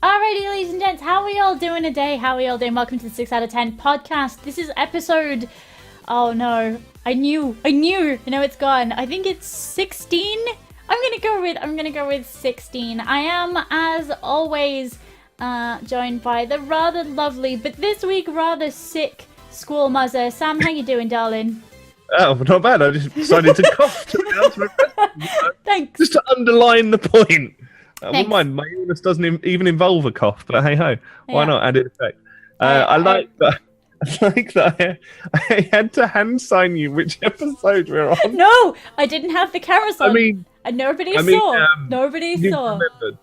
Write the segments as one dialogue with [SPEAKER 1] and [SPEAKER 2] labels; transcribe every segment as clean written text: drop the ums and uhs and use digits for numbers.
[SPEAKER 1] Alrighty, ladies and gents, how are we all doing today? How are we all doing? Welcome to the 6 out of 10 podcast. This is episode... Oh no, I knew, it's gone. I think it's 16? I'm gonna go with 16. I am, as always, joined by the rather lovely, but this week rather sick school mother. Sam, how you doing, darling?
[SPEAKER 2] Oh, not bad. I just decided to cough to the answer.
[SPEAKER 1] Thanks.
[SPEAKER 2] Just to underline the point. I wouldn't mind. My illness doesn't even involve a cough, but hey ho, why not add it effect? I like that I had to hand sign you which episode we're on.
[SPEAKER 1] No, I didn't have the carousel.
[SPEAKER 2] I mean,
[SPEAKER 1] nobody saw. Nobody saw.
[SPEAKER 2] Remembered.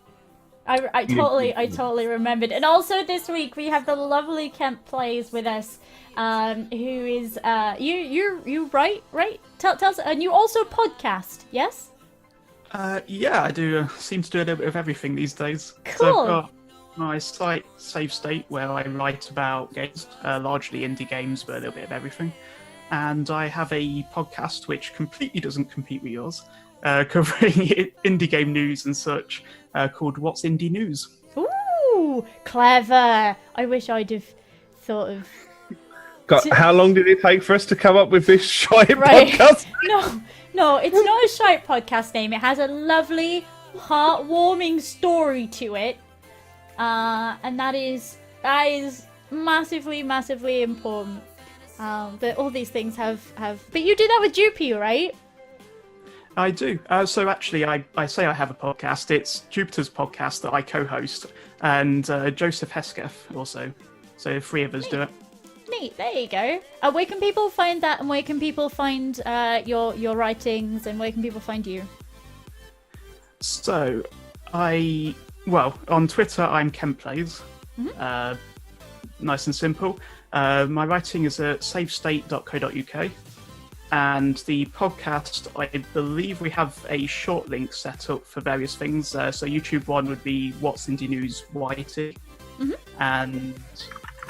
[SPEAKER 1] I totally remembered. And also this week we have the lovely Kemp Plays with us, who is you right? Tell us, and you also podcast, yes?
[SPEAKER 3] Yeah, I do. Seem to do a little bit of everything these days.
[SPEAKER 1] Cool.
[SPEAKER 3] So I've got my site, Save State, where I write about games, largely indie games, but a little bit of everything. And I have a podcast which completely doesn't compete with yours, covering indie game news and such, called What's Indie News.
[SPEAKER 1] Ooh, clever. I wish I'd have thought of...
[SPEAKER 2] God, how long did it take for us to come up with this shite podcast?
[SPEAKER 1] No, it's not a shite podcast name. It has a lovely, heartwarming story to it. And that is massively, massively important. But all these things have... But you do that with Jupiter, right?
[SPEAKER 3] I do. So actually, I say I have a podcast. It's Jupiter's podcast that I co-host, and Joseph Hesketh also. So the three of us do it.
[SPEAKER 1] Neat, there you go. Where can people find that, and where can people find your writings, and where can people find you?
[SPEAKER 3] So, on Twitter, I'm KemPlays. Nice and simple. My writing is at savestate.co.uk. And the podcast, I believe we have a short link set up for various things. So YouTube one would be What's Indie News YT. And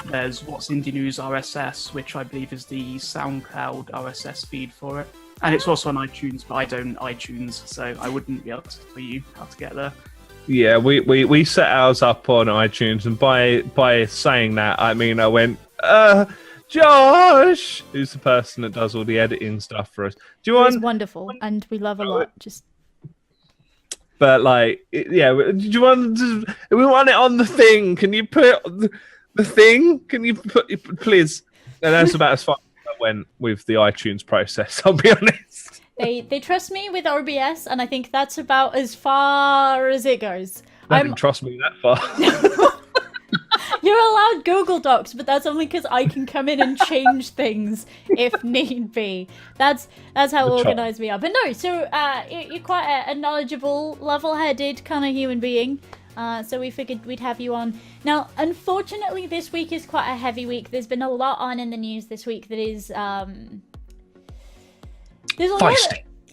[SPEAKER 3] there's What's Indie News RSS, which I believe is the SoundCloud RSS feed for it. And it's also on iTunes, but I don't iTunes, so I wouldn't be able to tell you how to get there.
[SPEAKER 2] Yeah, we set ours up on iTunes, and by saying that, I mean I went, Josh, who's the person that does all the editing stuff for us. Do you want?
[SPEAKER 1] It's wonderful, and we love a lot.
[SPEAKER 2] But do you want? We want it on the thing. Can you put the thing? Can you put, please? And that's about as far as I went with the iTunes process. I'll be honest.
[SPEAKER 1] They trust me with RBS, and I think that's about as far as it goes.
[SPEAKER 2] They didn't trust me that far.
[SPEAKER 1] You're allowed Google Docs, but that's only because I can come in and change things if need be. That's how organised we are. But no, so you're quite a knowledgeable, level-headed kind of human being. So we figured we'd have you on. Now, unfortunately, this week is quite a heavy week. There's been a lot on in the news this week that is... there's a lot.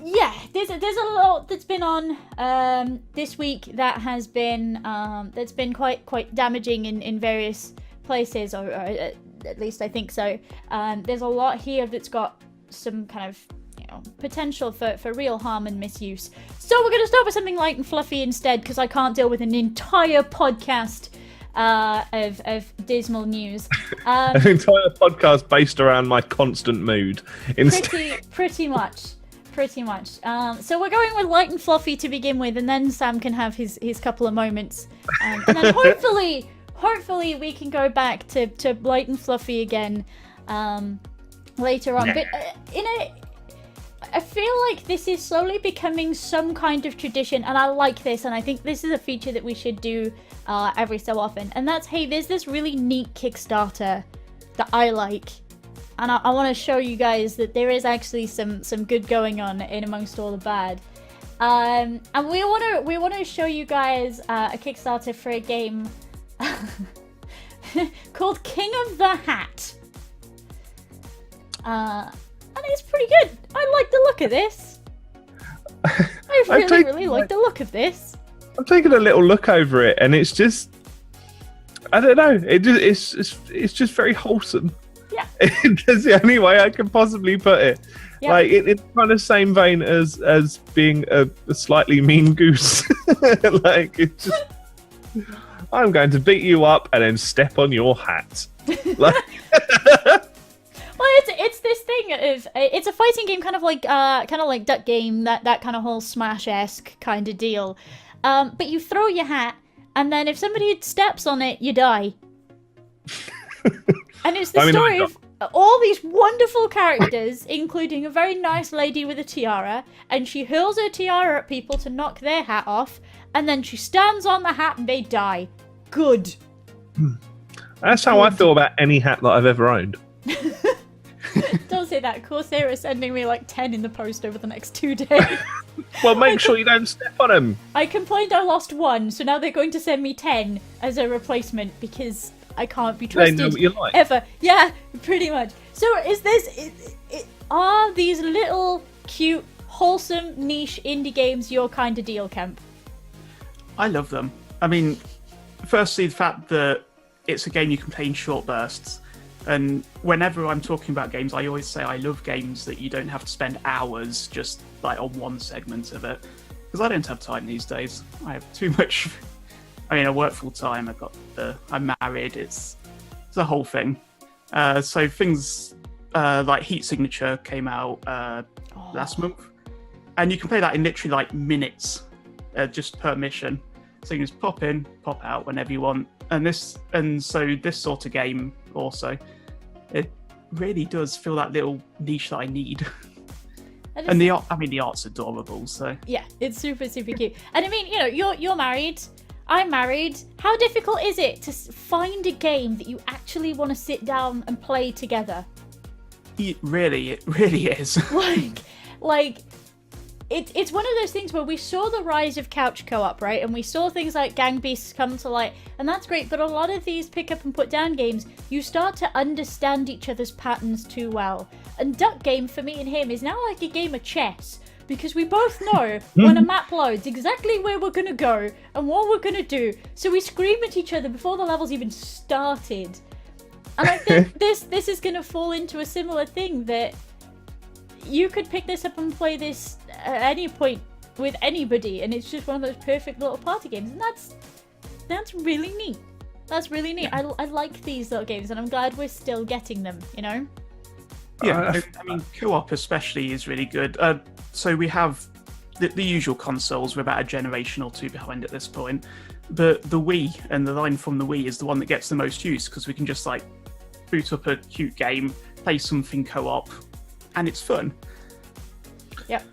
[SPEAKER 1] Yeah, there's a lot that's been on this week that has been that's been quite damaging in various places, or at least I think so. There's a lot here that's got some kind of potential for real harm and misuse. So we're gonna start with something light and fluffy instead, because I can't deal with an entire podcast of dismal news.
[SPEAKER 2] An entire podcast based around my constant mood.
[SPEAKER 1] Pretty much. So we're going with light and fluffy to begin with, and then Sam can have his couple of moments, and then hopefully we can go back to light and fluffy again later on. But I feel like this is slowly becoming some kind of tradition, and I like this, and I think this is a feature that we should do every so often. And that's, hey, there's this really neat Kickstarter that I like. And I want to show you guys that there is actually some good going on in amongst all the bad. And we want to show you guys a Kickstarter for a game called King of the Hat. And it's pretty good. I like the look of this. I really like the look of this.
[SPEAKER 2] I'm taking a little look over it, and it's just, I don't know. It's just very wholesome.
[SPEAKER 1] Yeah.
[SPEAKER 2] That's the only way I can possibly put it. Yeah. Like it's kind of same vein as being a slightly mean goose. Like it's just I'm going to beat you up and then step on your hat. Like...
[SPEAKER 1] Well, it's this thing of it's a fighting game, kind of like Duck Game, that kind of whole Smash-esque kind of deal. But you throw your hat, and then if somebody steps on it, you die. And it's the story of all these wonderful characters, including a very nice lady with a tiara, and she hurls her tiara at people to knock their hat off, and then she stands on the hat and they die. Good.
[SPEAKER 2] That's how I feel about any hat that I've ever owned.
[SPEAKER 1] Don't say that. Corsair is sending me like 10 in the post over the next 2 days.
[SPEAKER 2] Well, make sure you don't step on them.
[SPEAKER 1] I complained I lost 1, so now they're going to send me 10 as a replacement because I can't be trusted.
[SPEAKER 2] They know what you like.
[SPEAKER 1] Ever. Yeah, pretty much. So are these little, cute, wholesome, niche indie games your kind of deal, Kemp?
[SPEAKER 3] I love them. I mean, firstly, the fact that it's a game you can play in short bursts. And whenever I'm talking about games, I always say I love games that you don't have to spend hours just like on one segment of it. Because I don't have time these days. I have too much. I mean, I work full time. I'm married. It's a whole thing. So things like Heat Signature came out last month, and you can play that in literally like minutes, just per mission. So you can just pop in, pop out whenever you want. And so this sort of game also, it really does feel that little niche that I need. And the art's adorable. So
[SPEAKER 1] yeah, it's super, super cute. And I mean, you're married. I'm married. How difficult is it to find a game that you actually want to sit down and play together?
[SPEAKER 3] It really is.
[SPEAKER 1] like. It's one of those things where we saw the rise of couch co-op, right? And we saw things like Gang Beasts come to light, and that's great. But a lot of these pick up and put down games, you start to understand each other's patterns too well. And Duck Game, for me and him, is now like a game of chess. Because we both know when a map loads exactly where we're going to go and what we're going to do. So we scream at each other before the level's even started. And I think this is going to fall into a similar thing that you could pick this up and play this at any point with anybody, and it's just one of those perfect little party games, and that's really neat. That's really neat.
[SPEAKER 3] Yeah.
[SPEAKER 1] I like these little games, and I'm glad we're still getting them,
[SPEAKER 3] Yeah, I mean, co-op especially is really good. So we have the usual consoles. We're about a generation or two behind at this point. But the Wii and the line from the Wii is the one that gets the most use, because we can just like boot up a cute game, play something co-op, and it's fun.
[SPEAKER 1] Yep.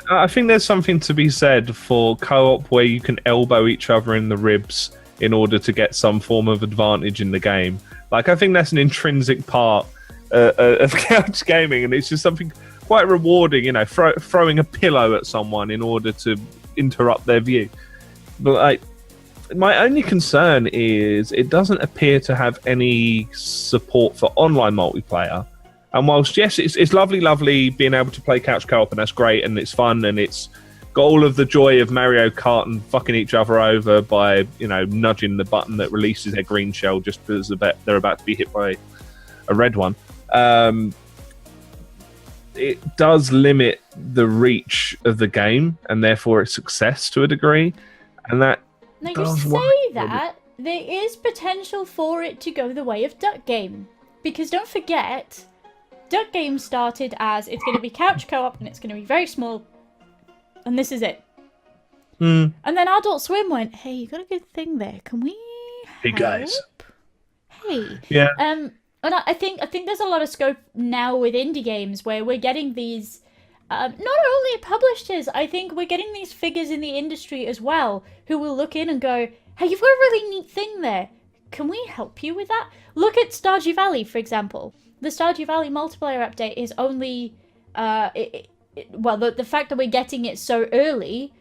[SPEAKER 2] I think there's something to be said for co-op where you can elbow each other in the ribs in order to get some form of advantage in the game. Like, I think that's an intrinsic part of couch gaming, and it's just something quite rewarding, throwing a pillow at someone in order to interrupt their view. But like, my only concern is it doesn't appear to have any support for online multiplayer. And whilst, yes, it's lovely being able to play couch co-op, and that's great, and it's fun, and it's got all of the joy of Mario Kart and fucking each other over by, nudging the button that releases their green shell just because they're about to be hit by a red one. It does limit the reach of the game, and therefore its success to a degree. And that
[SPEAKER 1] now you say that, there is potential for it to go the way of Duck Game. Because don't forget, Duck Game started as it's going to be couch co-op and it's going to be very small, and this is it. And then Adult Swim went, "Hey, you got a good thing there. Can we help?"
[SPEAKER 2] Hey guys.
[SPEAKER 1] Hey.
[SPEAKER 2] Yeah.
[SPEAKER 1] And I think there's a lot of scope now with indie games where we're getting these not only publishers. I think we're getting these figures in the industry as well who will look in and go, "Hey, you've got a really neat thing there. Can we help you with that?" Look at Stardew Valley, for example. The Stardew Valley multiplayer update is only, the fact that we're getting it so early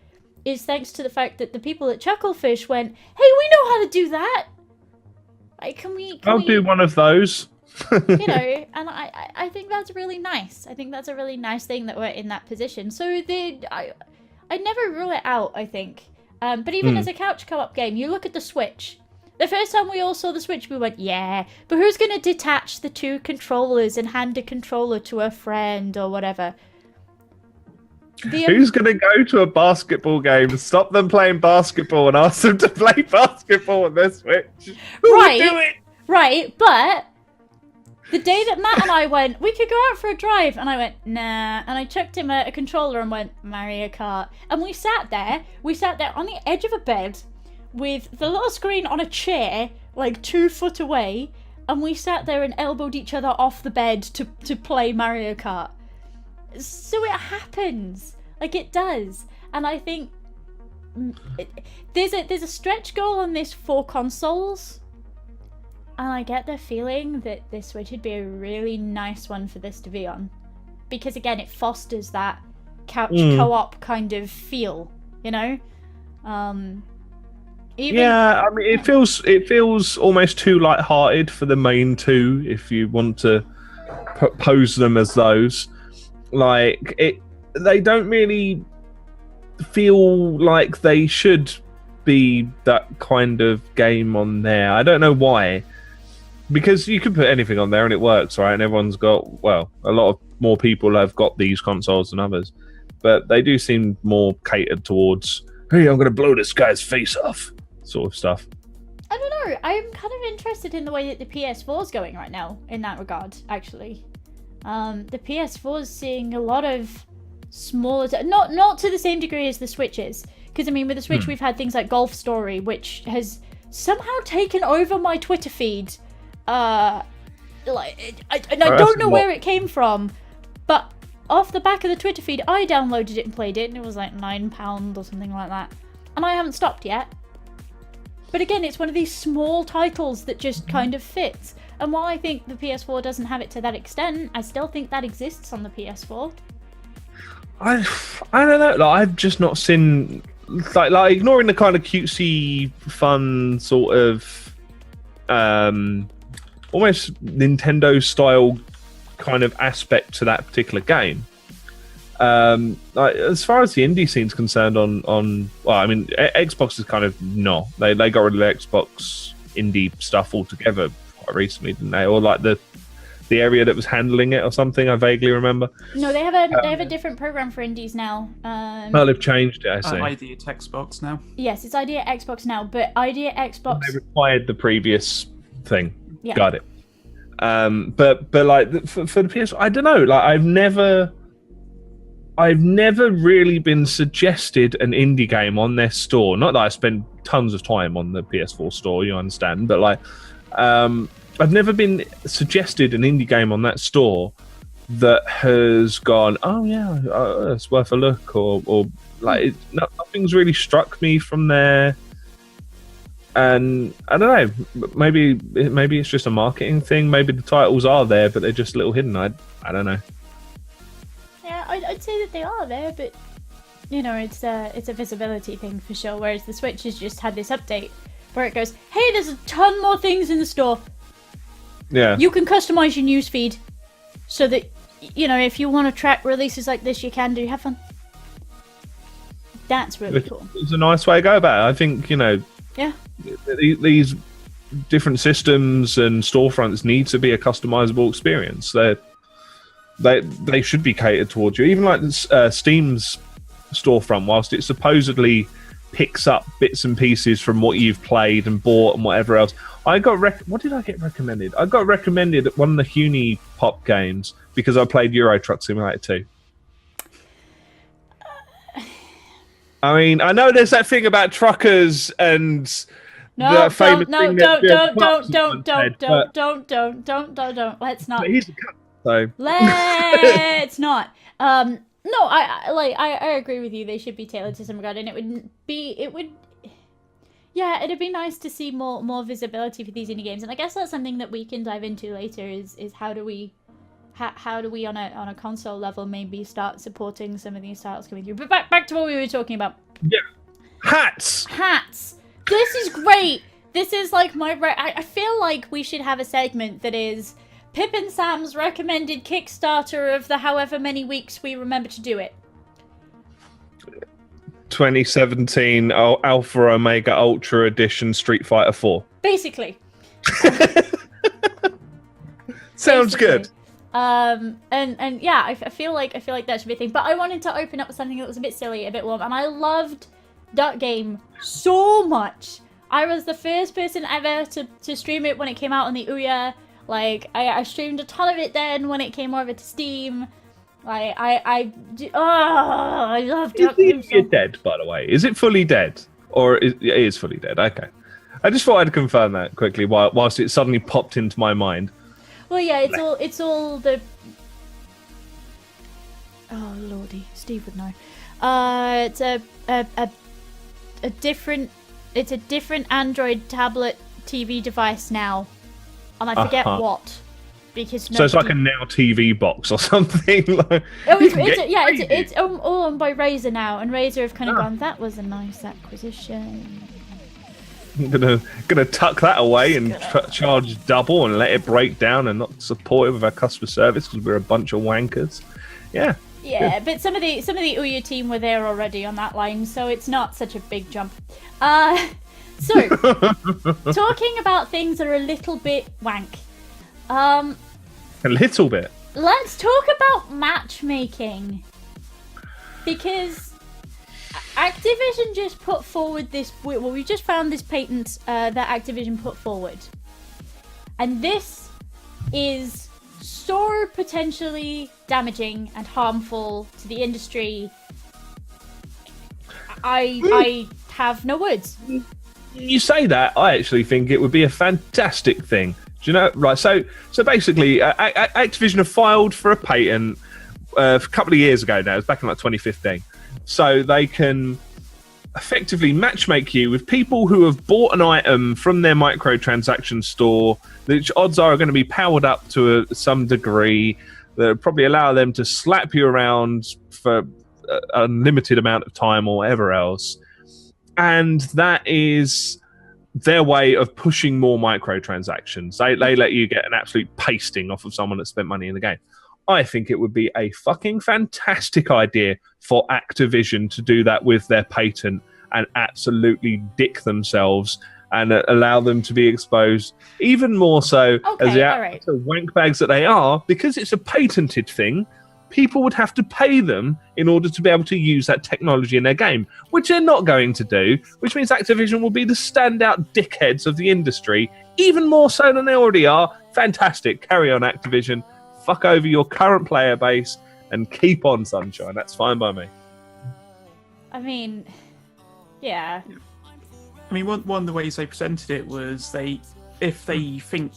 [SPEAKER 1] is thanks to the fact that the people at Chucklefish went, "Hey, we know how to do that. Like,
[SPEAKER 2] I'll do one of those."
[SPEAKER 1] And I think that's really nice. I think that's a really nice thing that we're in that position. So I never rule it out, I think. But even as a couch co-op game, you look at the Switch. The first time we all saw the Switch, we went, yeah, but who's going to detach the two controllers and hand a controller to a friend or whatever?
[SPEAKER 2] Who's going to go to a basketball game, stop them playing basketball, and ask them to play basketball on their Switch? Who would do it?
[SPEAKER 1] Right, but the day that Matt and I went, we could go out for a drive, and I went, nah, and I chucked him a controller and went, Mario Kart. And we sat there on the edge of a bed with the little screen on a chair, like 2 foot away, and we sat there and elbowed each other off the bed to play Mario Kart. So it happens. Like, it does. And I think there's a stretch goal on this for consoles. And I get the feeling that this Switch would be a really nice one for this to be on. Because, again, it fosters that couch co-op kind of feel, you know?
[SPEAKER 2] Yeah, I mean, it feels almost too light-hearted for the main two, if you want to pose them as those. Like, they don't really feel like they should be that kind of game on there. I don't know why. Because you could put anything on there and it works, right? And everyone's got, well, a lot of more people have got these consoles than others. But they do seem more catered towards, hey, I'm going to blow this guy's face off, sort of stuff.
[SPEAKER 1] I don't know. I'm kind of interested in the way that the PS4 is going right now in that regard, actually. The PS4 is seeing a lot of smaller, not to the same degree as the Switch is, because I mean with the Switch we've had things like Golf Story, which has somehow taken over my Twitter feed. I don't know where it came from, but off the back of the Twitter feed, I downloaded it and played it, and it was like £9 or something like that, and I haven't stopped yet. But again, it's one of these small titles that just kind of fits. And while I think the PS4 doesn't have it to that extent, I still think that exists on the PS4.
[SPEAKER 2] I don't know. Like, I've just not seen like ignoring the kind of cutesy, fun sort of almost Nintendo style kind of aspect to that particular game. Like, as far as the indie scene's concerned, well, I mean, Xbox is kind of they got rid of the Xbox indie stuff altogether quite recently, didn't they? Or like the area that was handling it or something. I vaguely remember. No,
[SPEAKER 1] they have a different program for indies now.
[SPEAKER 2] Well, they've changed it. I see.
[SPEAKER 3] ID at Xbox now.
[SPEAKER 1] Yes, it's ID at Xbox now, but ID at Xbox.
[SPEAKER 2] They required the previous thing.
[SPEAKER 1] Yeah.
[SPEAKER 2] Got it. But like for the PS, I don't know. Like I've never really been suggested an indie game on their store. Not that I spend tons of time on the PS4 store, you understand, but like, I've never been suggested an indie game on that store that has gone, oh yeah, it's worth a look, or like nothing's really struck me from there. And I don't know, maybe it's just a marketing thing. Maybe the titles are there, but they're just a little hidden. I don't know.
[SPEAKER 1] Yeah, I'd say that they are there, but you know, it's a visibility thing for sure. Whereas the Switch has just had this update where it goes, hey, there's a ton more things in the store.
[SPEAKER 2] Yeah.
[SPEAKER 1] You can customize your newsfeed so that, you know, if you want to track releases like this, you can do. Have fun. That's really cool.
[SPEAKER 2] It's a nice way to go about it. I think, you know,
[SPEAKER 1] yeah,
[SPEAKER 2] these different systems and storefronts need to be a customizable experience. They should be catered towards you. Even like Steam's storefront, whilst it supposedly picks up bits and pieces from what you've played and bought and whatever else. What did I get recommended? I got recommended one of the Huni Pop games because I played Euro Truck Simulator 2. I mean, I know there's that thing about truckers and the famous thing
[SPEAKER 1] don't. Let's not.
[SPEAKER 2] But he's a cut, so.
[SPEAKER 1] Let's not. No, I agree with you. They should be tailored to some regard, and it'd be nice to see more visibility for these indie games. And I guess that's something that we can dive into later. Is how do we on a console level maybe start supporting some of these titles coming through? But back to what we were talking about.
[SPEAKER 2] Yeah, hats.
[SPEAKER 1] This is great. This is like I feel like we should have a segment that is Pip and Sam's recommended Kickstarter of the however many weeks we remember to do it.
[SPEAKER 2] 2017 Alpha Omega Ultra Edition Street Fighter 4.
[SPEAKER 1] Basically.
[SPEAKER 2] Sounds good.
[SPEAKER 1] And yeah, I feel like that should be a thing. But I wanted to open up with something that was a bit silly, a bit warm, and I loved Duck Game so much. I was the first person ever to stream it when it came out on the Ouya. Like, I streamed a ton of it then when it came over to Steam. Like, I love Duck Game.
[SPEAKER 2] Is it dead, by the way? Is it fully dead? Or it is fully dead? Okay. I just thought I'd confirm that quickly whilst it suddenly popped into my mind.
[SPEAKER 1] Well, yeah, it's all the... Oh, lordy. Steve would know. It's a different... It's a different Android tablet TV device now. And I forget what. Because
[SPEAKER 2] so it's like a Now TV box or something. Like,
[SPEAKER 1] it's all owned by Razer now. And Razer have kind of gone, that was a nice acquisition.
[SPEAKER 2] I'm gonna tuck that away and charge double and let it break down and not support it with our customer service because we're a bunch of wankers. Yeah.
[SPEAKER 1] Yeah, but some of the Ouya team were there already on that line, so it's not such a big jump. So talking about things that are a little bit wank.
[SPEAKER 2] A little bit.
[SPEAKER 1] Let's talk about matchmaking, because Activision just put forward this. Well, we just found this patent that Activision put forward, and this is so potentially damaging and harmful to the industry. I have no words.
[SPEAKER 2] You say that, I actually think it would be a fantastic thing. Do you know? Right. So basically, Activision have filed for a patent a couple of years ago now. It was back in like 2015. So they can effectively matchmake you with people who have bought an item from their microtransaction store, which odds are going to be powered up to some degree. That probably allow them to slap you around for an unlimited amount of time or whatever else. And that is their way of pushing more microtransactions. They let you get an absolute pasting off of someone that spent money in the game. I think it would be a fucking fantastic idea for Activision to do that with their patent and absolutely dick themselves and allow them to be exposed even more so as the wank bags that they are, because it's a patented thing. People would have to pay them in order to be able to use that technology in their game, which they're not going to do, which means Activision will be the standout dickheads of the industry, even more so than they already are. Fantastic. Carry on, Activision. Fuck over your current player base and keep on, Sunshine. That's fine by me.
[SPEAKER 1] I mean, yeah.
[SPEAKER 3] I mean, one of the ways they presented it was if they think...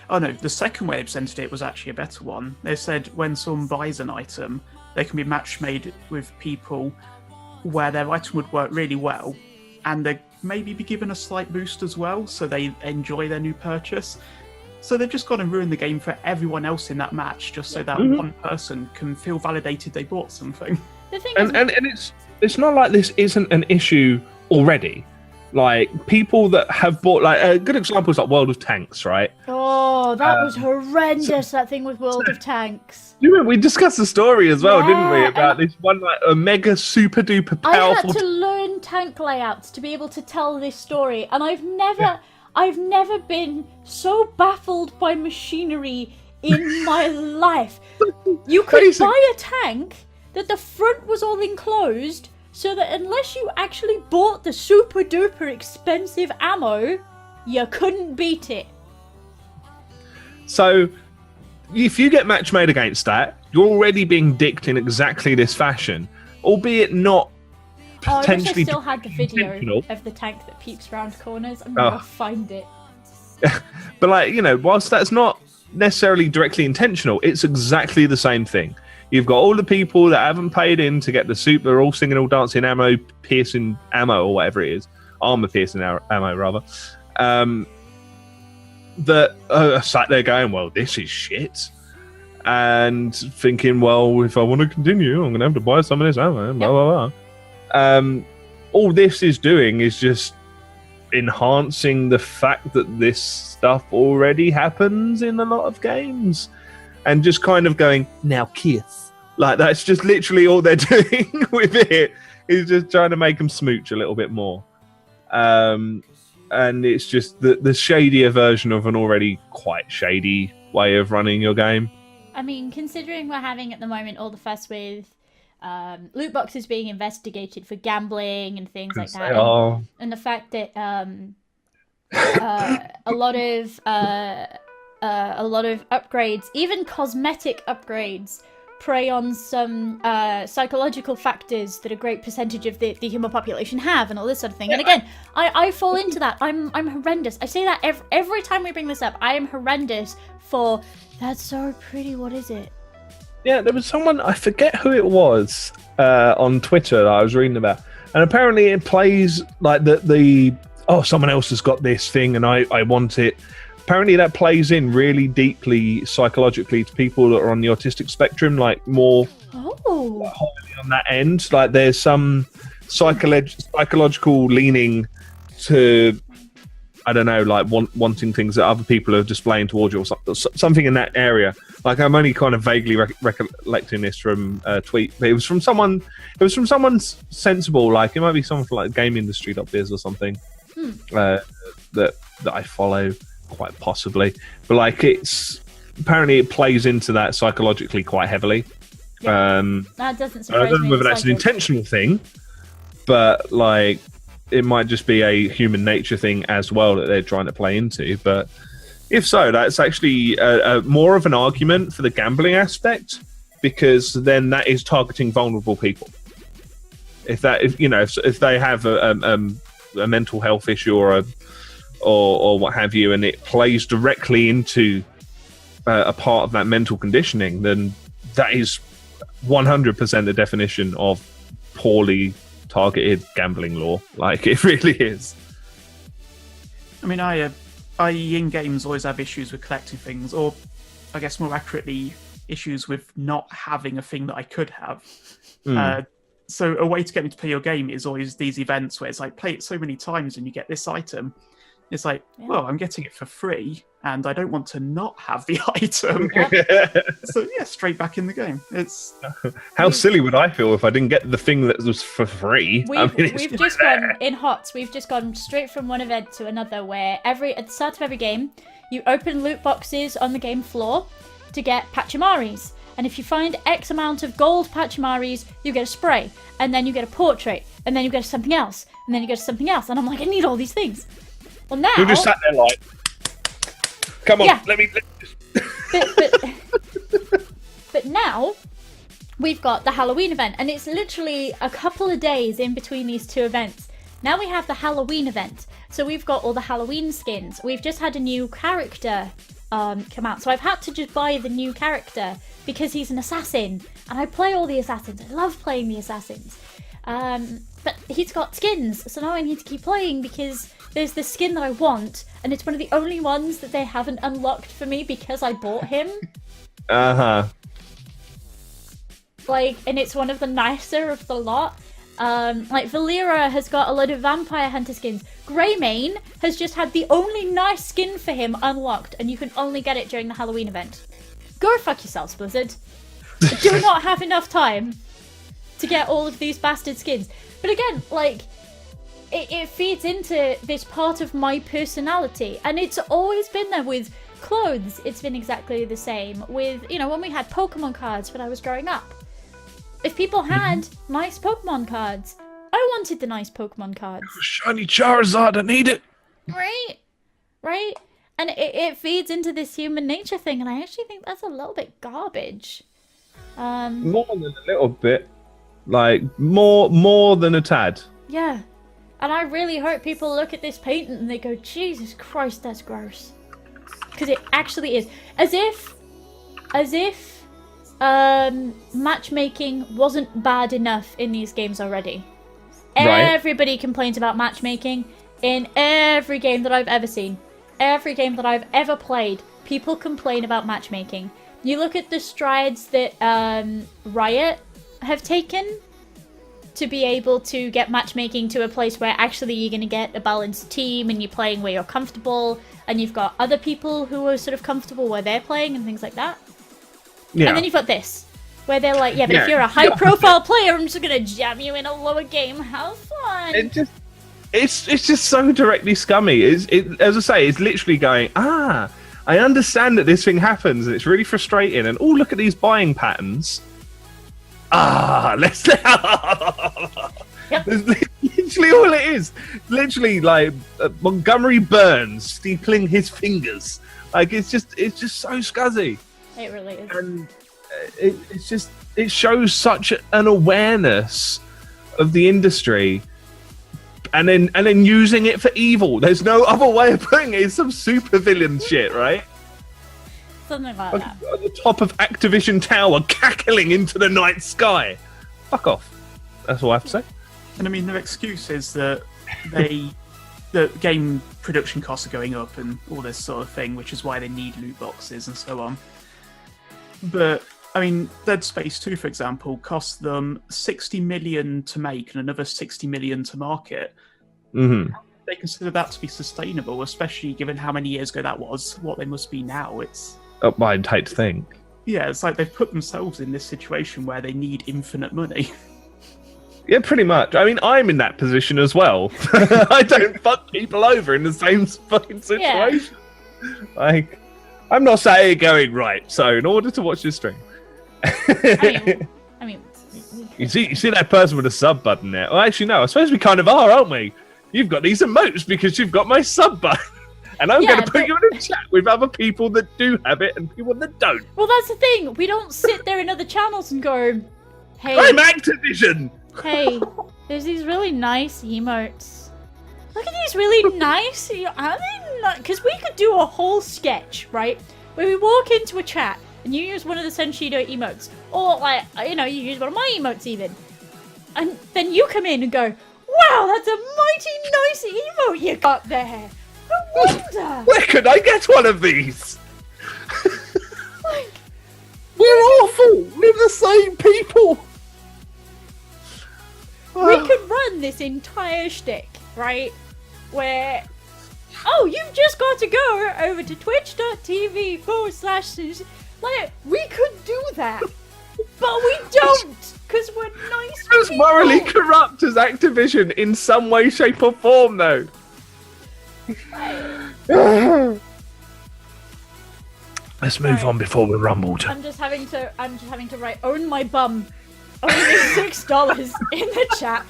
[SPEAKER 3] Oh no, the second way they presented it was actually a better one. They said when someone buys an item, they can be match made with people where their item would work really well, and they maybe be given a slight boost as well, so they enjoy their new purchase. So they've just gone and ruined the game for everyone else in that match, just so that one person can feel validated they bought something.
[SPEAKER 1] The thing
[SPEAKER 2] is, it's not like this isn't an issue already. Like, people that have bought, like, a good example is like World of Tanks, right?
[SPEAKER 1] Oh, that was horrendous, that thing with World of Tanks.
[SPEAKER 2] We discussed the story as well, didn't we? About this one, like, a mega super duper powerful...
[SPEAKER 1] I had to learn tank layouts to be able to tell this story, and I've never been so baffled by machinery in my life. You could buy a tank that the front was all enclosed, so that unless you actually bought the super duper expensive ammo, you couldn't beat it.
[SPEAKER 2] So, if you get match made against that, you're already being dicked in exactly this fashion, albeit not potentially...
[SPEAKER 1] I wish I still had the video of the tank that peeps round corners. I'm going to find it.
[SPEAKER 2] But, like, you know, whilst that's not necessarily directly intentional, it's exactly the same thing. You've got all the people that haven't paid in to get the super, all singing, all dancing, ammo, piercing ammo, or whatever it is. Armor piercing ammo, rather. That are sat there going, well, this is shit. And thinking, well, if I want to continue, I'm going to have to buy some of this ammo, blah, blah, blah. All this is doing is just enhancing the fact that this stuff already happens in a lot of games. And just kind of going, now kiss. Like, that's just literally all they're doing with it, is just trying to make them smooch a little bit more. And it's just the shadier version of an already quite shady way of running your game.
[SPEAKER 1] I mean, considering we're having at the moment all the fuss with loot boxes being investigated for gambling and things like that, and the fact that a lot of upgrades, even cosmetic upgrades, prey on some psychological factors that a great percentage of the human population have, and all this sort of thing. And again, I fall into that. I'm horrendous. I say that every time we bring this up. I am horrendous for, that's so pretty, what is it?
[SPEAKER 2] Yeah, there was someone, I forget who it was, on Twitter that I was reading about. And apparently it plays like someone else has got this thing and I want it. Apparently that plays in really deeply psychologically to people that are on the autistic spectrum, like more highly on that end. Like there's some psychological leaning to, I don't know, like wanting things that other people are displaying towards you, or something in that area. Like I'm only kind of vaguely recollecting this from a tweet, but it was from someone sensible. Like it might be someone from like GameIndustry.biz or something that I follow. Quite possibly, but like apparently it plays into that psychologically quite heavily.
[SPEAKER 1] That doesn't surprise me.
[SPEAKER 2] I don't know whether that's an intentional thing, but like it might just be a human nature thing as well that they're trying to play into. But if so, that's actually more of an argument for the gambling aspect, because then that is targeting vulnerable people. If they have a mental health issue or what have you, and it plays directly into a part of that mental conditioning, then that is 100% the definition of poorly targeted gambling law. Like, it really is.
[SPEAKER 3] I mean, I in games always have issues with collecting things, or I guess more accurately, issues with not having a thing that I could have. So a way to get me to play your game is always these events where it's like, play it so many times and you get this item. It's like, well, I'm getting it for free, and I don't want to not have the item. So yeah, straight back in the game. It's
[SPEAKER 2] how silly would I feel if I didn't get the thing that was for free?
[SPEAKER 1] We've just gone in HOTS. We've just gone straight from one event to another, where at the start of every game, you open loot boxes on the game floor to get Pachamaris. And if you find X amount of gold Pachamaris, you get a spray, and then you get a portrait, and then you get something else, and then you get something else. And I'm like, I need all these things. Well, now
[SPEAKER 2] you just sat there like, come on, let me
[SPEAKER 1] but now we've got the Halloween event, and it's literally a couple of days in between these two events. Now we have the Halloween event, so we've got all the Halloween skins. We've just had a new character come out, so I've had to just buy the new character because he's an assassin, and I play all the assassins. I love playing the assassins, but he's got skins, so now I need to keep playing because there's this skin that I want, and it's one of the only ones that they haven't unlocked for me because I bought him. Like, and it's one of the nicer of the lot. Like, Valera has got a load of Vampire Hunter skins. Greymane has just had the only nice skin for him unlocked, and you can only get it during the Halloween event. Go fuck yourselves, Blizzard. I do not have enough time to get all of these bastard skins. But again, like, it feeds into this part of my personality, and it's always been there with clothes. It's been exactly the same with, when we had Pokemon cards when I was growing up. If people had nice Pokemon cards, I wanted the nice Pokemon cards.
[SPEAKER 2] Shiny Charizard, I need it.
[SPEAKER 1] Right? And it feeds into this human nature thing, and I actually think that's a little bit garbage.
[SPEAKER 2] More than a little bit. Like, more than a tad.
[SPEAKER 1] Yeah. And I really hope people look at this painting and they go, Jesus Christ, that's gross. Because it actually is. As if matchmaking wasn't bad enough in these games already. Right. Everybody complains about matchmaking in every game that I've ever seen. Every game that I've ever played, people complain about matchmaking. You look at the strides that Riot have taken to be able to get matchmaking to a place where actually you're going to get a balanced team and you're playing where you're comfortable, and you've got other people who are sort of comfortable where they're playing and things like that. Yeah. And then you've got this, where they're like, yeah, but if you're a high-profile player, I'm just going to jam you in a lower game. Have fun.
[SPEAKER 2] It's just so directly scummy. As I say, it's literally going, I understand that this thing happens and it's really frustrating. And look at these buying patterns. Let's.
[SPEAKER 1] Yep.
[SPEAKER 2] That's literally all it is. Literally, like Montgomery Burns steepling his fingers. Like it's just so scuzzy.
[SPEAKER 1] It really is.
[SPEAKER 2] And it shows such an awareness of the industry, and then using it for evil. There's no other way of putting it. It's some supervillain shit, right?
[SPEAKER 1] Something like that.
[SPEAKER 2] At the top of Activision Tower, cackling into the night sky. Fuck off. That's all I have to say.
[SPEAKER 3] And I mean, their excuse is that the game production costs are going up and all this sort of thing, which is why they need loot boxes and so on. But I mean, Dead Space 2, for example, cost them 60 million to make and another 60 million to market.
[SPEAKER 2] Mm-hmm.
[SPEAKER 3] They consider that to be sustainable, especially given how many years ago that was. What they must be now,
[SPEAKER 2] I'd hate to think.
[SPEAKER 3] Yeah, it's like they've put themselves in this situation where they need infinite money.
[SPEAKER 2] Yeah, pretty much. I mean, I'm in that position as well. I don't fuck people over in the same fucking situation. Yeah. Like, I'm not sat here going, right, so in order to watch this stream...
[SPEAKER 1] I mean...
[SPEAKER 2] You see that person with a sub button there? Well, actually, no, I suppose we kind of are, aren't we? You've got these emotes because you've got my sub button. And I'm going to put you in a chat with other people that do have it and people that don't.
[SPEAKER 1] Well, that's the thing. We don't sit there in other channels and go, hey...
[SPEAKER 2] I'm Activision!
[SPEAKER 1] Hey, there's these really nice emotes. Look at these really nice... Are they not... Because we could do a whole sketch, right? Where we walk into a chat and you use one of the Senshudo emotes. Or, like, you know, you use one of my emotes even. And then you come in and go, wow, that's a mighty nice emote you got there. I wonder.
[SPEAKER 2] Where could I get one of these?
[SPEAKER 1] Like,
[SPEAKER 2] we're awful. We're the same people.
[SPEAKER 1] We could run this entire shtick, right? Where, oh, you've just got to go over to twitch.tv/. Like, we could do that. But we don't, because we're nice
[SPEAKER 2] As
[SPEAKER 1] people.
[SPEAKER 2] morally corrupt as Activision in some way, shape, or form, though. Let's move on before we're rumbled.
[SPEAKER 1] I'm just having to write own my bum. Only $6 in the chat.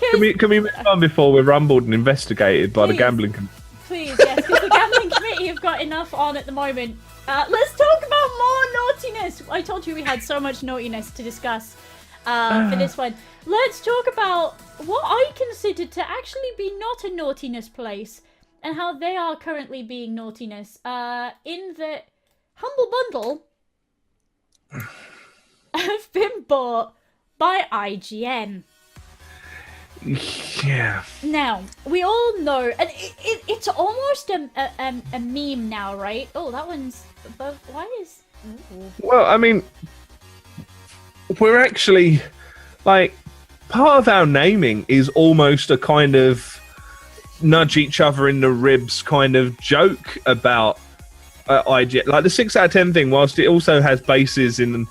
[SPEAKER 2] Can we move on before we're rumbled and investigated by the gambling committee?
[SPEAKER 1] Please, yes, because the gambling committee have got enough on at the moment. Let's talk about more naughtiness. I told you we had so much naughtiness to discuss for this one. Let's talk about what I consider to actually be not a naughtiness place and how they are currently being naughtiness. In the Humble Bundle have been bought by IGN.
[SPEAKER 2] Yeah.
[SPEAKER 1] Now, we all know, and it's almost a meme now, right? Oh, that one's above. Why is... Ooh.
[SPEAKER 2] Well, I mean, we're actually, like, part of our naming is almost a kind of nudge each other in the ribs kind of joke about IGN. Like, the 6 out of 10 thing, whilst it also has bases in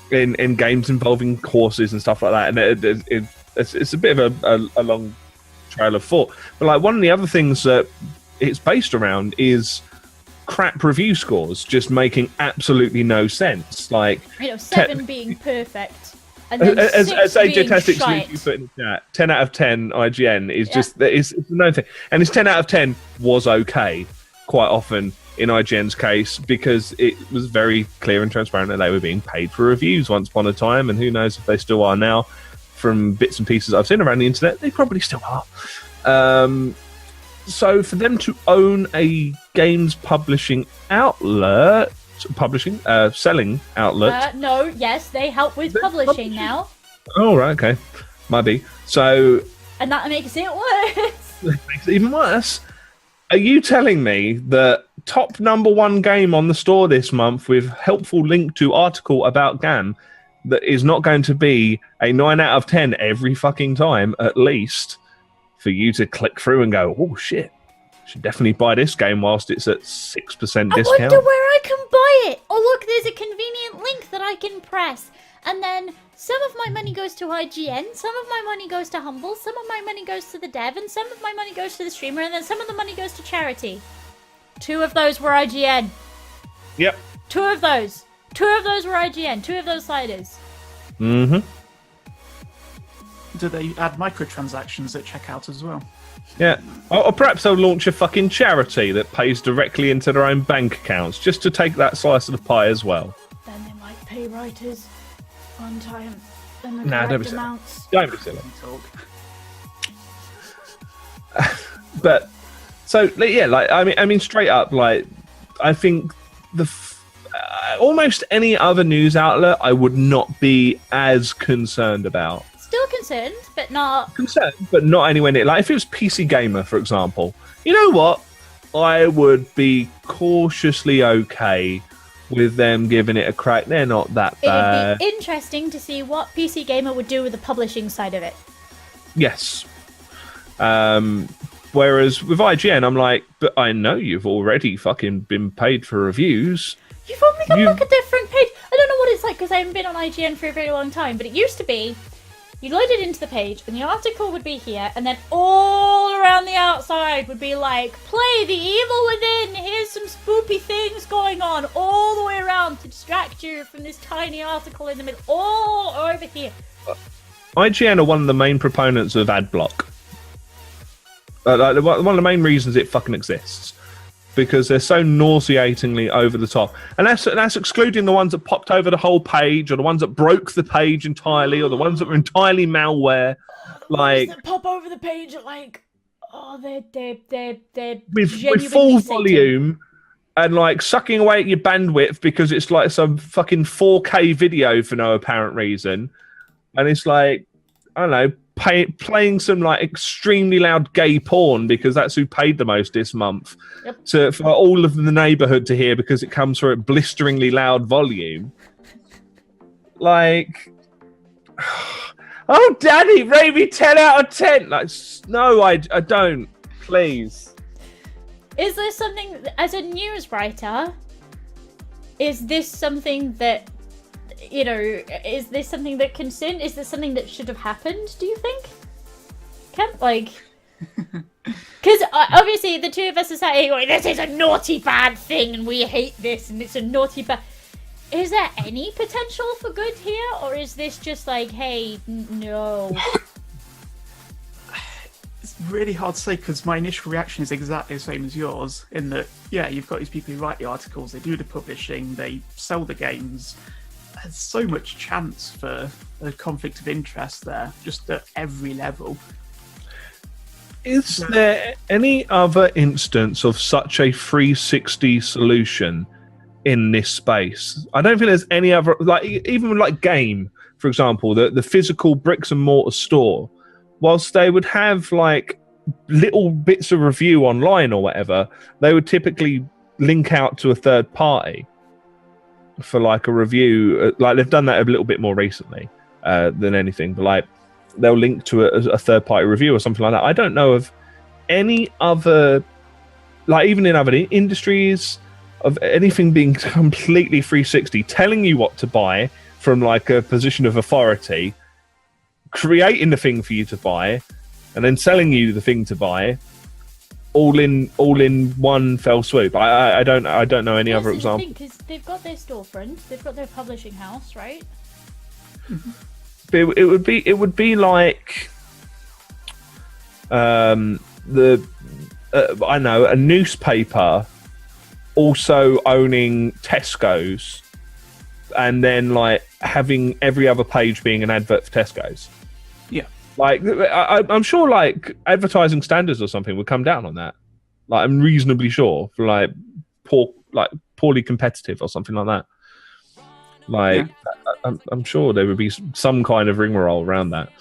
[SPEAKER 2] games involving horses and stuff like that, and it's a bit of a long trail of thought. But like one of the other things that it's based around is crap review scores just making absolutely no sense. Like
[SPEAKER 1] 7 being perfect, and then
[SPEAKER 2] as
[SPEAKER 1] 6
[SPEAKER 2] AJ
[SPEAKER 1] being
[SPEAKER 2] Tastic
[SPEAKER 1] shite.
[SPEAKER 2] you put in the chat, 10 out of 10 IGN is just it's no thing, and it's 10 out of 10 was okay quite often in IGN's case, because it was very clear and transparent that they were being paid for reviews once upon a time, and who knows if they still are now. From bits and pieces I've seen around the internet, they probably still are. So for them to own a games publishing outlet, selling outlet.
[SPEAKER 1] No, yes, they help with publishing now.
[SPEAKER 2] Oh, right, okay. Might be. So...
[SPEAKER 1] And that makes it worse.
[SPEAKER 2] That makes it even worse. Are you telling me that top #1 game on the store this month with helpful link to article about GAN that is not going to be a 9 out of 10 every fucking time, at least, for you to click through and go, oh shit, should definitely buy this game whilst it's at 6% discount?
[SPEAKER 1] I wonder where I can buy it. Oh look, there's a convenient link that I can press. And then some of my money goes to IGN, some of my money goes to Humble, some of my money goes to the dev, and some of my money goes to the streamer, and then some of the money goes to charity. 2 of those were IGN.
[SPEAKER 2] Yep.
[SPEAKER 1] 2 of those. 2 of those were IGN. 2 of those sliders.
[SPEAKER 2] Mm-hmm.
[SPEAKER 3] Do they add microtransactions at checkout as well?
[SPEAKER 2] Yeah. Or perhaps they'll launch a fucking charity that pays directly into their own bank accounts just to take that slice of the pie as well.
[SPEAKER 1] Then they might pay writers on time and the
[SPEAKER 2] Nah, don't be
[SPEAKER 1] correct
[SPEAKER 2] silly.
[SPEAKER 1] amounts.
[SPEAKER 2] Don't be silly.
[SPEAKER 3] Talk.
[SPEAKER 2] But so yeah, like I mean, straight up, like I think almost any other news outlet I would not be as concerned about.
[SPEAKER 1] Still concerned, but not
[SPEAKER 2] Anywhere near. Like if it was PC Gamer, for example, you know what? I would be cautiously okay with them giving it a crack. They're not that bad.
[SPEAKER 1] It'd be interesting to see what PC Gamer would do with the publishing side of it.
[SPEAKER 2] Yes. Whereas with IGN, I'm like, but I know you've already fucking been paid for reviews.
[SPEAKER 1] You've only got like a different page. I don't know what it's like because I haven't been on IGN for a very long time, but it used to be you loaded into the page and the article would be here, and then all around the outside would be like, play The Evil Within, here's some spoopy things going on all the way around to distract you from this tiny article in the middle, all over here.
[SPEAKER 2] IGN are one of the main proponents of ad block. One of the main reasons it fucking exists. Because they're so nauseatingly over the top. And that's excluding the ones that popped over the whole page, or the ones that broke the page entirely, or the ones that were entirely malware.
[SPEAKER 1] Like that pop over the page at like, oh, they're
[SPEAKER 2] with full volume and like sucking away at your bandwidth because it's like some fucking 4K video for no apparent reason. And it's like, I don't know, playing some like extremely loud gay porn because that's who paid the most this month. Yep. For all of the neighborhood to hear because it comes through at blisteringly loud volume. Like, oh, Daddy, rate me 10 out of 10. Like, no, I don't. Please.
[SPEAKER 1] Is there something, as a news writer, is this something that, you know, is this something that concerned? Is this something that should have happened, do you think? Like, because obviously the two of us are saying, oh, this is a naughty bad thing and we hate this and it's a naughty bad. Is there any potential for good here, or is this just like, hey, no?
[SPEAKER 3] It's really hard to say because my initial reaction is exactly the same as yours, in that, yeah, you've got these people who write the articles, they do the publishing, they sell the games. There's so much chance for a conflict of interest there, just at every level.
[SPEAKER 2] Is there any other instance of such a 360 solution in this space? I don't think there's any other, like even like Game, for example, the physical bricks and mortar store, whilst they would have like little bits of review online or whatever, they would typically link out to a third party for like a review. Like they've done that a little bit more recently than anything, but like they'll link to a third party review or something like that. I don't know of any other, like even in other industries, of anything being completely 360, telling you what to buy from like a position of authority, creating the thing for you to buy, and then selling you the thing to buy, all in one fell swoop. I don't know any other example.
[SPEAKER 1] Because they've got their storefront, they've got their publishing house, right?
[SPEAKER 2] It would be like I know, a newspaper also owning Tesco's, and then like having every other page being an advert for Tesco's.
[SPEAKER 3] Yeah,
[SPEAKER 2] like I'm sure like advertising standards or something would come down on that. Like I'm reasonably sure for like poorly competitive or something like that. Like yeah. I'm sure there would be some kind of rigmarole around that.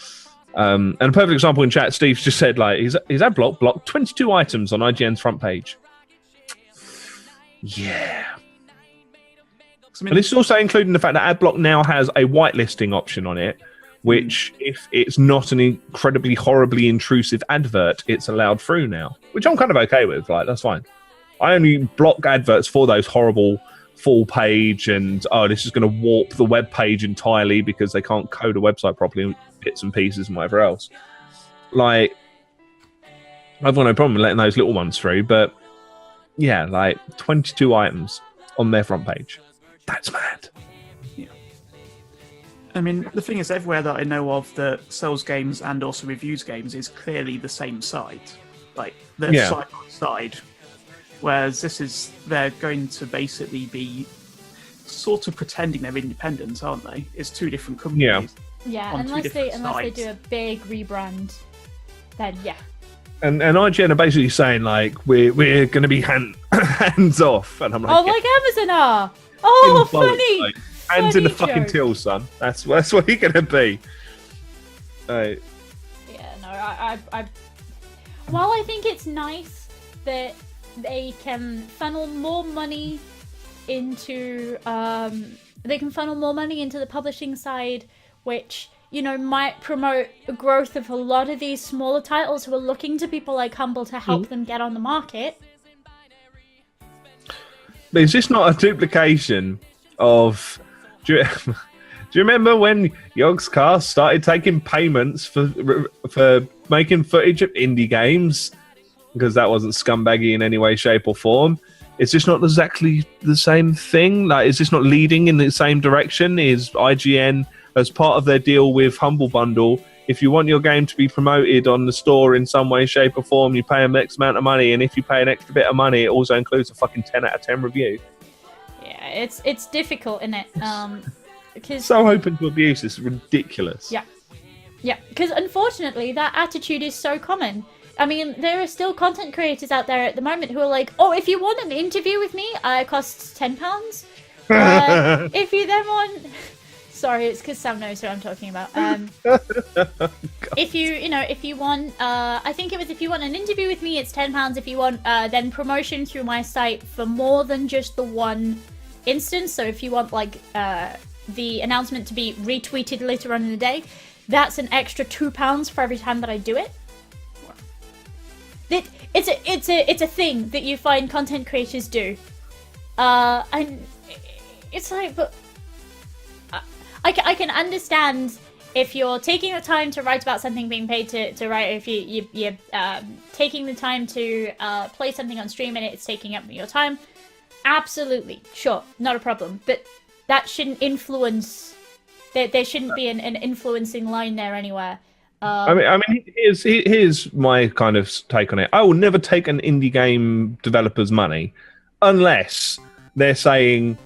[SPEAKER 2] And a perfect example in chat, Steve's just said like his ad block blocked 22 items on IGN's front page. Yeah. And this is also including the fact that AdBlock now has a whitelisting option on it, which, if it's not an incredibly, horribly intrusive advert, it's allowed through now, which I'm kind of okay with. Like, that's fine. I only block adverts for those horrible full page and this is going to warp the web page entirely because they can't code a website properly, bits and pieces and whatever else. Like, I've got no problem with letting those little ones through, but yeah, like 22 items on their front page. That's mad.
[SPEAKER 3] Yeah. I mean, the thing is, everywhere that I know of that sells games and also reviews games is clearly the same site. Like, they're side by side. Whereas they're going to basically be sort of pretending they're independent, aren't they? It's two different companies.
[SPEAKER 1] Yeah, unless they do a big rebrand, then yeah.
[SPEAKER 2] And IGN are basically saying, like, we're going to be hands off. And I'm like,
[SPEAKER 1] like Amazon are. Oh, funny.
[SPEAKER 2] Like, hands in the fucking till, son. That's what you're going to be.
[SPEAKER 1] Yeah, no, I while I think it's nice that they can funnel more money into the publishing side, which, you know, might promote the growth of a lot of these smaller titles who are looking to people like Humble to help them get on the market.
[SPEAKER 2] But is this not a duplication of... Do you remember when Yogscast started taking payments for making footage of indie games? Because that wasn't scumbaggy in any way, shape or form. Is this not exactly the same thing? Like, is this not leading in the same direction? Is IGN, as part of their deal with Humble Bundle, if you want your game to be promoted on the store in some way, shape or form, you pay them X amount of money, and if you pay an extra bit of money, it also includes a fucking 10 out of 10 review.
[SPEAKER 1] Yeah, it's difficult, isn't it? Because
[SPEAKER 2] so open to abuse. It's ridiculous.
[SPEAKER 1] Yeah, because unfortunately that attitude is so common. I mean, there are still content creators out there at the moment who are like, oh, if you want an interview with me, it costs £10. If you then want... Sorry, it's because Sam knows who I'm talking about. If you want, I think it was if you want an interview with me, it's £10. If you want then promotion through my site for more than just the one instance, so if you want like the announcement to be retweeted later on in the day, that's an extra £2 for every time that I do it. It's a thing that you find content creators do, and it's like, but I can understand if you're taking the time to write about something being paid to write, if you're taking the time to play something on stream and it's taking up your time. Absolutely, sure, not a problem. But that shouldn't influence. There shouldn't be an influencing line there anywhere.
[SPEAKER 2] I mean, here's my kind of take on it. I will never take an indie game developer's money unless they're saying,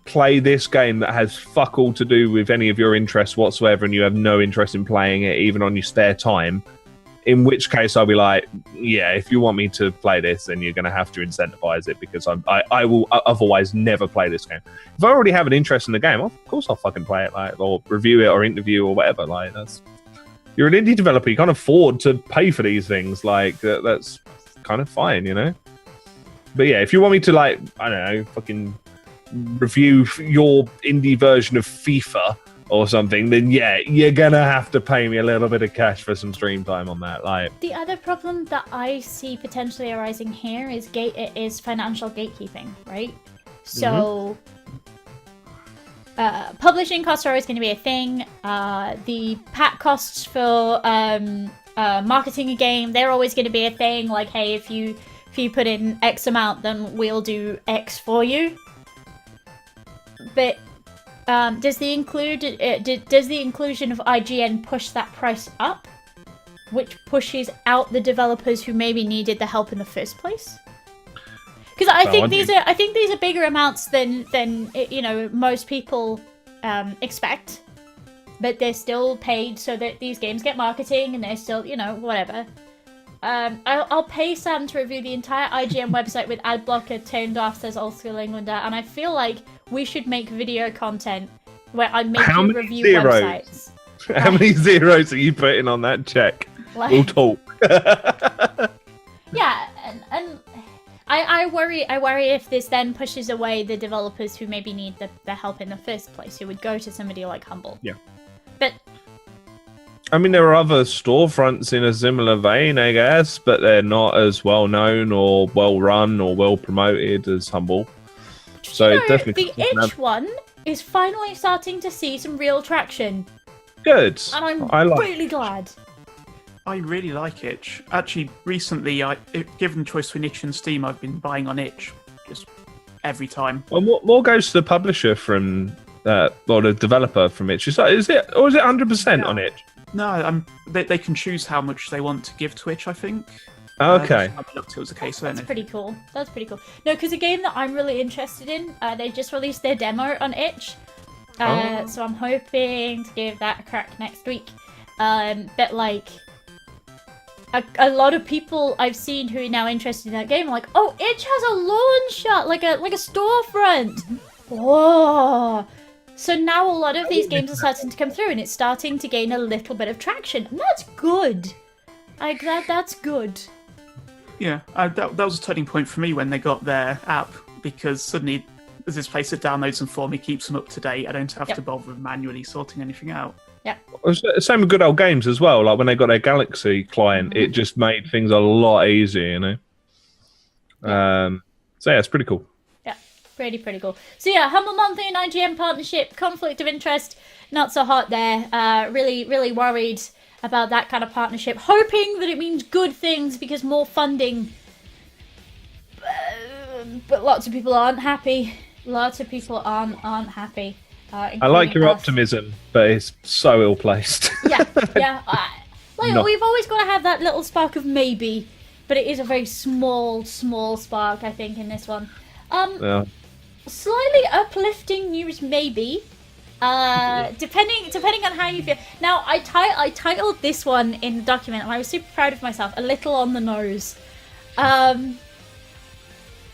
[SPEAKER 2] play this game that has fuck all to do with any of your interests whatsoever, and you have no interest in playing it, even on your spare time. In which case, I'll be like, yeah, if you want me to play this, then you're going to have to incentivize it, because I will otherwise never play this game. If I already have an interest in the game, of course I'll fucking play it, like, or review it, or interview, or whatever. Like, you're an indie developer, you can't afford to pay for these things. Like, that's kind of fine, you know? But yeah, if you want me to, like, I don't know, fucking review your indie version of FIFA or something, then yeah, you're gonna have to pay me a little bit of cash for some stream time on that. Like,
[SPEAKER 1] the other problem that I see potentially arising here is financial gatekeeping, right? So publishing costs are always going to be a thing. The pack costs for marketing a game, they're always going to be a thing. Like, hey, if you put in X amount, then we'll do X for you. But does the inclusion of IGN push that price up, which pushes out the developers who maybe needed the help in the first place? Because I think these are bigger amounts than most people expect, but they're still paid so that these games get marketing, and they're still whatever. I'll pay Sam to review the entire IGN website with ad blocker turned off, says Old School Englander, and I feel like we should make video content where I make you review websites.
[SPEAKER 2] How many zeros are you putting on that check?
[SPEAKER 1] Like,
[SPEAKER 2] we'll talk.
[SPEAKER 1] Yeah, and I worry if this then pushes away the developers who maybe need the help in the first place, who would go to somebody like Humble.
[SPEAKER 2] Yeah.
[SPEAKER 1] But
[SPEAKER 2] I mean, there are other storefronts in a similar vein, I guess, but they're not as well known or well run or well promoted as Humble. So
[SPEAKER 1] You know,
[SPEAKER 2] definitely.
[SPEAKER 1] the itch one is finally starting to see some real traction.
[SPEAKER 2] Good.
[SPEAKER 1] And
[SPEAKER 2] I
[SPEAKER 1] I'm
[SPEAKER 2] like
[SPEAKER 1] really glad.
[SPEAKER 3] I really like Itch. Actually, recently, given the choice between Itch and Steam, I've been buying on Itch just every time.
[SPEAKER 2] Well, more goes to the publisher from or the developer from Itch. Is it 100% on Itch?
[SPEAKER 3] No, they can choose how much they want to give to Itch, I think.
[SPEAKER 2] Okay.
[SPEAKER 3] I looked, it was the case.
[SPEAKER 1] That's pretty cool. That's pretty cool. No, because a game that I'm really interested in, they just released their demo on Itch. So I'm hoping to give that a crack next week. But like, a lot of people I've seen who are now interested in that game are like, oh, Itch has a launcher, like a storefront. Whoa. So now a lot of these games are starting to come through, and it's starting to gain a little bit of traction, and that's good. Like that's good.
[SPEAKER 3] Yeah, that was a turning point for me when they got their app, because suddenly there's this place that downloads them for me, keeps them up to date. I don't have to bother with manually sorting anything out.
[SPEAKER 1] Yeah.
[SPEAKER 2] Same with good old games as well. Like when they got their Galaxy client, it just made things a lot easier, you know. So yeah, it's pretty cool.
[SPEAKER 1] Yeah, pretty cool. So yeah, Humble Monthly and IGN partnership, conflict of interest, not so hot there. Really worried about that kind of partnership, hoping that it means good things because more funding. But lots of people aren't happy. Lots of people aren't happy.
[SPEAKER 2] I like your optimism, but it's so ill placed.
[SPEAKER 1] Yeah. We've always got to have that little spark of maybe, but it is a very small spark, I think, in this one. Slightly uplifting news, maybe. Depending on how you feel. Now, I titled this one in the document, and I was super proud of myself. A little on the nose. I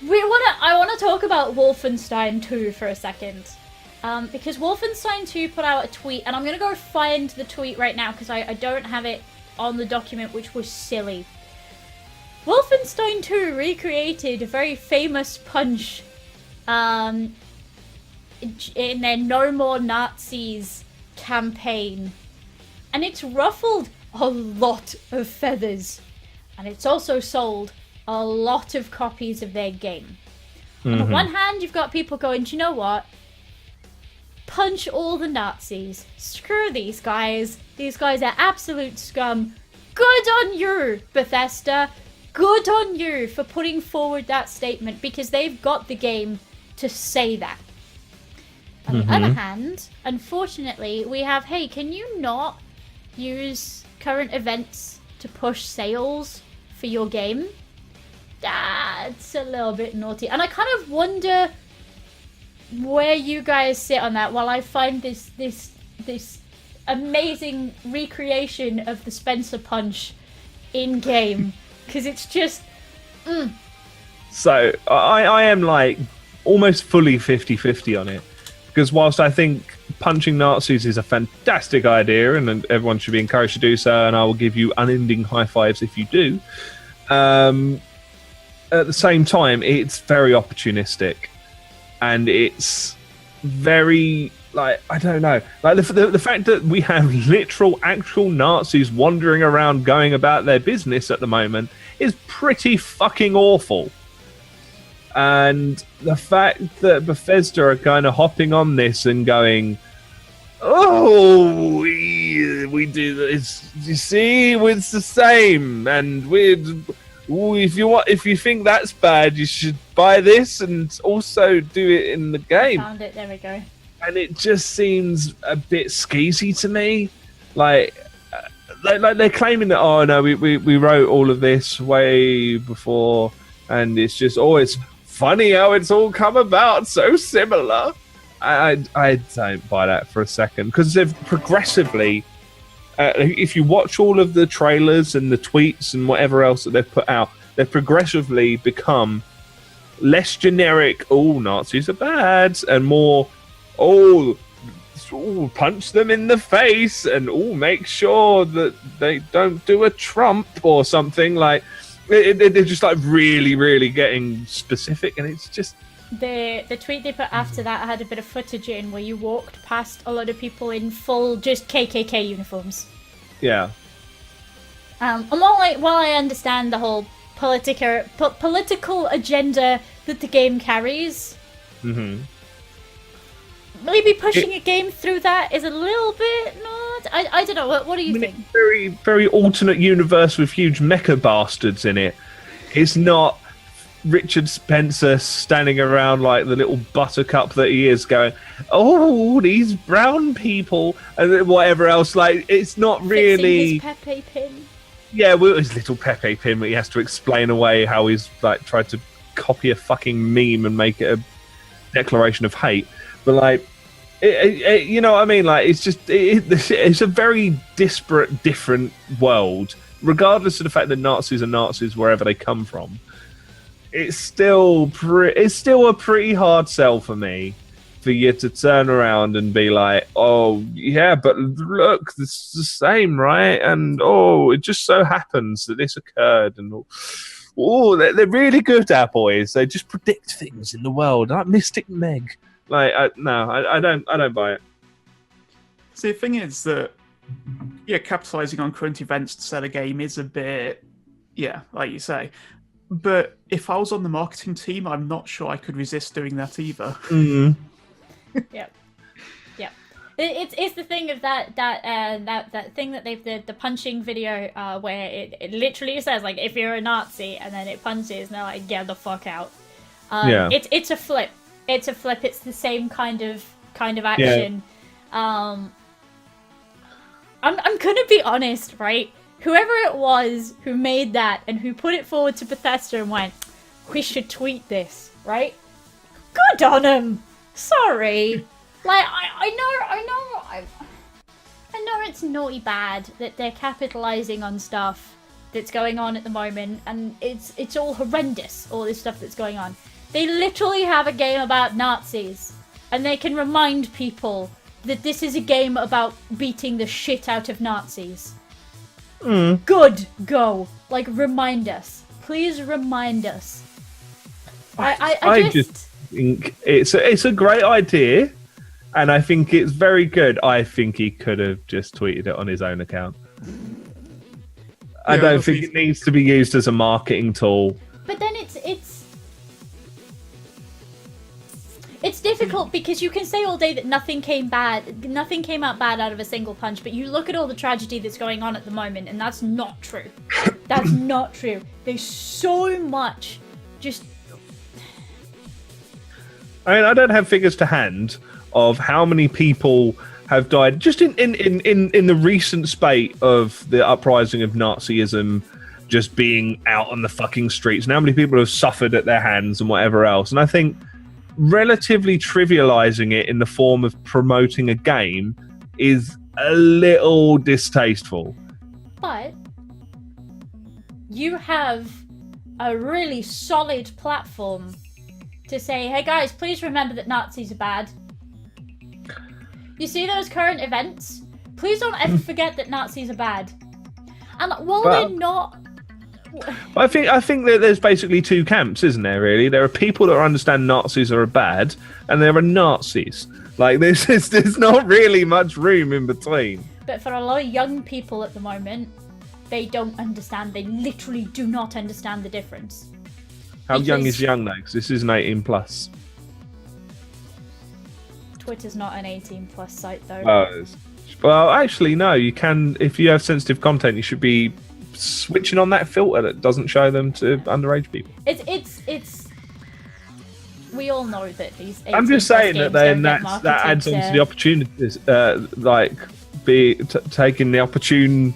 [SPEAKER 1] want to talk about Wolfenstein 2 for a second. Because Wolfenstein 2 put out a tweet, and I'm going to go find the tweet right now because I don't have it on the document, which was silly. Wolfenstein 2 recreated a very famous punch in their No More Nazis campaign. And it's ruffled a lot of feathers. And it's also sold a lot of copies of their game. On the one hand, you've got people going, do you know what? Punch all the Nazis. Screw these guys. These guys are absolute scum. Good on you, Bethesda. Good on you for putting forward that statement, because they've got the game to say that. On the other hand, unfortunately, we have, hey, can you not use current events to push sales for your game? That's a little bit naughty. And I kind of wonder where you guys sit on that while I find this amazing recreation of the Spencer Punch in game, because it's just
[SPEAKER 2] So I am like almost fully 50-50 on it, because whilst I think punching Nazis is a fantastic idea and everyone should be encouraged to do so, and I will give you unending high fives if you do, at the same time it's very opportunistic. And it's very, like, I don't know. Like, the fact that we have literal, actual Nazis wandering around going about their business at the moment is pretty fucking awful. And the fact that Bethesda are kind of hopping on this and going, oh, we do this. You see, it's the same. And if you think that's bad, you should buy this and also do it in the game.
[SPEAKER 1] Found it. There we go.
[SPEAKER 2] And it just seems a bit skeezy to me. Like they're claiming that, oh no, we wrote all of this way before, and it's just, oh, it's funny how it's all come about so similar. I don't buy that for a second, because they've progressively. If you watch all of the trailers and the tweets and whatever else that they've put out, they've progressively become less generic, oh, Nazis are bad, and more, oh, punch them in the face, and oh, make sure that they don't do a Trump or something. Like, they're just like really getting specific, and it's just...
[SPEAKER 1] The tweet they put after that had a bit of footage in where you walked past a lot of people in full just KKK uniforms.
[SPEAKER 2] Yeah.
[SPEAKER 1] And while I understand the whole political agenda that the game carries,
[SPEAKER 2] Mm-hmm.
[SPEAKER 1] Maybe pushing a game through that is a little bit not. I don't know. What do you think?
[SPEAKER 2] It's very, very alternate universe with huge mecha bastards in it. It's not Richard Spencer standing around like the little buttercup that he is, going, "Oh, these brown people," and whatever else. Like, it's not really.
[SPEAKER 1] Fixing his Pepe pin.
[SPEAKER 2] Yeah, well, his little Pepe pin, but he has to explain away how he's like tried to copy a fucking meme and make it a declaration of hate. But like, you know what I mean? Like, it's just it's a very disparate, different world, regardless of the fact that Nazis are Nazis wherever they come from. It's still a pretty hard sell for me, for you to turn around and be like, "Oh yeah, but look, this is the same, right?" And it just so happens that this occurred, and they're really good at boys. They just predict things in the world, like Mystic Meg. Like, I don't buy it.
[SPEAKER 3] See, the thing is that, capitalizing on current events to sell a game is a bit, like you say. But if I was on the marketing team, I'm not sure I could resist doing that either.
[SPEAKER 2] Mm.
[SPEAKER 1] Yep. It's the thing of that thing that the punching video where it literally says, like, if you're a Nazi, and then it punches and they're like, get the fuck out. It's a flip. It's a flip. It's the same kind of action. Yeah. I'm gonna be honest, right? Whoever it was who made that and who put it forward to Bethesda and went, we should tweet this, right? Good on him. Sorry. Like, I know it's naughty bad that they're capitalizing on stuff that's going on at the moment, and it's all horrendous, all this stuff that's going on. They literally have a game about Nazis, and they can remind people that this is a game about beating the shit out of Nazis. Good, go. Like, remind us. Please remind us. I just
[SPEAKER 2] think it's a great idea, and I think it's very good. I think he could have just tweeted it on his own account. I don't think it needs to be used as a marketing tool.
[SPEAKER 1] But then it's difficult, because you can say all day that nothing came out bad out of a single punch, but you look at all the tragedy that's going on at the moment, and that's not true. That's not true. There's so much just...
[SPEAKER 2] I mean, I don't have figures to hand of how many people have died just in the recent spate of the uprising of Nazism just being out on the fucking streets, and how many people have suffered at their hands and whatever else. And I think relatively trivializing it in the form of promoting a game is a little distasteful.
[SPEAKER 1] But you have a really solid platform to say, hey guys, please remember that Nazis are bad. You see those current events? Please don't ever forget that Nazis are bad. And while they're not...
[SPEAKER 2] I think that there's basically two camps, isn't there, really? There are people that understand Nazis are bad, and there are Nazis. Like, there's not really much room in between.
[SPEAKER 1] But for a lot of young people at the moment, they don't understand. They literally do not understand the difference.
[SPEAKER 2] How young is young, though? Because this is an 18+.
[SPEAKER 1] Twitter's not an 18+ site, though.
[SPEAKER 2] Well, actually, no. You can, if you have sensitive content, you should be switching on that filter that doesn't show them to underage people.
[SPEAKER 1] It's we all know that these 18+
[SPEAKER 2] I'm just saying that then that adds on to the opportunities, taking the opportune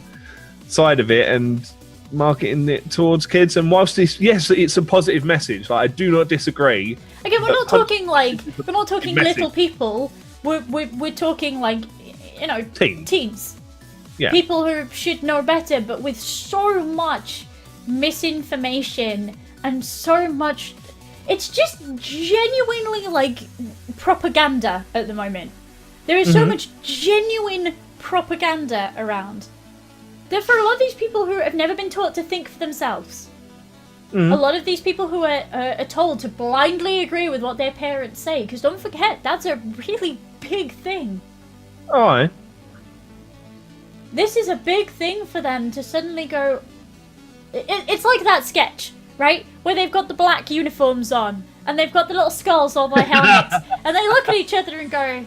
[SPEAKER 2] side of it and marketing it towards kids. And whilst it's a positive message, like, I do not disagree.
[SPEAKER 1] Again, we're not talking little people. We're talking, like, you know, teens.
[SPEAKER 2] Yeah.
[SPEAKER 1] People who should know better, but with so much misinformation and so much... It's just genuinely, like, propaganda at the moment. There is so much genuine propaganda around. That for a lot of these people who have never been taught to think for themselves, a lot of these people who are told to blindly agree with what their parents say, because don't forget, that's a really big thing.
[SPEAKER 2] Alright.
[SPEAKER 1] This is a big thing for them to suddenly go... It's like that sketch, right? Where they've got the black uniforms on, and they've got the little skulls all by helmets, and they look at each other and go,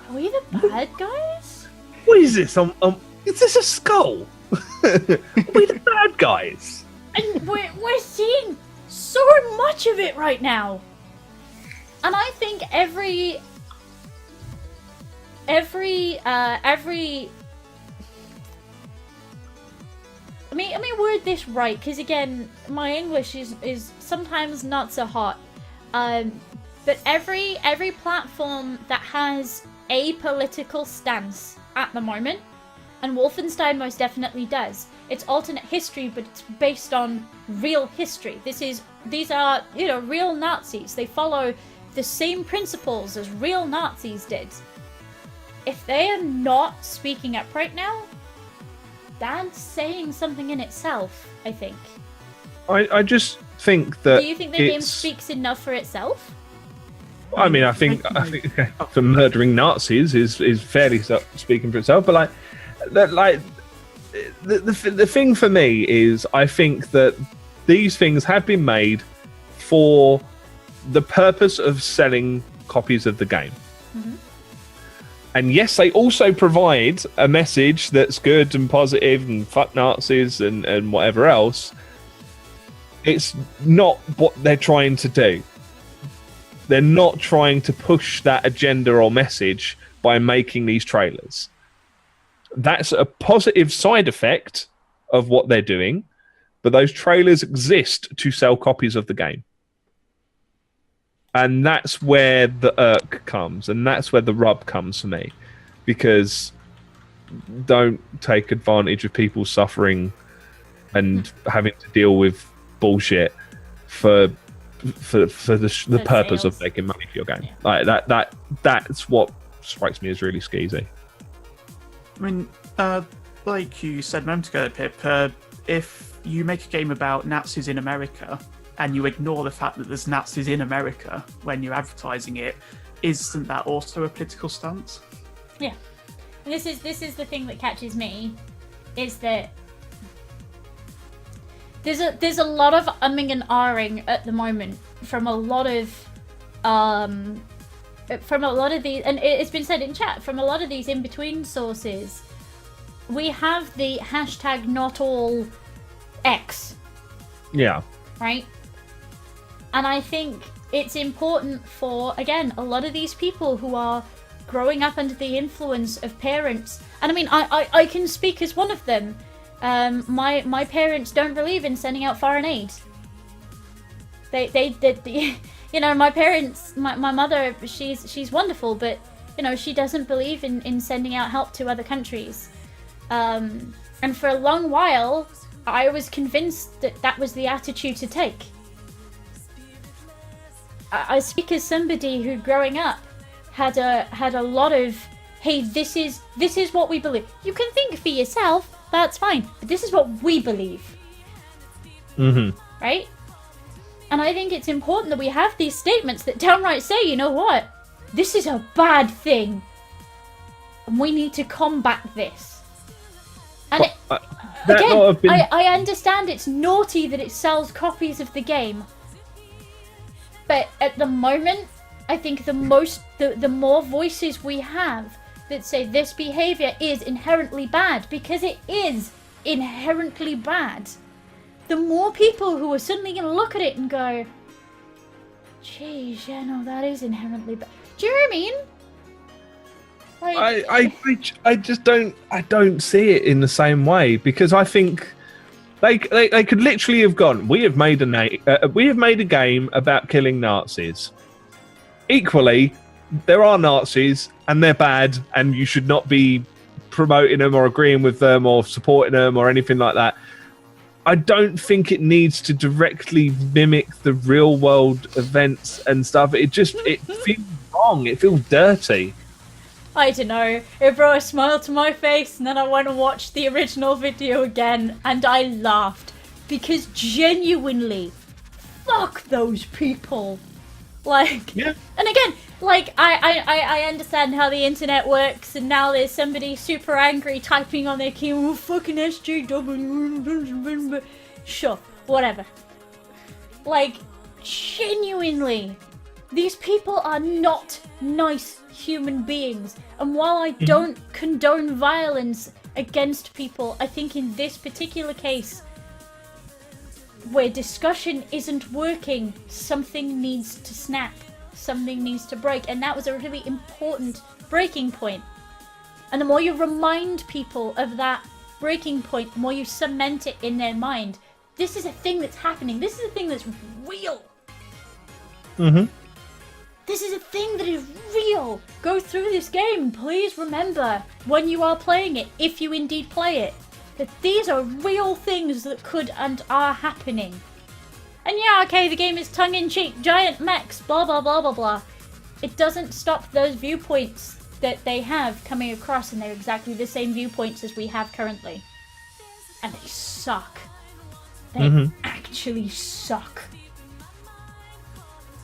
[SPEAKER 1] "Are we the bad guys?
[SPEAKER 2] What is this? Is this a skull? Are we the bad guys?"
[SPEAKER 1] And we're seeing so much of it right now. And I think every let me word this right, because again, my English is sometimes not so hot. But every platform that has a political stance at the moment, and Wolfenstein most definitely does. It's alternate history, but it's based on real history. These are, real Nazis. They follow the same principles as real Nazis did. If they are not speaking up right now, that's saying something in itself, I think.
[SPEAKER 2] I just think that.
[SPEAKER 1] Do you think the game speaks enough for itself?
[SPEAKER 2] I mean, I think for murdering Nazis is fairly speaking for itself, but the thing for me is, I think that these things have been made for the purpose of selling copies of the game. Mm-hmm. And yes, they also provide a message that's good and positive and fuck Nazis and whatever else. It's not what they're trying to do. They're not trying to push that agenda or message by making these trailers. That's a positive side effect of what they're doing, but those trailers exist to sell copies of the game. And that's where the irk comes, and that's where the rub comes for me. Because don't take advantage of people suffering and having to deal with bullshit for the purpose
[SPEAKER 1] sales.
[SPEAKER 2] of making money for your game. Like that's what strikes me as really skeezy.
[SPEAKER 3] I mean, like you said a moment ago, Pip, if you make a game about Nazis in America and you ignore the fact that there's Nazis in America when you're advertising it, isn't that also a political stance?
[SPEAKER 1] Yeah. And this is the thing that catches me, is that there's a lot of umming and ahhing at the moment from a lot of these, and it's been said in chat, from a lot of these in-between sources. We have the hashtag not all X.
[SPEAKER 2] Yeah.
[SPEAKER 1] Right? And I think it's important for, again, a lot of these people who are growing up under the influence of parents, and I mean, I can speak as one of them. My parents don't believe in sending out foreign aid. They my parents, my mother, she's wonderful, but she doesn't believe in sending out help to other countries. And for a long while, I was convinced that was the attitude to take. I speak as somebody who, growing up, had a lot of, hey, this is what we believe. You can think for yourself, that's fine, but this is what we believe.
[SPEAKER 2] Mm-hmm.
[SPEAKER 1] Right? And I think it's important that we have these statements that downright say, you know what? This is a bad thing. And we need to combat this. And I understand it's naughty that it sells copies of the game. But at the moment, I think the more voices we have that say this behavior is inherently bad, because it is inherently bad, the more people who are suddenly going to look at it and go, geez, yeah, no, that is inherently bad. Do you know what I mean? Like,
[SPEAKER 2] I just don't see it in the same way, because I think they could literally have gone, we have made a game about killing Nazis. Equally, there are Nazis and they're bad, and you should not be promoting them or agreeing with them or supporting them or anything like that. I don't think it needs to directly mimic the real world events and stuff. It feels wrong. It feels dirty.
[SPEAKER 1] I don't know. It brought a smile to my face, and then I went and watched the original video again, and I laughed. Because genuinely, fuck those people. Like, yeah. And again, like, I understand how the internet works, and now there's somebody super angry typing on their keyboard, fucking SJW, sure, whatever. Like, genuinely, these people are not nice human beings. And while I don't condone violence against people, I think in this particular case, where discussion isn't working, something needs to snap. Something needs to break. And that was a really important breaking point. And the more you remind people of that breaking point, the more you cement it in their mind. This is a thing that's happening. This is a thing that's real.
[SPEAKER 2] Mm-hmm.
[SPEAKER 1] This is a thing that is real. Go through this game. Please remember when you are playing it, if you indeed play it, that these are real things that could and are happening. And yeah, okay, the game is tongue-in-cheek, giant mechs, blah, blah, blah, blah, blah. It doesn't stop those viewpoints that they have coming across, and they're exactly the same viewpoints as we have currently. And they suck. They actually suck.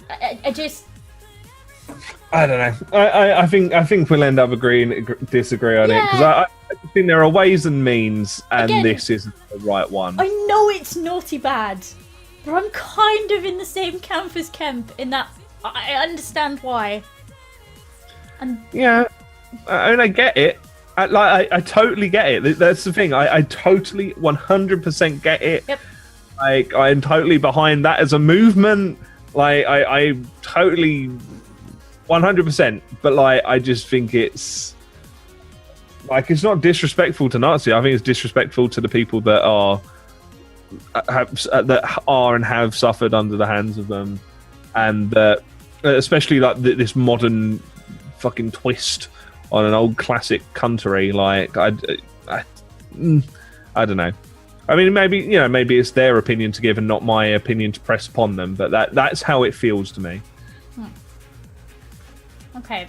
[SPEAKER 1] I just...
[SPEAKER 2] I don't know. I think we'll end up disagree on it, because I think there are ways and means, and again, this isn't the right one.
[SPEAKER 1] I know it's naughty bad, but I'm kind of in the same camp as Kemp in that I understand why. And
[SPEAKER 2] yeah, I mean, I get it. I totally get it. That's the thing. I totally 100% get it.
[SPEAKER 1] Yep.
[SPEAKER 2] Like, I'm totally behind that as a movement. Like, I totally 100%. But like, I just think it's like, it's not disrespectful to Nazi. I think it's disrespectful to the people that are and have suffered under the hands of them, and that especially like this modern fucking twist on an old classic country. Like, I don't know. I mean, maybe it's their opinion to give and not my opinion to press upon them, but that's how it feels to me.
[SPEAKER 1] Okay.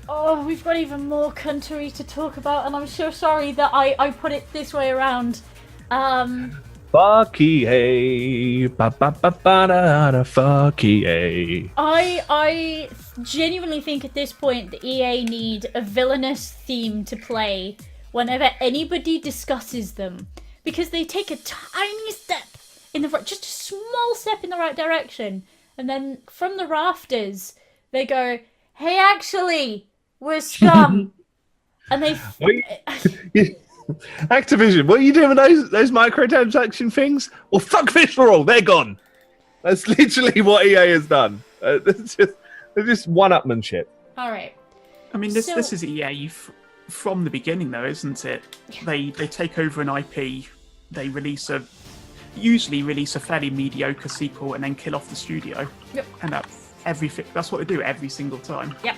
[SPEAKER 1] Oh, we've got even more country to talk about, and I'm so sorry that I put it this way around.
[SPEAKER 2] Fuck EA. Ba ba ba ba da da. Fuck EA.
[SPEAKER 1] I genuinely think at this point the EA need a villainous theme to play whenever anybody discusses them, because they take a tiny step in the just a small step in the right direction, and then from the rafters they go, "Hey, actually, we're scum," and they.
[SPEAKER 2] Activision, what are you doing with those microtransaction things? Well, fuck Visceral, they're gone. That's literally what EA has done. It's just one-upmanship.
[SPEAKER 1] All right.
[SPEAKER 3] I mean, this is EA from the beginning, though, isn't it? They take over an IP, they usually release a fairly mediocre sequel, and then kill off the studio.
[SPEAKER 1] Yep.
[SPEAKER 3] And that's what they do every single time.
[SPEAKER 1] Yep.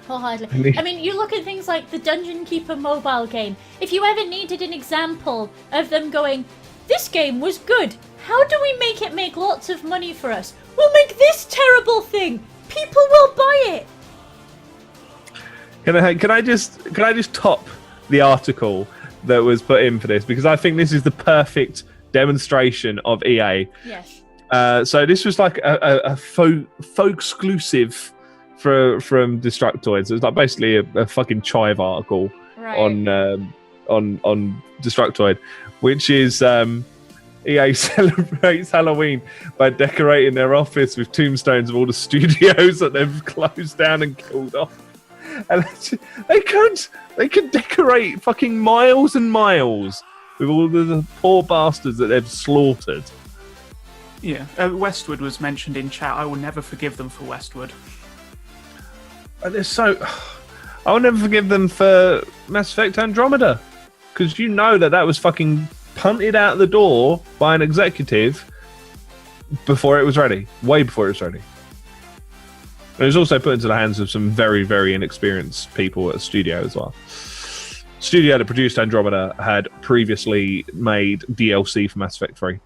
[SPEAKER 1] Wholeheartedly. I mean, you look at things like the Dungeon Keeper mobile game. If you ever needed an example of them going, "This game was good, how do we make it make lots of money for us? We'll make this terrible thing. People will buy it."
[SPEAKER 2] Can I just top the article that was put in for this, because I think this is the perfect demonstration of EA.
[SPEAKER 1] Yes.
[SPEAKER 2] So this was like a folk exclusive from Destructoid. So it's like basically a fucking chive article on Destructoid, which is EA celebrates Halloween by decorating their office with tombstones of all the studios that they've closed down and killed off. And they could decorate fucking miles and miles with all the poor bastards that they've slaughtered.
[SPEAKER 3] Yeah, Westwood was mentioned in chat. I will never forgive them for Westwood.
[SPEAKER 2] And I will never forgive them for Mass Effect Andromeda, because you know that was fucking punted out the door by an executive before it was ready, way before it was ready. It was also put into the hands of some very, very inexperienced people at a studio as well. Studio that produced Andromeda had previously made DLC for Mass Effect 3.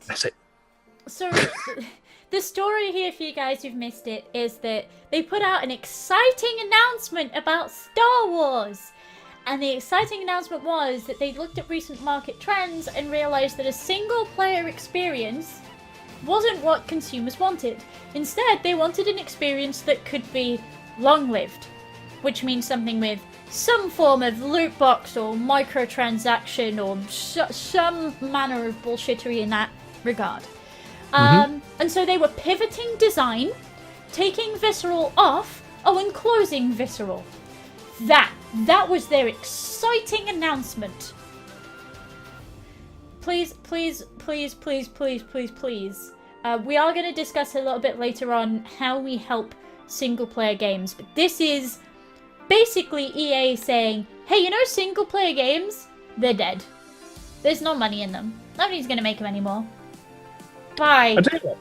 [SPEAKER 2] That's it.
[SPEAKER 1] So, the story here for you guys who've missed it is that they put out an exciting announcement about Star Wars. And the exciting announcement was that they looked at recent market trends and realized that a single-player experience wasn't what consumers wanted. Instead, they wanted an experience that could be long-lived. which means something with some form of loot box or microtransaction or some manner of bullshittery in that regard. And so they were pivoting design, taking Visceral off, and closing Visceral. That was their exciting announcement. Please. We are going to discuss a little bit later on how we help single-player games, but this is basically EA saying, hey, you know single-player games? They're dead. There's no money in them. Nobody's going to make them anymore. Bye.
[SPEAKER 2] I tell you what.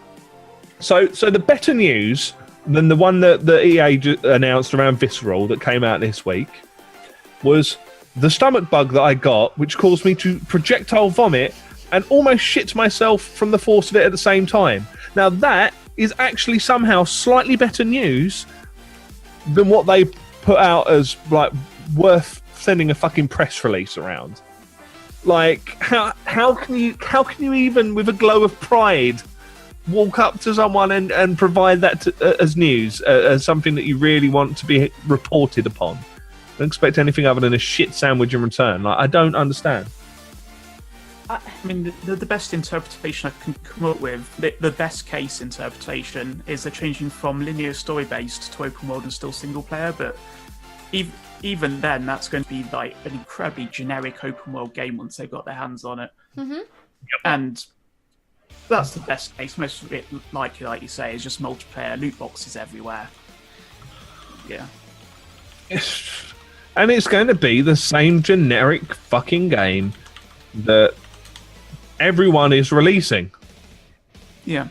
[SPEAKER 2] So the better news than the one that the EA announced around Visceral that came out this week was the stomach bug that I got, which caused me to projectile vomit and almost shit myself from the force of it at the same time. Now that is actually somehow slightly better news than what they put out as like worth sending a fucking press release around. Like how can you even with a glow of pride walk up to someone and provide that as news, as something that you really want to be reported upon? Don't expect anything other than a shit sandwich in return. Like, I don't understand.
[SPEAKER 3] I mean, the best interpretation I can come up with, the best case interpretation, is they're changing from linear story-based to open world and still single-player, but even then, that's going to be like an incredibly generic open world game once they've got their hands on it. And that's the best case. Most of it, like you say, is just multiplayer, loot boxes everywhere. Yeah.
[SPEAKER 2] And it's going to be the same generic fucking game that everyone is releasing.
[SPEAKER 3] Yeah.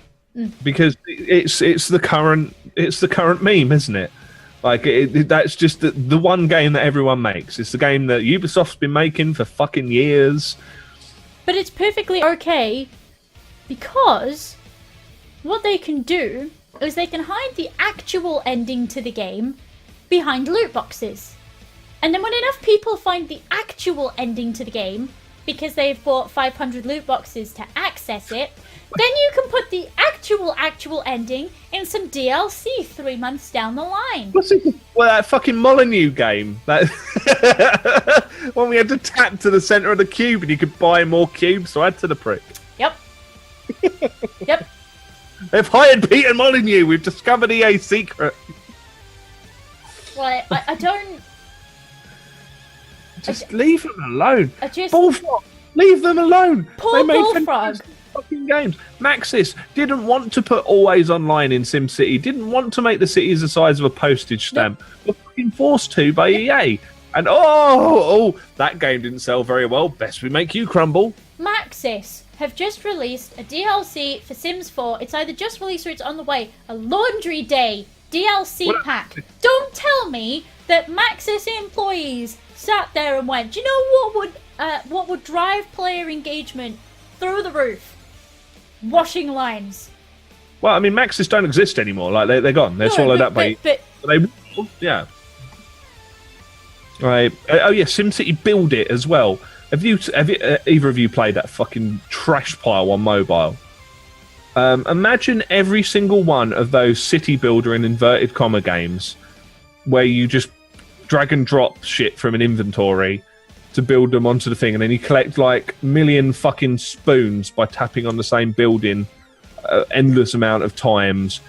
[SPEAKER 2] Because it's the current meme, isn't it? Like that's just the one game that everyone makes. It's the game that Ubisoft's been making for fucking years.
[SPEAKER 1] But it's perfectly okay because what they can do is they can hide the actual ending to the game behind loot boxes. And then when enough people find the actual ending to the game, because they've bought 500 loot boxes to access it, then you can put the actual ending in some DLC 3 months down the line.
[SPEAKER 2] Well, that fucking Molyneux game. That when we had to tap to the centre of the cube and you could buy more cubes, so add to the prick.
[SPEAKER 1] Yep. Yep.
[SPEAKER 2] They've hired Peter Molyneux. We've discovered EA's secret.
[SPEAKER 1] Well, I don't...
[SPEAKER 2] Just leave them alone.
[SPEAKER 1] just...
[SPEAKER 2] Bullfrog, leave them alone.
[SPEAKER 1] Poor
[SPEAKER 2] they made
[SPEAKER 1] Bullfrog.
[SPEAKER 2] Fucking games. Maxis didn't want to put always online in SimCity. Didn't want to make the cities the size of a postage stamp. Were fucking forced to by EA. And that game didn't sell very well. Best we make you crumble.
[SPEAKER 1] Maxis have just released a DLC for Sims 4. It's either just released or it's on the way. A Laundry Day DLC pack. Don't tell me that Maxis employees sat there and went, do you know what would drive player engagement through the roof? Washing lines.
[SPEAKER 2] Well, I mean, Maxis don't exist anymore. Like they're gone. They're swallowed up by.
[SPEAKER 1] But
[SPEAKER 2] they, yeah. Right. Oh yeah, SimCity Build It as well. Have you either of you played that fucking trash pile on mobile? Imagine every single one of those city builder in inverted comma games where you just drag and drop shit from an inventory to build them onto the thing, and then you collect like million fucking spoons by tapping on the same building endless amount of times,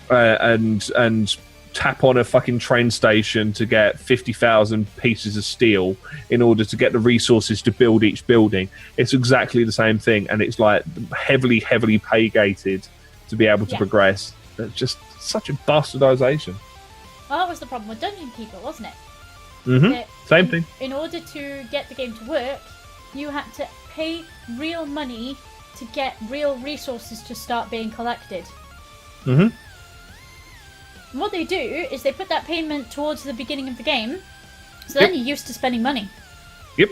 [SPEAKER 2] and tap on a fucking train station to get 50,000 pieces of steel in order to get the resources to build each building. It's exactly the same thing, and it's like heavily pay gated to be able to progress. It's just such a bastardization.
[SPEAKER 1] Well, that was the problem with Dungeon Keeper, wasn't it?
[SPEAKER 2] Same thing.
[SPEAKER 1] In order to get the game to work, you had to pay real money to get real resources to start being collected. And what they do is they put that payment towards the beginning of the game, so then you're used to spending money.
[SPEAKER 2] Yep.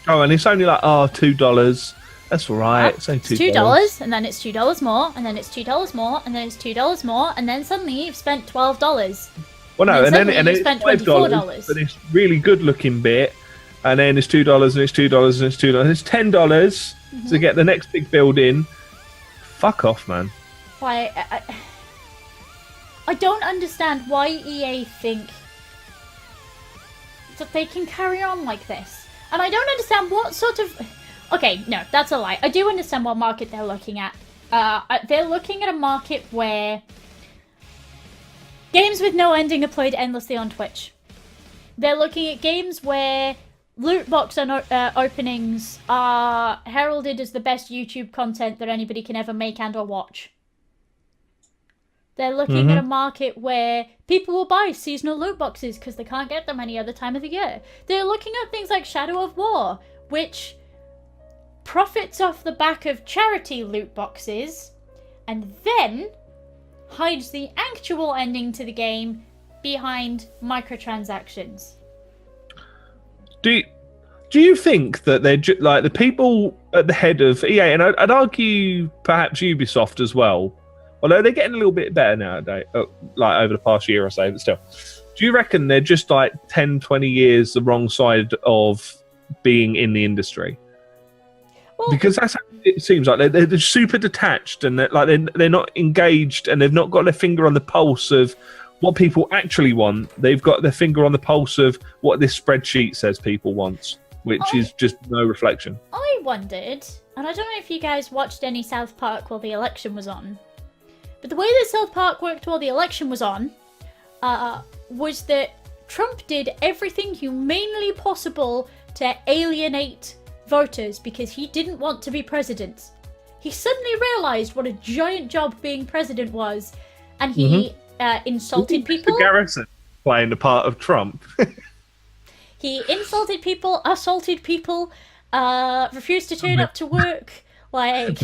[SPEAKER 2] Oh, and it's only like $2. That's all right. It's only
[SPEAKER 1] $2, and then it's $2 more, and then it's $2 more, and then it's $2 more, and then suddenly you've spent $12.
[SPEAKER 2] Well, no, and then
[SPEAKER 1] you spent $24.
[SPEAKER 2] But it's really good-looking bit, and then it's $2, and it's $2, and it's $2, and it's $10 to get the next big building. Fuck off, man.
[SPEAKER 1] Why? I don't understand why EA think that they can carry on like this. And I don't understand what sort of... Okay, no, that's a lie. I do understand what market they're looking at. They're looking at a market where games with no ending are played endlessly on Twitch. They're looking at games where loot box openings are heralded as the best YouTube content that anybody can ever make and or watch. They're looking at a market where people will buy seasonal loot boxes because they can't get them any other time of the year. They're looking at things like Shadow of War, which profits off the back of charity loot boxes and then hides the actual ending to the game behind microtransactions.
[SPEAKER 2] Do you think that they're like the people at the head of EA, and I'd argue perhaps Ubisoft as well, although they're getting a little bit better nowadays, like over the past year or so, but still. Do you reckon they're just like 10, 20 years the wrong side of being in the industry? Well, because that's how it seems like. They're super detached and they're not engaged and they've not got their finger on the pulse of what people actually want. They've got their finger on the pulse of what this spreadsheet says people want, which is just no reflection. I
[SPEAKER 1] wondered, and I don't know if you guys watched any South Park while the election was on, but the way that South Park worked while the election was on was that Trump did everything humanely possible to alienate voters because he didn't want to be president. He suddenly realized what a giant job being president was, and he insulted people.
[SPEAKER 2] Garrison playing the part of Trump.
[SPEAKER 1] He insulted people, assaulted people, refused to turn up to work. Like,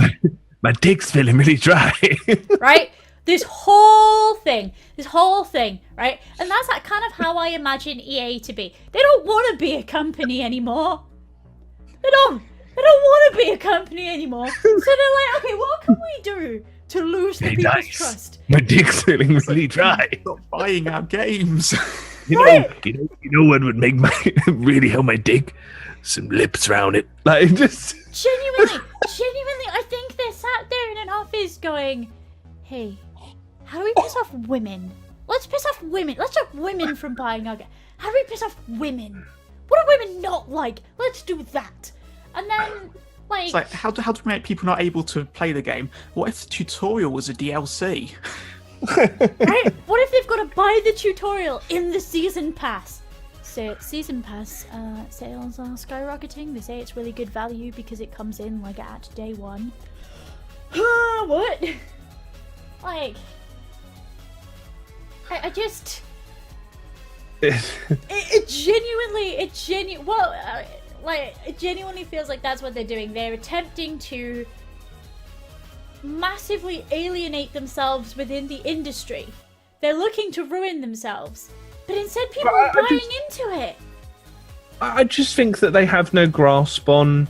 [SPEAKER 2] my dick's feeling really dry.
[SPEAKER 1] Right? This whole thing, right? And that's kind of how I imagine EA to be. They don't want to be a company anymore. They don't want to be a company anymore. So they're like, okay, what can we do to lose the people's trust?
[SPEAKER 2] My dick's feeling really dry.
[SPEAKER 3] Stop buying our games.
[SPEAKER 2] You know what would make my really help my dick? Some lips around it. Like just
[SPEAKER 1] genuinely, I think they're sat there in an office going, hey, how do we piss off women? Let's piss off women. Let's stop women from buying our games. How do we piss off women? What do women not like? Let's do that. And then, like...
[SPEAKER 3] It's like, how do we make people not able to play the game? What if the tutorial was a DLC?
[SPEAKER 1] Right? What if they've got to buy the tutorial in the season pass? So, season pass sales are skyrocketing. They say it's really good value because it comes in, like, at day one. What? Like... I just... it genuinely feels like that's what they're doing. They're attempting to massively alienate themselves within the industry. They're looking to ruin themselves, but instead people are buying into it.
[SPEAKER 2] I just think that they have no grasp on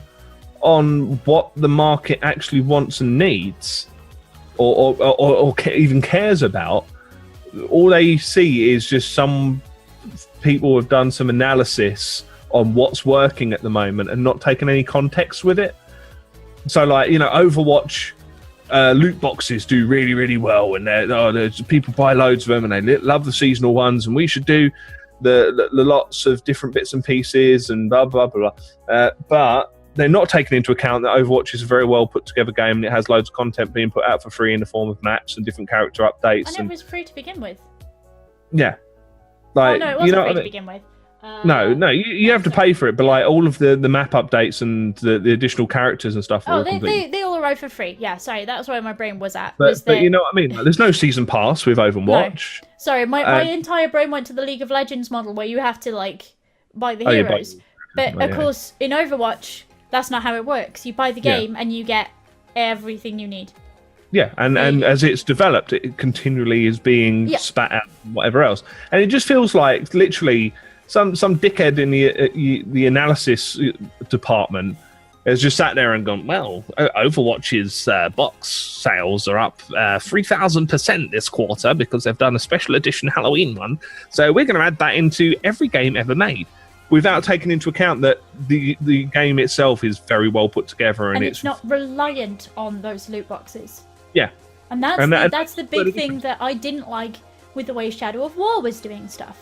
[SPEAKER 2] what the market actually wants and needs, or even cares about. All they see is just some people have done some analysis on what's working at the moment and not taken any context with it. So, like, Overwatch loot boxes do really, really well, and there's people buy loads of them, and they love the seasonal ones, and we should do the lots of different bits and pieces and blah blah blah. But they're not taking into account that Overwatch is a very well put together game, and it has loads of content being put out for free in the form of maps and different character updates.
[SPEAKER 1] And it was free to begin with.
[SPEAKER 2] Yeah. Like,
[SPEAKER 1] no, it wasn't free to begin with.
[SPEAKER 2] No, you have to pay for it, but like all of the map updates and the additional characters and stuff.
[SPEAKER 1] They all arrive for free. Yeah, sorry, that was where my brain was at.
[SPEAKER 2] But you know what I mean? Like, there's no season pass with Overwatch.
[SPEAKER 1] No. Sorry, my entire brain went to the League of Legends model where you have to like buy the heroes. But of course, in Overwatch, that's not how it works. You buy the game and you get everything you need.
[SPEAKER 2] Yeah, and as it's developed, it continually is being spat out and whatever else. And it just feels like literally some dickhead in the analysis department has just sat there and gone, well, Overwatch's box sales are up 3,000% this quarter because they've done a special edition Halloween one. So we're going to add that into every game ever made, without taking into account that the game itself is very well put together. And
[SPEAKER 1] it's not reliant on those loot boxes.
[SPEAKER 2] Yeah.
[SPEAKER 1] And that's the big thing that I didn't like with the way Shadow of War was doing stuff.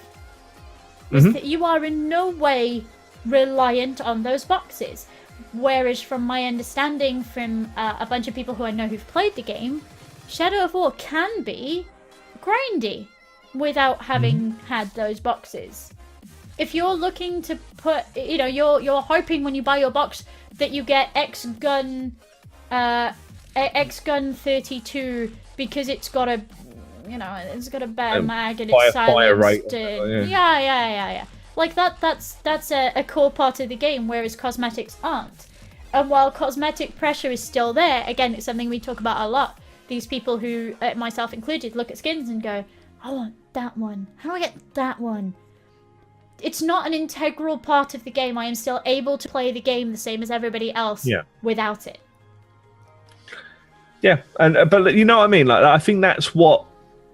[SPEAKER 1] is that you are in no way reliant on those boxes. Whereas from my understanding from a bunch of people who I know who've played the game, Shadow of War can be grindy without having had those boxes. If you're looking to put, you're hoping when you buy your box that you get X-Gun 32 because it's got a, it's got a better mag and it's silenced. Yeah. Like that's a core part of the game, whereas cosmetics aren't. And while cosmetic pressure is still there, again, it's something we talk about a lot. These people who, myself included, look at skins and go, I want that one. How do I get that one? It's not an integral part of the game. I am still able to play the game the same as everybody else without it.
[SPEAKER 2] Yeah, but you know what I mean? Like, I think that's what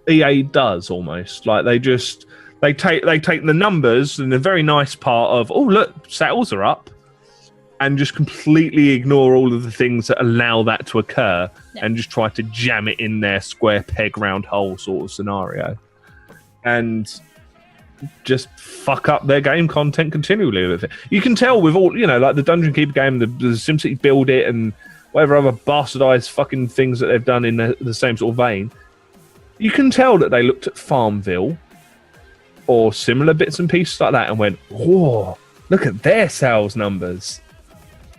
[SPEAKER 2] EA does almost. Like they take the numbers and the very nice part of, oh look, sales are up, and just completely ignore all of the things that allow that to occur, and just try to jam it in their square peg round hole sort of scenario, and just fuck up their game content continually with it. You can tell with all, like the Dungeon Keeper game, the SimCity Build It, and whatever other bastardized fucking things that they've done in the same sort of vein. You can tell that they looked at Farmville or similar bits and pieces like that and went, whoa, look at their sales numbers,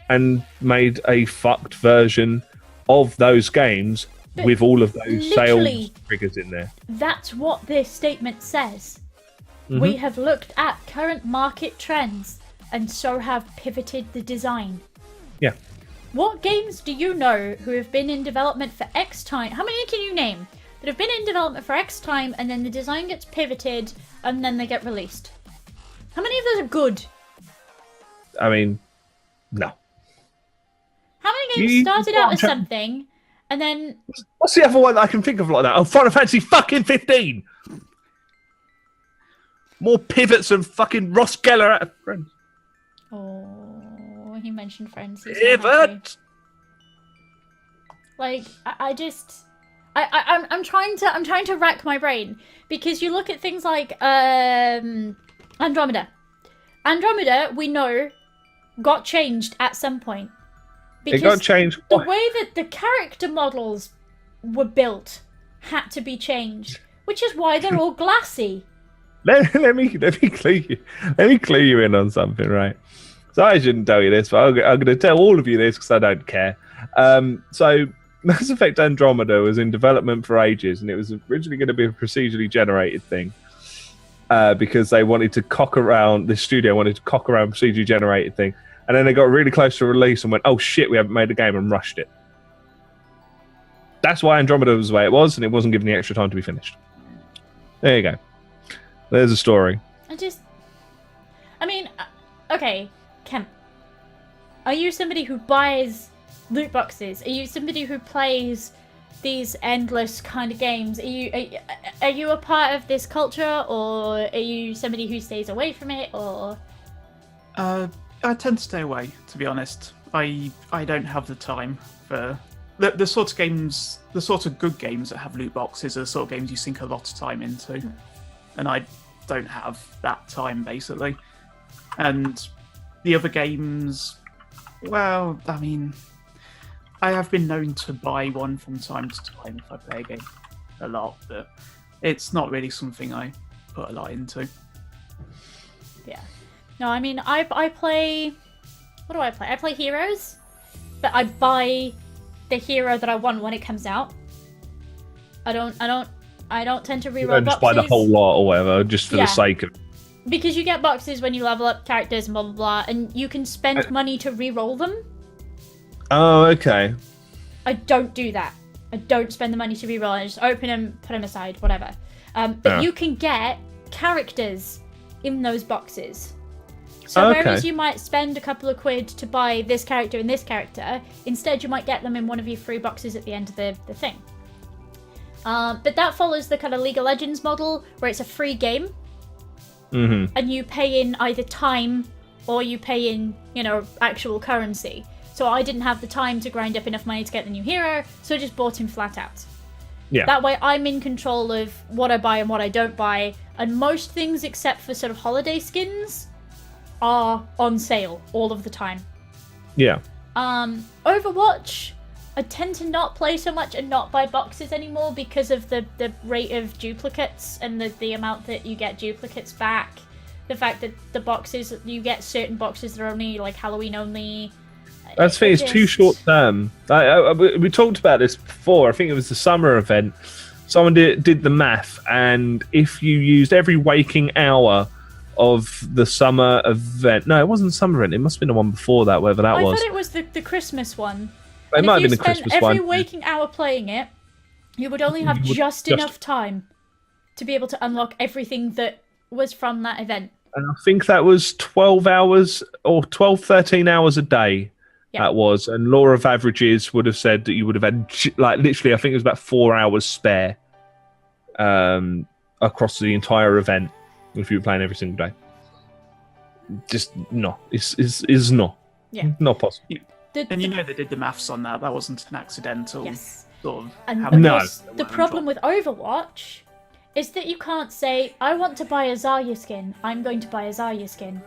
[SPEAKER 2] and made a fucked version of those games with all of those sales figures in there.
[SPEAKER 1] That's what this statement says. We have looked at current market trends and so have pivoted the design.
[SPEAKER 2] Yeah.
[SPEAKER 1] What games do you know who have been in development for X time? How many can you name that have been in development for X time and then the design gets pivoted and then they get released? How many of those are good?
[SPEAKER 2] I mean, no.
[SPEAKER 1] How many games started out as something and then...
[SPEAKER 2] What's the other one that I can think of like that? Oh, Final Fantasy fucking 15! More pivots than fucking Ross Geller at Friends.
[SPEAKER 1] Oh, he mentioned Friends.
[SPEAKER 2] Pivot!
[SPEAKER 1] Like, I'm trying to rack my brain, because you look at things like Andromeda. Andromeda, we know, got changed at some point.
[SPEAKER 2] It got changed.
[SPEAKER 1] The way that the character models were built had to be changed, which is why they're all glassy.
[SPEAKER 2] Let me clue you in on something, right? So I shouldn't tell you this, but I'm going to tell all of you this because I don't care. So Mass Effect Andromeda was in development for ages, and it was originally going to be a procedurally generated thing because they wanted to the studio wanted to cock around procedurally generated thing, and then they got really close to release and went, oh shit, we haven't made a game, and rushed it. That's why Andromeda was the way it was, and it wasn't given the extra time to be finished. There you go. There's a story.
[SPEAKER 1] Okay, Kemp. Are you somebody who buys loot boxes? Are you somebody who plays these endless kind of games? Are you a part of this culture, or are you somebody who stays away from it, or?
[SPEAKER 3] I tend to stay away, to be honest. I don't have the time for the sort of games, the sort of good games that have loot boxes are the sort of games you sink a lot of time into. And I don't have that time, basically. And the other games, well, I mean, I have been known to buy one from time to time if I play a game a lot, but it's not really something I put a lot into.
[SPEAKER 1] Yeah. No, I mean, I play... What do I play? I play Heroes, but I buy the hero that I want when it comes out. I don't tend to reroll boxes.
[SPEAKER 2] Just buy the whole lot or whatever, just for the sake of...
[SPEAKER 1] Because you get boxes when you level up characters and blah, blah, blah, and you can spend money to reroll them.
[SPEAKER 2] Oh, okay.
[SPEAKER 1] I don't do that. I don't spend the money to reroll. I just open them, put them aside, whatever. But you can get characters in those boxes. So whereas you might spend a couple of quid to buy this character and this character, instead you might get them in one of your free boxes at the end of the thing. But that follows the kind of League of Legends model, where it's a free game. Mm-hmm. And you pay in either time or you pay in, actual currency. So I didn't have the time to grind up enough money to get the new hero, so I just bought him flat out. Yeah. That way I'm in control of what I buy and what I don't buy. and most things except for sort of holiday skins are on sale all of the time.
[SPEAKER 2] Yeah.
[SPEAKER 1] Overwatch, I tend to not play so much and not buy boxes anymore because of the rate of duplicates and the amount that you get duplicates back. The fact that the boxes, you get certain boxes that are only like Halloween only.
[SPEAKER 2] That's the thing, it's too short term. We talked about this before. I think it was the summer event. Someone did the math, and if you used every waking hour of the summer event... No, it wasn't the summer event. It must have been the one before that, whatever that was.
[SPEAKER 1] I thought it was the Christmas one.
[SPEAKER 2] It might have been the Christmas one.
[SPEAKER 1] If you spent every waking hour playing it, you would only have just enough time to be able to unlock everything that was from that event.
[SPEAKER 2] And I think that was 12 hours or 12, 13 hours a day. Yep. That was. And law of averages would have said that you would have had, like, literally, I think it was about 4 hours spare across the entire event if you were playing every single day. Just no. It's no.
[SPEAKER 1] Yeah.
[SPEAKER 2] Not possible.
[SPEAKER 3] And you know they did the maths on that. That wasn't an accidental sort of...
[SPEAKER 1] And of course, the problem with Overwatch is that you can't say, I want to buy a Zarya skin, I'm going to buy a Zarya skin.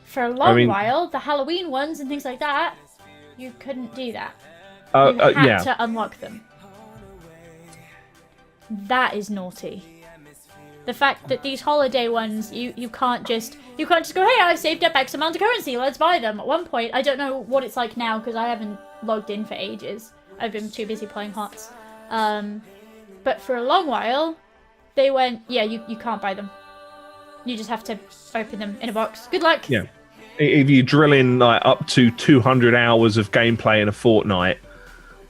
[SPEAKER 1] For a long while, the Halloween ones and things like that, you couldn't do that. You had to unlock them. That is naughty. The fact that these holiday ones, you can't just go, hey, I've saved up X amount of currency, let's buy them. At one point, I don't know what it's like now because I haven't logged in for ages. I've been too busy playing HOTS. But for a long while, they went, yeah, you can't buy them. You just have to open them in a box. Good luck.
[SPEAKER 2] Yeah. If you drill in like up to 200 hours of gameplay in a fortnight,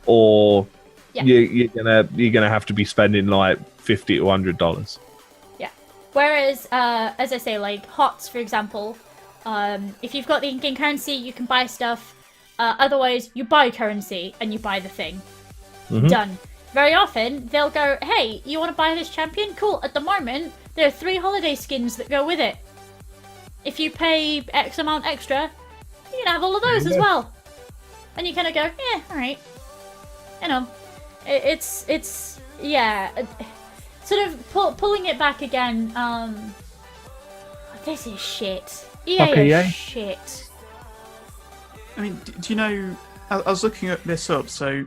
[SPEAKER 2] or you're gonna have to be spending like $50 to $100.
[SPEAKER 1] Yeah. Whereas, as I say, like HOTS, for example, if you've got the in-game currency, you can buy stuff. Otherwise, you buy currency and you buy the thing. Mm-hmm. Done. Very often, they'll go, hey, you want to buy this champion? Cool. At the moment, there are 3 holiday skins that go with it. If you pay X amount extra, you can have all of those as well. And you kind of go, yeah, alright. You know, it's sort of pulling it back again, this is shit. EA is shit.
[SPEAKER 3] I mean, do you know, I was looking at this up, so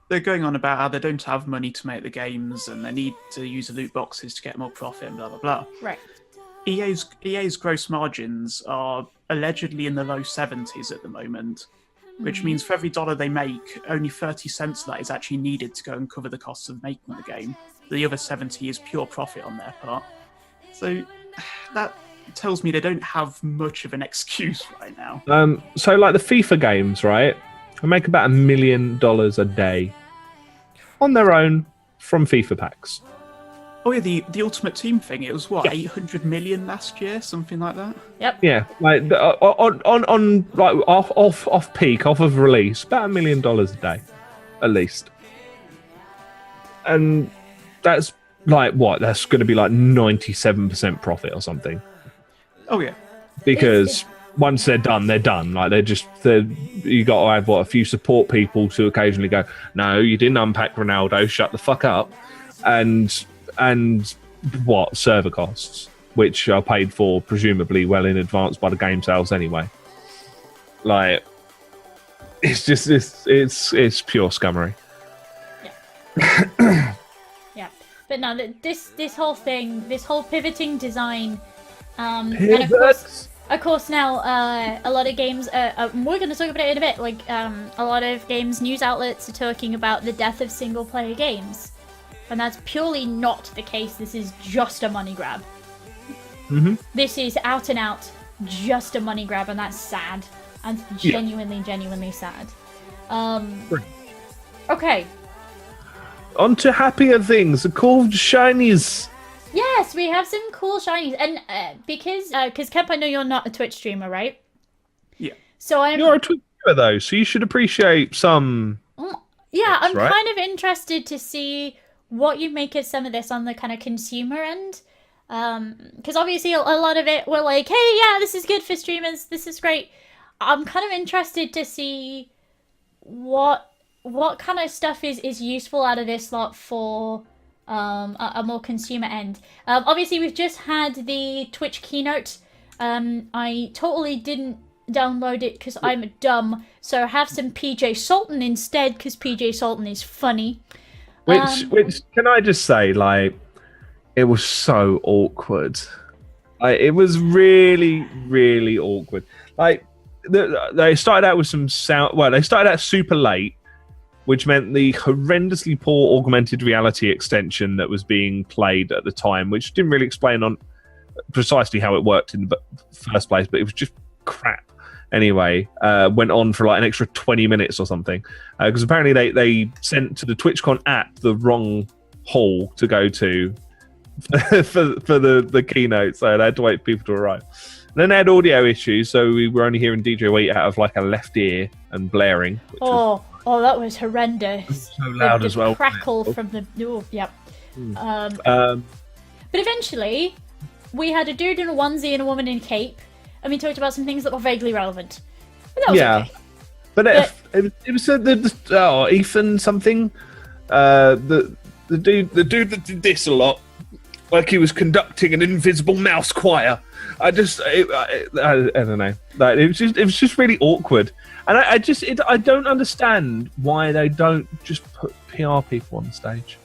[SPEAKER 3] they're going on about how they don't have money to make the games and they need to use the loot boxes to get more profit and blah, blah, blah.
[SPEAKER 1] Right.
[SPEAKER 3] EA's gross margins are allegedly in the low 70s at the moment, which means for every dollar they make, only 30 cents of that is actually needed to go and cover the costs of making the game. The other 70 is pure profit on their part. So that tells me they don't have much of an excuse right now.
[SPEAKER 2] So like the FIFA games, right? They make about $1 million a day on their own from FIFA packs.
[SPEAKER 3] Oh yeah, the Ultimate Team thing. It was what, 800 million last year, something like that.
[SPEAKER 1] Yep.
[SPEAKER 2] Yeah, like on like off peak, off of release, about $1 million a day, at least. And that's like what? That's going to be like 97% profit or something.
[SPEAKER 3] Oh yeah.
[SPEAKER 2] Because once they're done, they're done. Like you got to have a few support people to occasionally go, no, you didn't unpack Ronaldo. Shut the fuck up. And what server costs, which are paid for presumably well in advance by the game sales anyway. Like, it's just it's pure scummery.
[SPEAKER 1] Yeah. Yeah, but no, this whole thing, this whole pivoting design, and of course now a lot of games. We're going to talk about it in a bit. Like a lot of games news outlets are talking about the death of single player games. And that's purely not the case. This is just a money grab.
[SPEAKER 2] Mm-hmm.
[SPEAKER 1] This is out and out just a money grab, and that's sad. And genuinely sad. Okay.
[SPEAKER 2] On to happier things. The cool shinies.
[SPEAKER 1] Yes, we have some cool shinies. And because Kemp, I know you're not a Twitch streamer, right?
[SPEAKER 3] Yeah.
[SPEAKER 1] So
[SPEAKER 2] You're a Twitch streamer, though, so you should appreciate some...
[SPEAKER 1] Yeah, I'm
[SPEAKER 2] right?
[SPEAKER 1] kind of interested to see what you make of some of this on the kind of consumer end. Because obviously a lot of it, we're like, hey, yeah, this is good for streamers, this is great. I'm kind of interested to see what kind of stuff is useful out of this lot for a more consumer end. Obviously, we've just had the Twitch keynote. I totally didn't download it because I'm dumb, so I have some PJ Sultan instead because PJ Sultan is funny.
[SPEAKER 2] Which can I just say, like, it was so awkward. It was really, really awkward. Like, they started out with some sound. Well, they started out super late, which meant the horrendously poor augmented reality extension that was being played at the time, which didn't really explain on precisely how it worked in the first place, but it was just crap. Anyway, went on for like an extra 20 minutes or something, because apparently they sent to the TwitchCon app the wrong hall to go to for the keynote, so they had to wait for people to arrive. And then they had audio issues, so we were only hearing DJ Wheat out of like a left ear and blaring.
[SPEAKER 1] Oh, that was horrendous.
[SPEAKER 2] So loud
[SPEAKER 1] the
[SPEAKER 2] as well.
[SPEAKER 1] Crackle from the yep. But eventually, we had a dude in a onesie and a woman in a cape, and we talked about some things that were vaguely relevant. And that was okay.
[SPEAKER 2] But it was Ethan something, the dude that did this a lot, like he was conducting an invisible mouse choir. I don't know. Like, it was just really awkward, and I don't understand why they don't just put PR people on stage.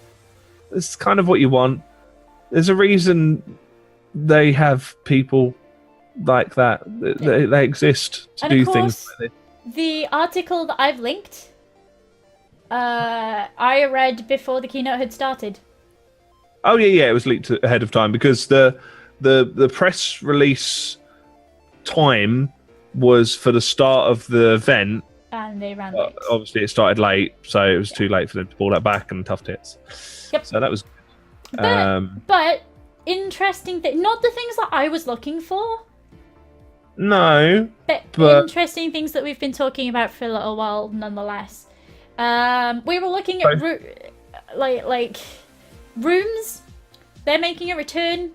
[SPEAKER 2] It's kind of what you want. There's a reason they have people like that. They exist to do things like this.
[SPEAKER 1] The article that I've linked, I read before the keynote had started.
[SPEAKER 2] Oh yeah, it was leaked ahead of time because the press release time was for the start of the event,
[SPEAKER 1] and they ran late.
[SPEAKER 2] Obviously, it started late, so it was too late for them to pull that back, and tough tits.
[SPEAKER 1] Yep.
[SPEAKER 2] So that was.
[SPEAKER 1] But interesting thing, not the things that I was looking for.
[SPEAKER 2] No.
[SPEAKER 1] But interesting things that we've been talking about for a little while, nonetheless. We were looking at like rooms. They're making a return.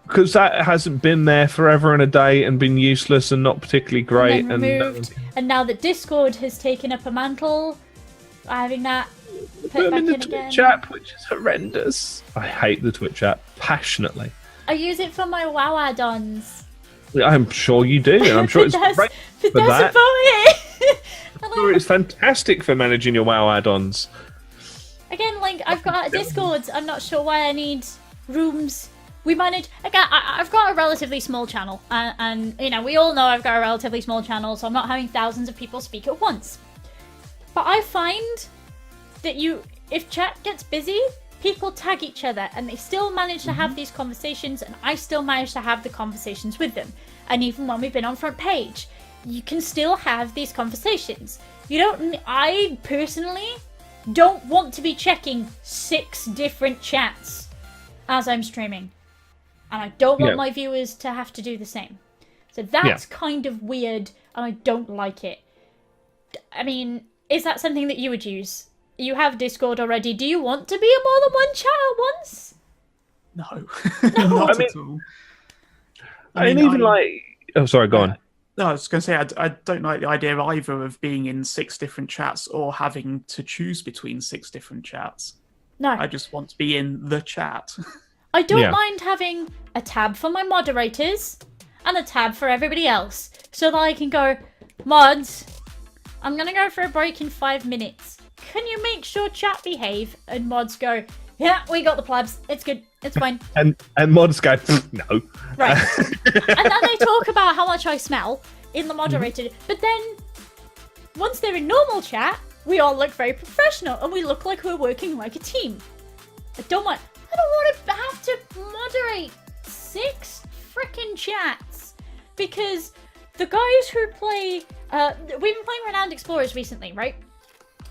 [SPEAKER 2] Because that hasn't been there forever and a day and been useless and not particularly great.
[SPEAKER 1] And removed. And now that Discord has taken up a mantle, having that put back in the
[SPEAKER 2] Twitch app, which is horrendous. I hate the Twitch app passionately.
[SPEAKER 1] I use it for my WoW add-ons.
[SPEAKER 2] I'm sure you do, and I'm sure it's great for that. I'm sure it's fantastic for managing your WoW add-ons.
[SPEAKER 1] Again, like, I've got Discords. I'm not sure why I need rooms. We manage. Again, I've got a relatively small channel, and you know, we all know I've got a relatively small channel, so I'm not having thousands of people speak at once. But I find that if chat gets busy, people tag each other, and they still manage to have these conversations, and I still manage to have the conversations with them. And even when we've been on front page, you can still have these conversations. I personally don't want to be checking 6 different chats as I'm streaming. And I don't want my viewers to have to do the same. So that's kind of weird, and I don't like it. I mean, is that something that you would use? You have Discord already. Do you want to be in more than one chat at once?
[SPEAKER 3] No. Not at all.
[SPEAKER 2] Oh, sorry, go on.
[SPEAKER 3] No, I was going to say, I don't like the idea either of being in 6 different chats or having to choose between 6 different chats.
[SPEAKER 1] No.
[SPEAKER 3] I just want to be in the chat.
[SPEAKER 1] I don't mind having a tab for my moderators and a tab for everybody else, so that I can go, mods, I'm going to go for a break in 5 minutes. Can you make sure chat behave? And mods go, yeah, we got the plebs. It's good. It's fine.
[SPEAKER 2] and mods go, no.
[SPEAKER 1] Right. And then they talk about how much I smell in the moderator. But then, once they're in normal chat, we all look very professional and we look like we're working like a team. I don't want to have to moderate 6 frickin' chats. Because the guys who play... we've been playing Renowned Explorers recently, right?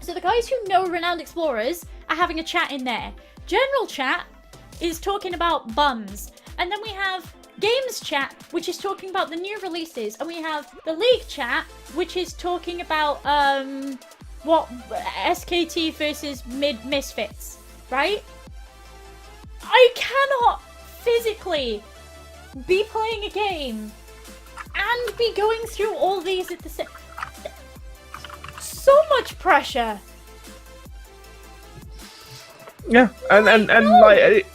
[SPEAKER 1] So the guys who know Renowned Explorers are having a chat in there. General chat is talking about bums. And then we have games chat, which is talking about the new releases. And we have the League chat, which is talking about what SKT versus Misfits, right? I cannot physically be playing a game and be going through all these at the same... So much pressure.
[SPEAKER 2] Yeah, and like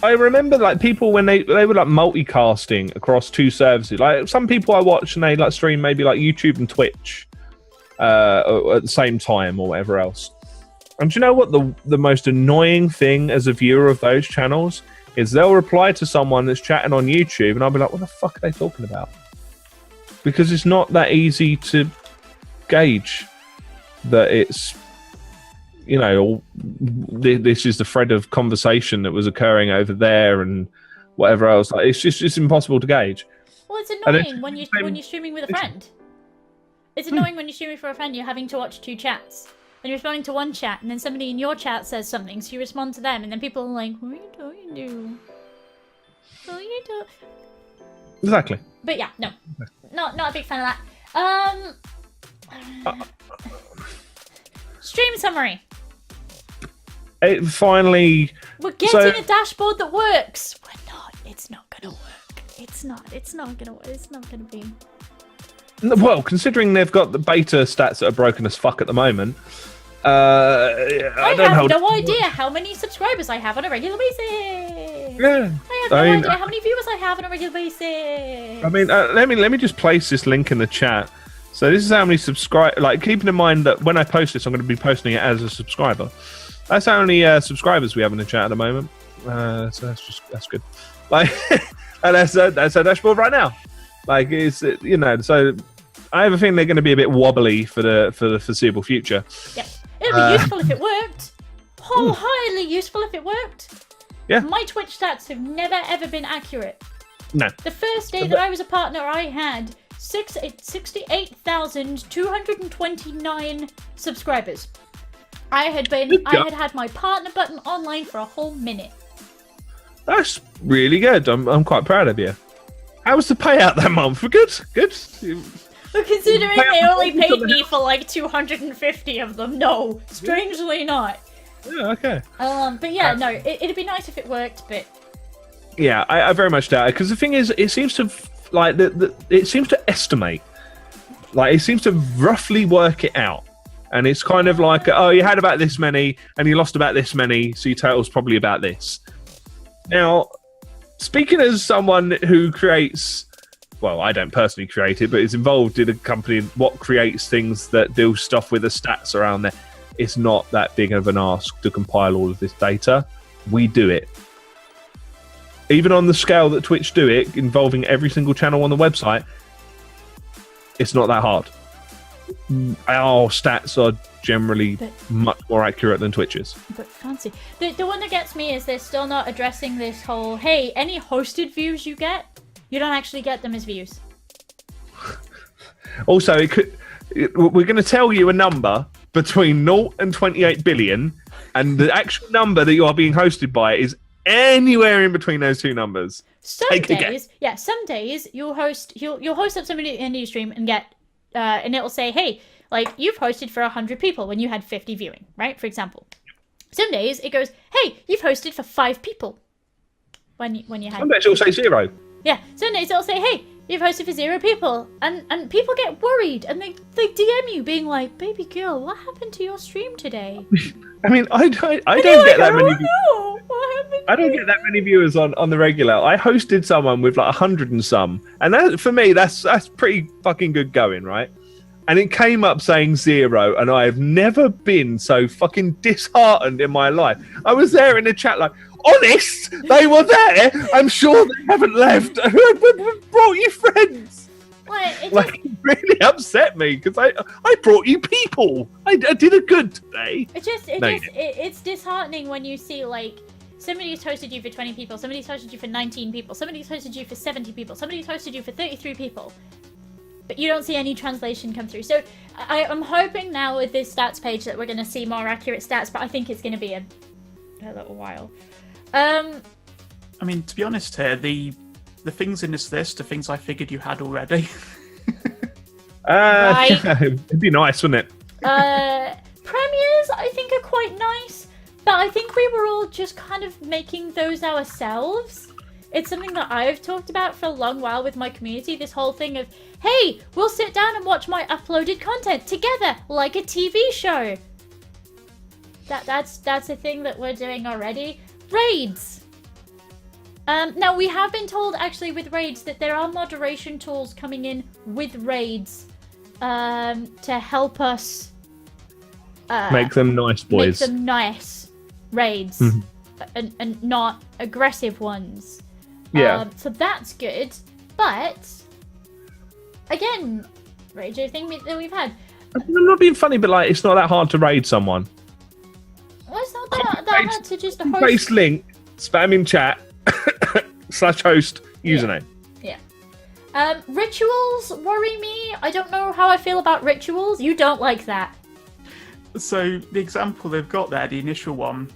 [SPEAKER 2] I remember like people when they were like multicasting across two services. Like some people I watch and they like stream maybe like YouTube and Twitch at the same time or whatever else. And do you know what the most annoying thing as a viewer of those channels is? They'll reply to someone that's chatting on YouTube and I'll be like, what the fuck are they talking about? Because it's not that easy to gauge that it's, you know, this is the thread of conversation that was occurring over there and whatever else. Like, it's impossible to gauge.
[SPEAKER 1] Well, it's annoying when you're streaming with a friend. It's annoying when you're streaming for a friend. You're having to watch two chats, and you're responding to one chat, and then somebody in your chat says something, so you respond to them, and then people are like, "What are you doing? What are you doing?"
[SPEAKER 2] Exactly.
[SPEAKER 1] But yeah, no, not a big fan of that. Stream summary.
[SPEAKER 2] It finally.
[SPEAKER 1] We're getting a dashboard that works. We're not. It's not gonna work. It's not gonna work. It's not gonna be.
[SPEAKER 2] Well, considering they've got the beta stats that are broken as fuck at the moment,
[SPEAKER 1] I have no idea how many subscribers I have on a regular basis.
[SPEAKER 2] Yeah,
[SPEAKER 1] I have no idea how many viewers I have on a regular basis.
[SPEAKER 2] I mean, let me just place this link in the chat. So this is how many subscribe. Like, keeping in mind that when I post this, I'm going to be posting it as a subscriber. That's how many subscribers we have in the chat at the moment. So that's good. Like, and that's our dashboard right now. Like, it's, you know, so I have a feeling they're going to be a bit wobbly for the foreseeable future.
[SPEAKER 1] Yep. It'd be useful if it worked. Highly useful if it worked.
[SPEAKER 2] Yeah.
[SPEAKER 1] My Twitch stats have never ever been accurate.
[SPEAKER 2] No.
[SPEAKER 1] The first day that I was a partner, I had 68,229 subscribers. I had had my partner button online for a whole minute.
[SPEAKER 2] That's really good. I'm quite proud of you. How was the payout that month? Good.
[SPEAKER 1] But considering they only paid me for like 250 of them, no, strangely not.
[SPEAKER 2] Yeah, okay.
[SPEAKER 1] But yeah, no, it'd be nice if it worked, but
[SPEAKER 2] yeah, I very much doubt it, because the thing is, it seems to like it seems to estimate, like it seems to roughly work it out, and it's kind of like, oh, you had about this many and you lost about this many, so your total's probably about this. Now, speaking as someone who creates, well, I don't personally create it, but is involved in a company what creates things that do stuff with the stats around there, it's not that big of an ask to compile all of this data. We do it. Even on the scale that Twitch do it, involving every single channel on the website, it's not that hard. Our stats are generally much more accurate than Twitch's.
[SPEAKER 1] But fancy. The one that gets me is they're still not addressing this whole, hey, any hosted views you get, you don't actually get them as views.
[SPEAKER 2] Also, we're going to tell you a number between 0 and 28 billion, and the actual number that you are being hosted by is anywhere in between those two numbers.
[SPEAKER 1] Some days you'll host up somebody in your stream and get and it'll say, hey, like, you've hosted for 100 people when you had 50 viewing, right? For example. Some days it goes, hey, you've hosted for 5 people when you had.
[SPEAKER 2] Some days it'll say 0.
[SPEAKER 1] Yeah, some days it'll say, hey, you've hosted for 0 people, and people get worried and they DM you being like, baby girl, what happened to your stream today?
[SPEAKER 2] I mean, I don't get that many. I don't get that many viewers on the regular. I hosted someone with like 100 and some, and that, for me, that's pretty fucking good going, right? And it came up saying 0, and I have never been so fucking disheartened in my life. I was there in the chat like, honest, they were there. I'm sure they haven't left. Who brought you friends? It really upset me because I brought you people. I did a good today.
[SPEAKER 1] It's disheartening when you see like somebody's hosted you for 20 people, somebody's hosted you for 19 people, somebody's hosted you for 70 people, somebody's hosted you for 33 people, but you don't see any translation come through. So I'm hoping now with this stats page that we're going to see more accurate stats, but I think it's going to be a little while.
[SPEAKER 3] I mean, to be honest here, the things in this list are things I figured you had already.
[SPEAKER 1] Right.
[SPEAKER 2] It'd be nice, wouldn't it?
[SPEAKER 1] Premiers, I think, are quite nice, but I think we were all just kind of making those ourselves. It's something that I've talked about for a long while with my community, this whole thing of, hey, we'll sit down and watch my uploaded content together, like a TV show. That's a thing that we're doing already. Raids. Now we have been told actually with raids that there are moderation tools coming in with raids to help us
[SPEAKER 2] make them nice boys.
[SPEAKER 1] Make them nice raids and not aggressive ones.
[SPEAKER 2] Yeah.
[SPEAKER 1] So that's good. But again, radio thing that we've had.
[SPEAKER 2] I'm not being funny, but like it's not that hard to raid someone.
[SPEAKER 1] Well, it's not that hard to just host.
[SPEAKER 2] Base link, spam in chat, /host username.
[SPEAKER 1] Yeah. Rituals worry me. I don't know how I feel about rituals. You don't like that.
[SPEAKER 3] So the example they've got there, the initial one,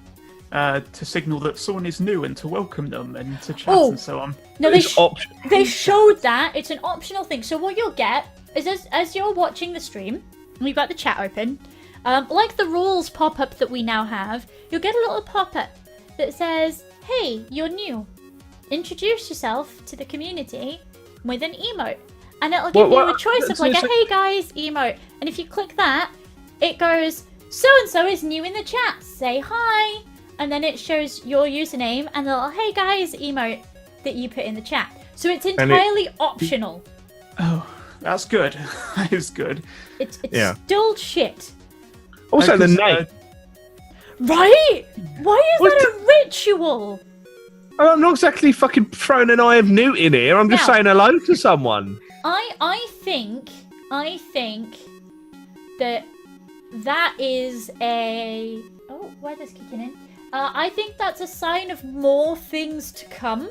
[SPEAKER 3] to signal that someone is new and to welcome them and to chat and so on.
[SPEAKER 1] No, they showed that. It's an optional thing. So what you'll get is as you're watching the stream, and you've got the chat open, like the rules pop-up that we now have, you'll get a little pop-up that says, hey, you're new. Introduce yourself to the community with an emote. And it'll give you a choice of like a hey guys emote. And if you click that, it goes, so-and-so is new in the chat. Say hi. And then it shows your username and the little hey guys emote that you put in the chat. So it's entirely optional.
[SPEAKER 3] Oh, that's good. That is good.
[SPEAKER 1] It's still shit.
[SPEAKER 2] Also, the name.
[SPEAKER 1] Right? Why is that a ritual?
[SPEAKER 2] I'm not exactly fucking throwing an eye of newt in here. I'm just saying hello to someone.
[SPEAKER 1] I think that is a... Oh, why is this kicking in? I think that's a sign of more things to come.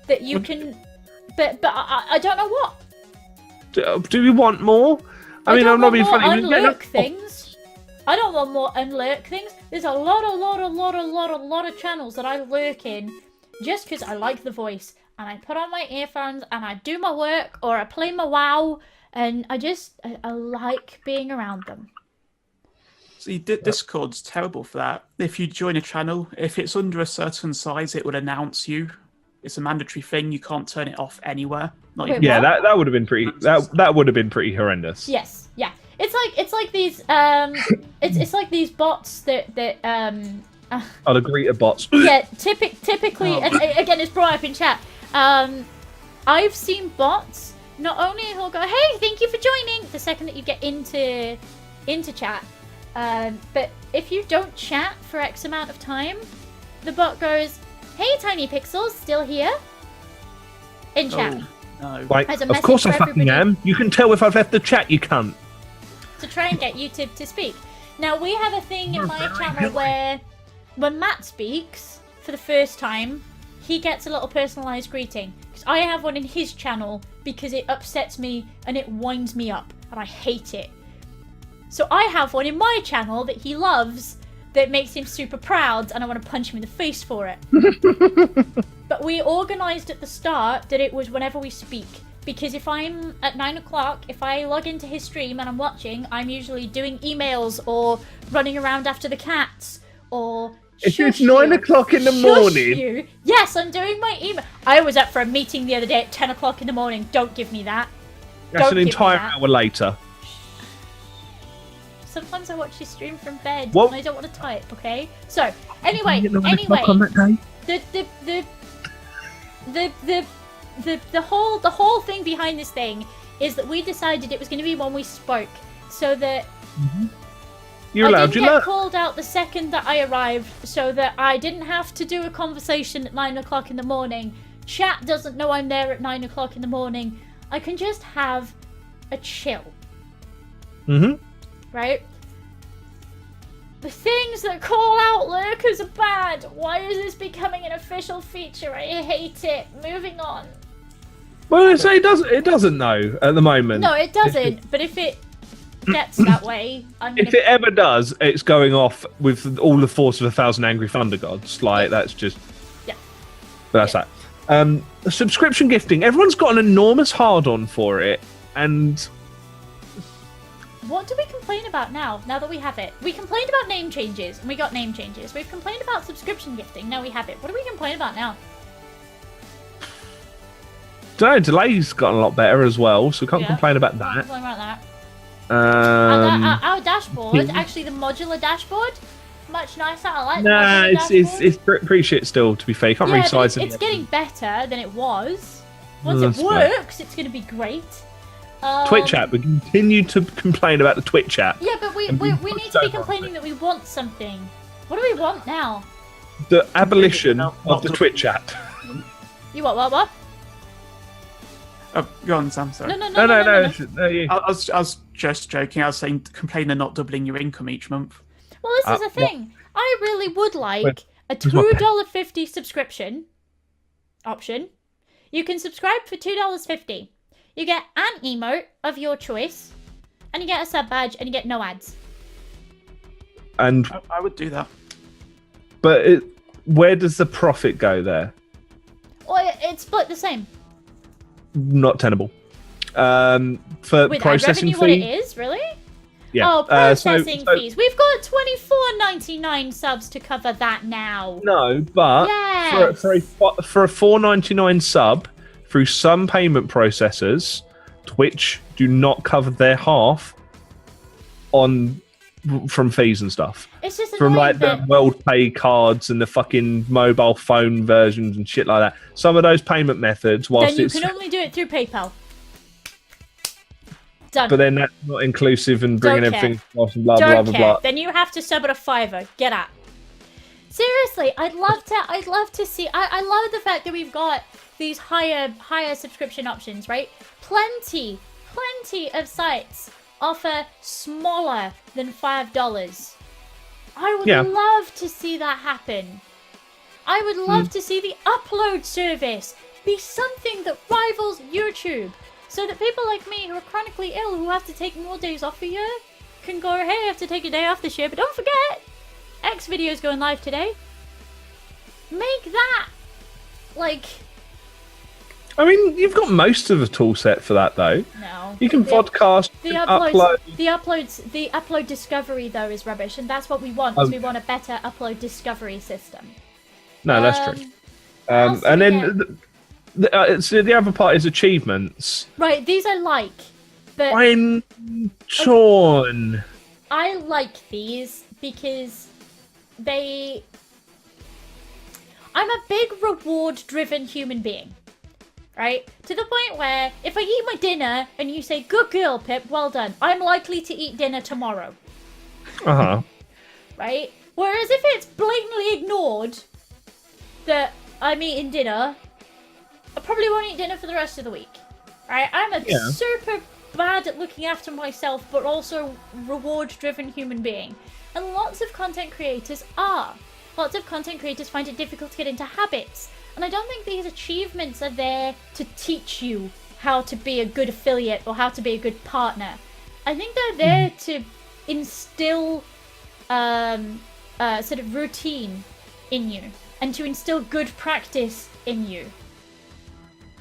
[SPEAKER 1] That you can... But I don't know what.
[SPEAKER 2] Do we want more? I mean, I'm not being funny.
[SPEAKER 1] Unlurk things. I don't want more unlurk things. There's a lot of channels that I lurk in just because I like the voice. And I put on my earphones and I do my work or I play my WoW. And I like being around them.
[SPEAKER 3] See, Discord's terrible for that. If you join a channel, if it's under a certain size, it would announce you. It's a mandatory thing. You can't turn it off anywhere.
[SPEAKER 2] That would have been pretty. That would have been pretty horrendous.
[SPEAKER 1] Yes, yeah. It's like these it's like these bots that the
[SPEAKER 2] greeter bots.
[SPEAKER 1] Yeah, typically, and again, it's brought up in chat. I've seen bots. Not only he'll go, hey, thank you for joining, the second that you get into chat. But if you don't chat for X amount of time, the bot goes, hey, Tiny Pixels, still here? In chat.
[SPEAKER 3] Oh, no.
[SPEAKER 2] Like, of course I fucking am. You can tell if I've left the chat, you cunt.
[SPEAKER 1] To try and get you to speak. Now, we have a thing in my channel where when Matt speaks for the first time, he gets a little personalised greeting. Because I have one in his channel because it upsets me and it winds me up. And I hate it. So I have one in my channel that he loves that makes him super proud and I want to punch him in the face for it. But we organised at the start that it was whenever we speak. Because if I'm at 9 o'clock, if I log into his stream and I'm watching, I'm usually doing emails or running around after the cats or...
[SPEAKER 2] If it's 9 o'clock in the morning...
[SPEAKER 1] You. Yes, I'm doing my email. I was up for a meeting the other day at 10 o'clock in the morning. Don't give me that.
[SPEAKER 2] That's an entire hour later.
[SPEAKER 1] Sometimes I watch your stream from bed
[SPEAKER 2] What?
[SPEAKER 1] and I don't want to type, okay? So, anyway,
[SPEAKER 2] On that day?
[SPEAKER 1] the whole thing behind this thing is that we decided it was going to be when we spoke, so that
[SPEAKER 2] You're allowed.
[SPEAKER 1] I didn't get called out the second that I arrived, so that I didn't have to do a conversation at 9 o'clock in the morning. Chat doesn't know I'm there at 9 o'clock in the morning. I can just have a chill. Right? The things that call out lurkers are bad. Why is this becoming an official feature? I hate it. Moving on.
[SPEAKER 2] Well, it doesn't know at the moment.
[SPEAKER 1] No, it doesn't. But if it gets that way,
[SPEAKER 2] if it ever does, it's going off with all the force of 1,000 angry thunder gods. Like that's just.
[SPEAKER 1] Yeah.
[SPEAKER 2] But that's that. Subscription gifting. Everyone's got an enormous hard-on for it, and.
[SPEAKER 1] What do we complain about now that we have it? We complained about name changes, and we got name changes. We've complained about subscription gifting, now we have it. What do we complain about now?
[SPEAKER 2] Don't know, delay's gotten a lot better as well, so we can't complain about that.
[SPEAKER 1] Can't complain about that. Our dashboard, actually the modular dashboard, much nicer. I like
[SPEAKER 2] Nah,
[SPEAKER 1] the
[SPEAKER 2] it's pretty shit still. To be fair, you can't
[SPEAKER 1] yeah,
[SPEAKER 2] resize
[SPEAKER 1] but
[SPEAKER 2] it.
[SPEAKER 1] it's getting better than it was. Once
[SPEAKER 2] That's
[SPEAKER 1] it works, it's going to be great.
[SPEAKER 2] Twitch app. We continue to complain about the Twitch app.
[SPEAKER 1] Yeah, but we need to be complaining that we want something. What do we want now?
[SPEAKER 2] The abolition of the Twitch app.
[SPEAKER 1] You what?
[SPEAKER 3] Oh, go on, Sam. Sorry.
[SPEAKER 1] No.
[SPEAKER 2] No, you.
[SPEAKER 3] I was just joking. I was saying complain they're not doubling your income each month.
[SPEAKER 1] Well, this is the thing. I really would like a $2.50 subscription option. You can subscribe for $2.50. You get an emote of your choice, and you get a sub badge, and you get no ads.
[SPEAKER 2] And
[SPEAKER 3] I would do that.
[SPEAKER 2] But where does the profit go there?
[SPEAKER 1] Well, it's split the same.
[SPEAKER 2] Not tenable. For
[SPEAKER 1] With
[SPEAKER 2] processing
[SPEAKER 1] ad revenue, what it is, really?
[SPEAKER 2] Yeah.
[SPEAKER 1] Oh, processing fees. We've got $24.99 subs to cover that now.
[SPEAKER 2] No, but
[SPEAKER 1] Yes.
[SPEAKER 2] for a $4.99 sub through some payment processors, Twitch do not cover their half from fees and stuff.
[SPEAKER 1] It's just
[SPEAKER 2] From
[SPEAKER 1] annoying
[SPEAKER 2] like the World Pay cards and the fucking mobile phone versions and shit like that. Some of those payment methods, whilst
[SPEAKER 1] then you can only do it through PayPal. Done.
[SPEAKER 2] but then that's not inclusive and bringing
[SPEAKER 1] Don't
[SPEAKER 2] everything
[SPEAKER 1] care.
[SPEAKER 2] across and blah
[SPEAKER 1] Don't
[SPEAKER 2] blah blah
[SPEAKER 1] care.
[SPEAKER 2] blah.
[SPEAKER 1] Then you have to sub at a $5. Get at. Seriously, I'd love to see. I love the fact that we've got these higher subscription options, right? Plenty of sites offer smaller than $5. I would love to see that happen. I would love to see the upload service be something that rivals YouTube, so that people like me who are chronically ill, who have to take more days off a year, can go, hey, I have to take a day off this year, but don't forget, X video's going live today. Make that, like...
[SPEAKER 2] I mean, you've got most of the tool set for that, though.
[SPEAKER 1] No.
[SPEAKER 2] You can podcast,
[SPEAKER 1] The
[SPEAKER 2] upload.
[SPEAKER 1] the upload discovery, though, is rubbish, and that's what we want, because we want a better upload discovery system.
[SPEAKER 2] No, that's true.
[SPEAKER 1] else do
[SPEAKER 2] And
[SPEAKER 1] we
[SPEAKER 2] then the other part is achievements.
[SPEAKER 1] Right, these I like, but...
[SPEAKER 2] I'm torn.
[SPEAKER 1] I like these because I'm a big reward-driven human being, right? To the point where if I eat my dinner and you say, good girl, Pip, well done, I'm likely to eat dinner tomorrow.
[SPEAKER 2] Uh-huh.
[SPEAKER 1] Right? Whereas if it's blatantly ignored that I'm eating dinner, I probably won't eat dinner for the rest of the week. Right? I'm a super bad at looking after myself, but also reward-driven human being. And lots of content creators are. Lots of content creators find it difficult to get into habits. And I don't think these achievements are there to teach you how to be a good affiliate or how to be a good partner. I think they're there to instill sort of routine in you and to instill good practice in you.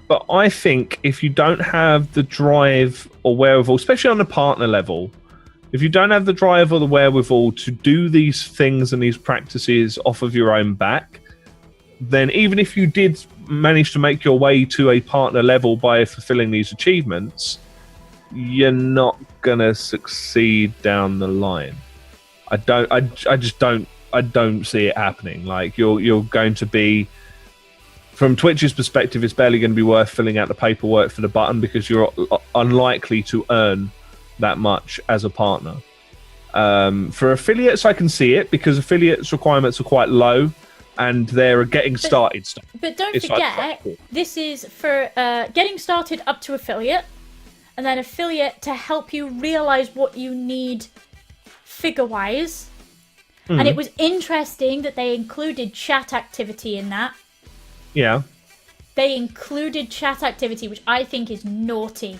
[SPEAKER 2] But I think if you don't have the drive or wherewithal, especially on the partner level, if you don't have the drive or the wherewithal to do these things and these practices off of your own back, then even if you did manage to make your way to a partner level by fulfilling these achievements, you're not gonna succeed down the line. I don't see it happening. Like you're going to be, from Twitch's perspective, it's barely going to be worth filling out the paperwork for the button because you're unlikely to earn that much as a partner. For affiliates, I can see it because affiliates requirements are quite low and they're getting started stuff.
[SPEAKER 1] But don't forget, this is for getting started up to affiliate, and then affiliate to help you realize what you need figure-wise. And it was interesting that they included chat activity in that.
[SPEAKER 2] Yeah.
[SPEAKER 1] They included chat activity, which I think is naughty.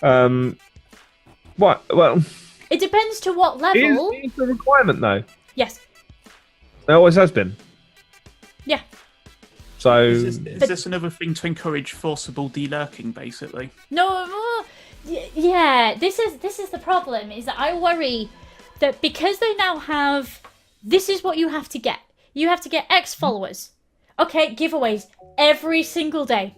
[SPEAKER 2] What? Well,
[SPEAKER 1] it depends to what level.
[SPEAKER 2] Is a requirement though?
[SPEAKER 1] Yes.
[SPEAKER 2] It always has been.
[SPEAKER 1] Yeah.
[SPEAKER 2] So
[SPEAKER 3] is this another thing to encourage forcible delurking, basically?
[SPEAKER 1] No. Yeah. This is the problem. Is that I worry that because they now have, this is what you have to get. You have to get X followers. Okay, giveaways every single day.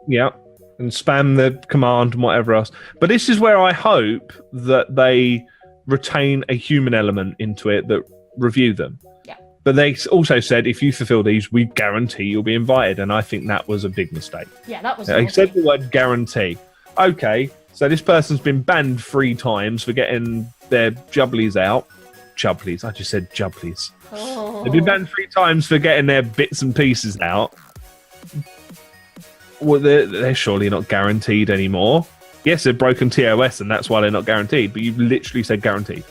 [SPEAKER 2] Yeah, and spam the command and whatever else. But this is where I hope that they retain a human element into it that review them.
[SPEAKER 1] Yeah.
[SPEAKER 2] But they also said if you fulfill these, we guarantee you'll be invited, and I think that was a big mistake.
[SPEAKER 1] Yeah, that was.
[SPEAKER 2] They said the word guarantee. Okay, so this person's been banned 3 times for getting their jubblies out. Jubblies. I just said jubblies.
[SPEAKER 1] Oh.
[SPEAKER 2] They've been banned 3 times for getting their bits and pieces out. Well, they're surely not guaranteed anymore. Yes, they've broken TOS, and that's why they're not guaranteed. But you've literally said guaranteed.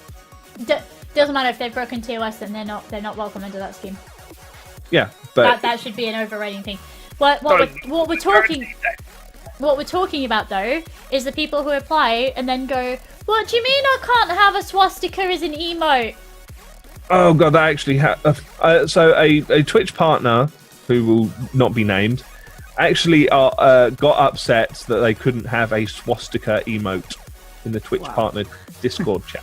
[SPEAKER 1] Doesn't matter if they've broken TOS, then they're not welcome into that scheme.
[SPEAKER 2] Yeah, but
[SPEAKER 1] that should be an overriding thing. What we're talking about though is the people who apply and then go, "What do you mean I can't have a swastika as an emote?"
[SPEAKER 2] Oh god, that actually so a Twitch partner who will not be named actually got upset that they couldn't have a swastika emote in the Twitch partner Discord chat.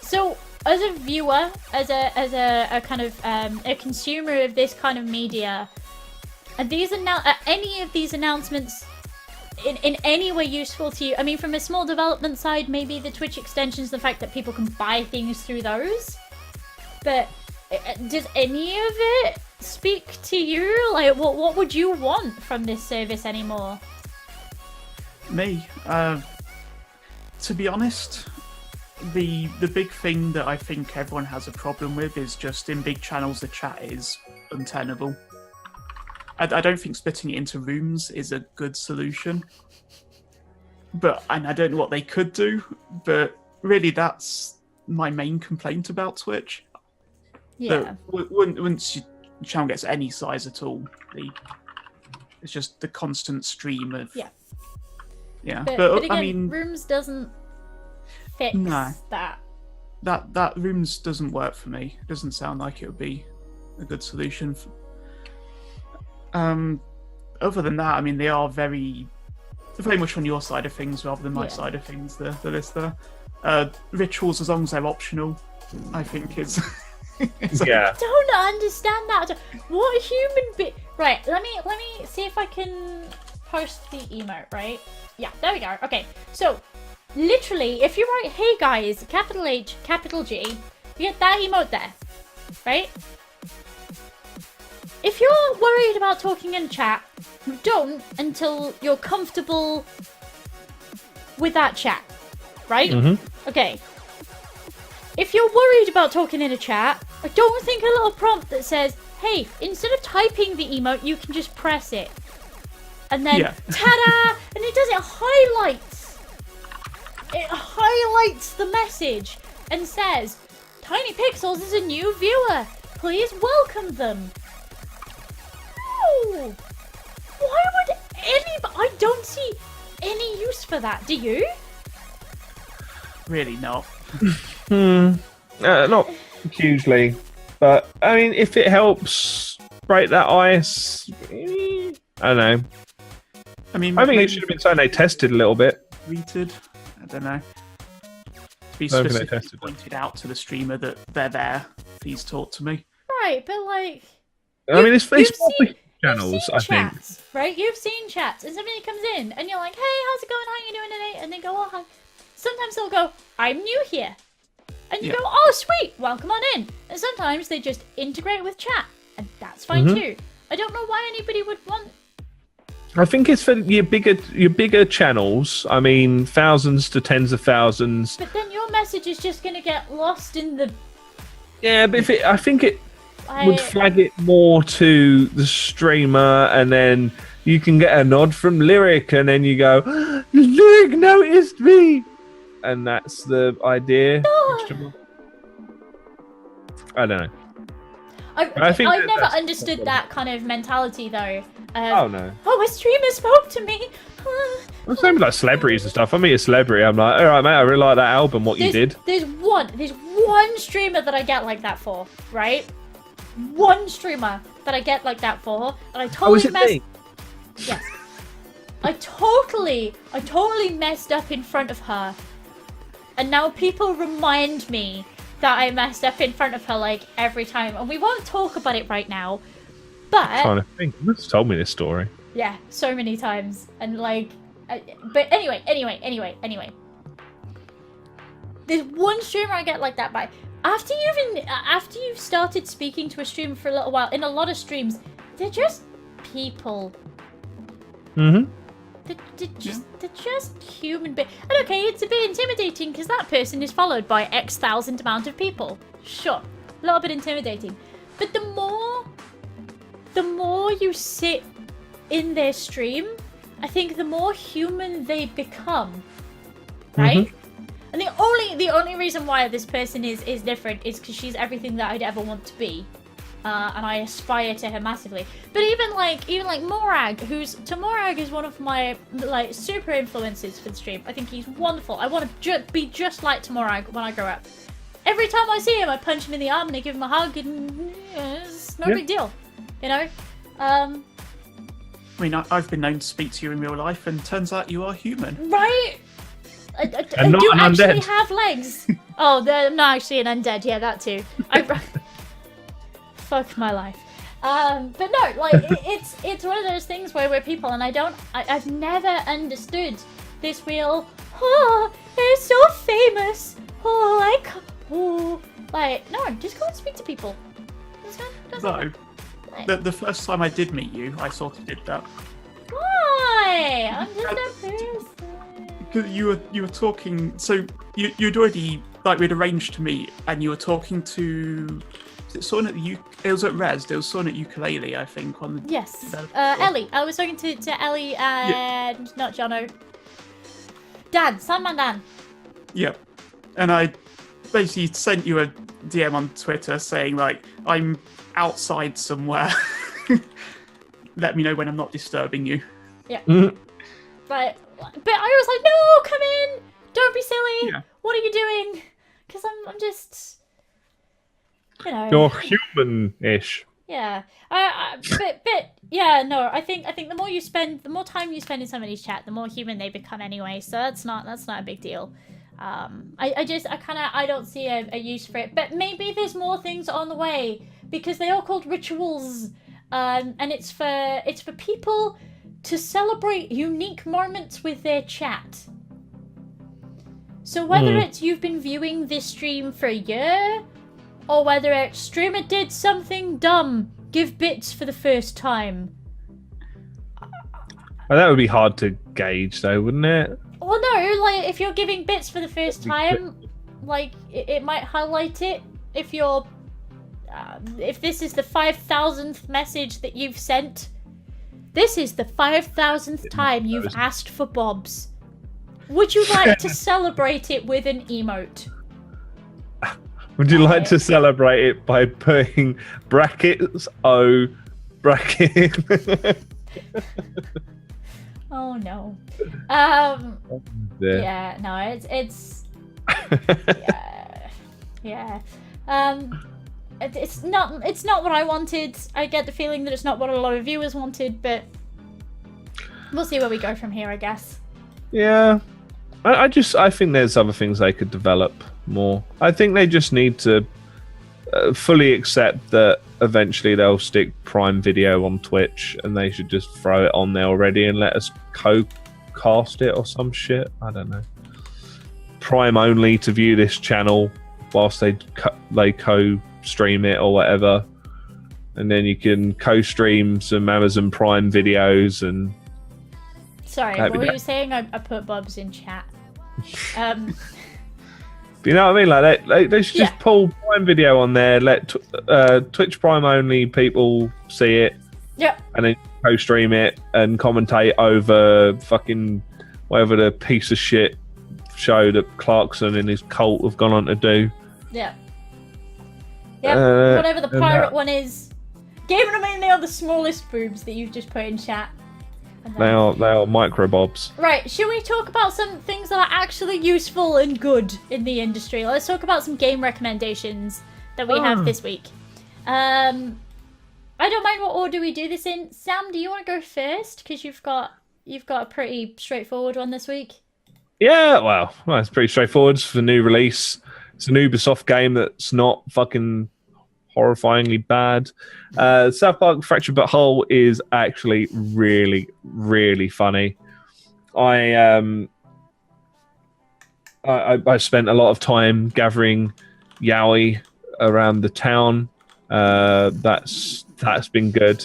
[SPEAKER 1] So, as a viewer, as a kind of a consumer of this kind of media, are any of these announcements in any way useful to you? I mean, from a small development side, maybe the Twitch extensions, the fact that people can buy things through those. But does any of it speak to you? Like, what would you want from this service anymore?
[SPEAKER 3] Me, to be honest, the big thing that I think everyone has a problem with is just in big channels the chat is untenable. I don't think splitting it into rooms is a good solution. And I don't know what they could do, but really that's my main complaint about Twitch.
[SPEAKER 1] Yeah.
[SPEAKER 3] Once your channel gets any size at all, it's just the constant stream of...
[SPEAKER 1] Yeah.
[SPEAKER 3] Yeah.
[SPEAKER 1] But again,
[SPEAKER 3] I mean...
[SPEAKER 1] rooms doesn't fix that.
[SPEAKER 3] That rooms doesn't work for me. It doesn't sound like it would be a good solution. Other than that, I mean, they are very much on your side of things rather than my side of things. The list there, rituals, as long as they're optional, I think is.
[SPEAKER 2] Yeah.
[SPEAKER 1] I don't understand that. What human be? Right. Let me see if I can post the emote. Right. Yeah. There we go. Okay. So, literally, if you write "Hey guys," capital H, capital G, you get that emote there, right? If you're worried about talking in chat, don't until you're comfortable with that chat, right?
[SPEAKER 2] Mm-hmm.
[SPEAKER 1] Okay. If you're worried about talking in a chat, I don't think a little prompt that says, "Hey, instead of typing the emote, you can just press it." And then, ta-da! And it does it highlights. It highlights the message and says, "Tiny Pixels is a new viewer. Please welcome them." No! Why would anybody... I don't see any use for that. Do you?
[SPEAKER 3] Really not.
[SPEAKER 2] Not hugely. But, I mean, if it helps break that ice... I don't know.
[SPEAKER 3] I mean,
[SPEAKER 2] I think it should have been something they tested a little bit.
[SPEAKER 3] Tweeted. I don't know. To be specifically pointed out to the streamer that they're there. Please talk to me.
[SPEAKER 1] Right, but like...
[SPEAKER 2] I mean, it's public channels, I think.
[SPEAKER 1] Chats, right? You've seen chats, and somebody comes in, and you're like, "Hey, how's it going? How are you doing today?" And they go, "Oh, hi." Sometimes they'll go, "I'm new here," and you go, "Oh, sweet, welcome on in." And sometimes they just integrate with chat, and that's fine too. I don't know why anybody would want.
[SPEAKER 2] I think it's for your bigger channels. I mean, thousands to tens of thousands.
[SPEAKER 1] But then your message is just going to get lost in the.
[SPEAKER 2] Yeah, but I think it would flag it more to the streamer, and then you can get a nod from Lyric, and then you go, "Lyric noticed me," and that's the idea. I don't know.
[SPEAKER 1] I've never understood that kind of mentality, though.
[SPEAKER 2] Oh no!
[SPEAKER 1] Oh, a streamer spoke to me.
[SPEAKER 2] I'm saying like celebrities and stuff. I meet a celebrity, I'm like, "All right, mate, I really like that album. What you did?"
[SPEAKER 1] There's one streamer that I get like that for, right? One streamer that I get like that for, and I totally messed. Yes, I totally messed up in front of her, and now people remind me that I messed up in front of her like every time, and we won't talk about it right now. But
[SPEAKER 2] I'm trying to think. You must have told me this story.
[SPEAKER 1] Yeah, so many times, and like, but anyway. there's one streamer I get like that by. After you've started speaking to a streamer for a little while, in a lot of streams, they're just people.
[SPEAKER 2] Mm-hmm.
[SPEAKER 1] They're just human beings. And okay, it's a bit intimidating because that person is followed by X thousand amount of people. Sure, a little bit intimidating. But the more you sit in their stream, I think the more human they become. Right? Mm-hmm. And the only reason why this person is different is because she's everything that I'd ever want to be. And I aspire to her massively. But even like Morag, Morag is one of my like super influences for the stream. I think he's wonderful. I want to be just like Morag when I grow up. Every time I see him, I punch him in the arm and I give him a hug, and it's no big deal, you know.
[SPEAKER 3] I mean, I've been known to speak to you in real life, and turns out you are human.
[SPEAKER 1] Right. I
[SPEAKER 2] not
[SPEAKER 1] do
[SPEAKER 2] an
[SPEAKER 1] actually
[SPEAKER 2] undead.
[SPEAKER 1] have legs. Oh, I'm not actually an undead. Yeah, that too. Fuck my life. But no, like it's one of those things where we're people, and I've never understood this real. Oh, they're so famous. Like no, just go and speak to people.
[SPEAKER 3] No, the first time I did meet you, I sort of did that.
[SPEAKER 1] Why? I'm just a person.
[SPEAKER 3] Because you were talking, so you'd already, like, we'd arranged to meet, and you were talking to, was it someone at it was at Res, there was someone at Ukulele, I think, on the...
[SPEAKER 1] Yes, Ellie. I was talking to Ellie and not Jono. Dan, Sandman Dan.
[SPEAKER 3] Yep. And I basically sent you a DM on Twitter saying, like, I'm outside somewhere. Let me know when I'm not disturbing you.
[SPEAKER 1] Yeah. But I was like, no, come in! Don't be silly! Yeah. What are you doing? Because I'm just, you know.
[SPEAKER 2] You're human-ish.
[SPEAKER 1] Yeah. But yeah, no. I think the more time you spend in somebody's chat, the more human they become anyway. So that's not a big deal. I don't see a use for it. But maybe there's more things on the way because they are called rituals, and it's for people to celebrate unique moments with their chat. So whether it's you've been viewing this stream for a year, or whether it's streamer did something dumb, give bits for the first time.
[SPEAKER 2] Well, that would be hard to gauge though, wouldn't it?
[SPEAKER 1] Well, no, like if you're giving bits for the first time, like it might highlight it. If you're, if this is the 5,000th message that you've sent, this is the 5,000th time you've asked for bobs. Would you like to celebrate it with an emote?
[SPEAKER 2] Would you like to celebrate it by putting brackets O bracket?
[SPEAKER 1] Oh no.
[SPEAKER 2] Yeah.
[SPEAKER 1] Yeah, no, it's yeah. It's not what I wanted. I get the feeling that it's not what a lot of viewers wanted, but we'll see where we go from here, I guess.
[SPEAKER 2] Yeah. I think there's other things they could develop more. I think they just need to fully accept that eventually they'll stick Prime Video on Twitch, and they should just throw it on there already and let us co-cast it or some shit. I don't know. Prime only to view this channel whilst they co-stream it or whatever, and then you can co-stream some Amazon Prime videos and.
[SPEAKER 1] Sorry, what were you saying? I put Bob's in chat.
[SPEAKER 2] You know what I mean? Like they should just pull Prime Video on there, let Twitch Prime only people see it, and then co-stream it and commentate over fucking whatever the piece of shit show that Clarkson and his cult have gone on to do. Yeah.
[SPEAKER 1] Whatever the pirate one is. Game Remain, they are the smallest boobs that you've just put in chat.
[SPEAKER 2] They are micro bobs.
[SPEAKER 1] Right, should we talk about some things that are actually useful and good in the industry? Let's talk about some game recommendations that we have this week. I don't mind what order we do this in. Sam, do you want to go first? Because you've got a pretty straightforward one this week. Yeah,
[SPEAKER 2] well, it's pretty straightforward. It's a new release. It's an Ubisoft game that's not fucking horrifyingly bad. South Park Fractured But Whole is actually really, really funny. I spent a lot of time gathering yaoi around the town. That's been good,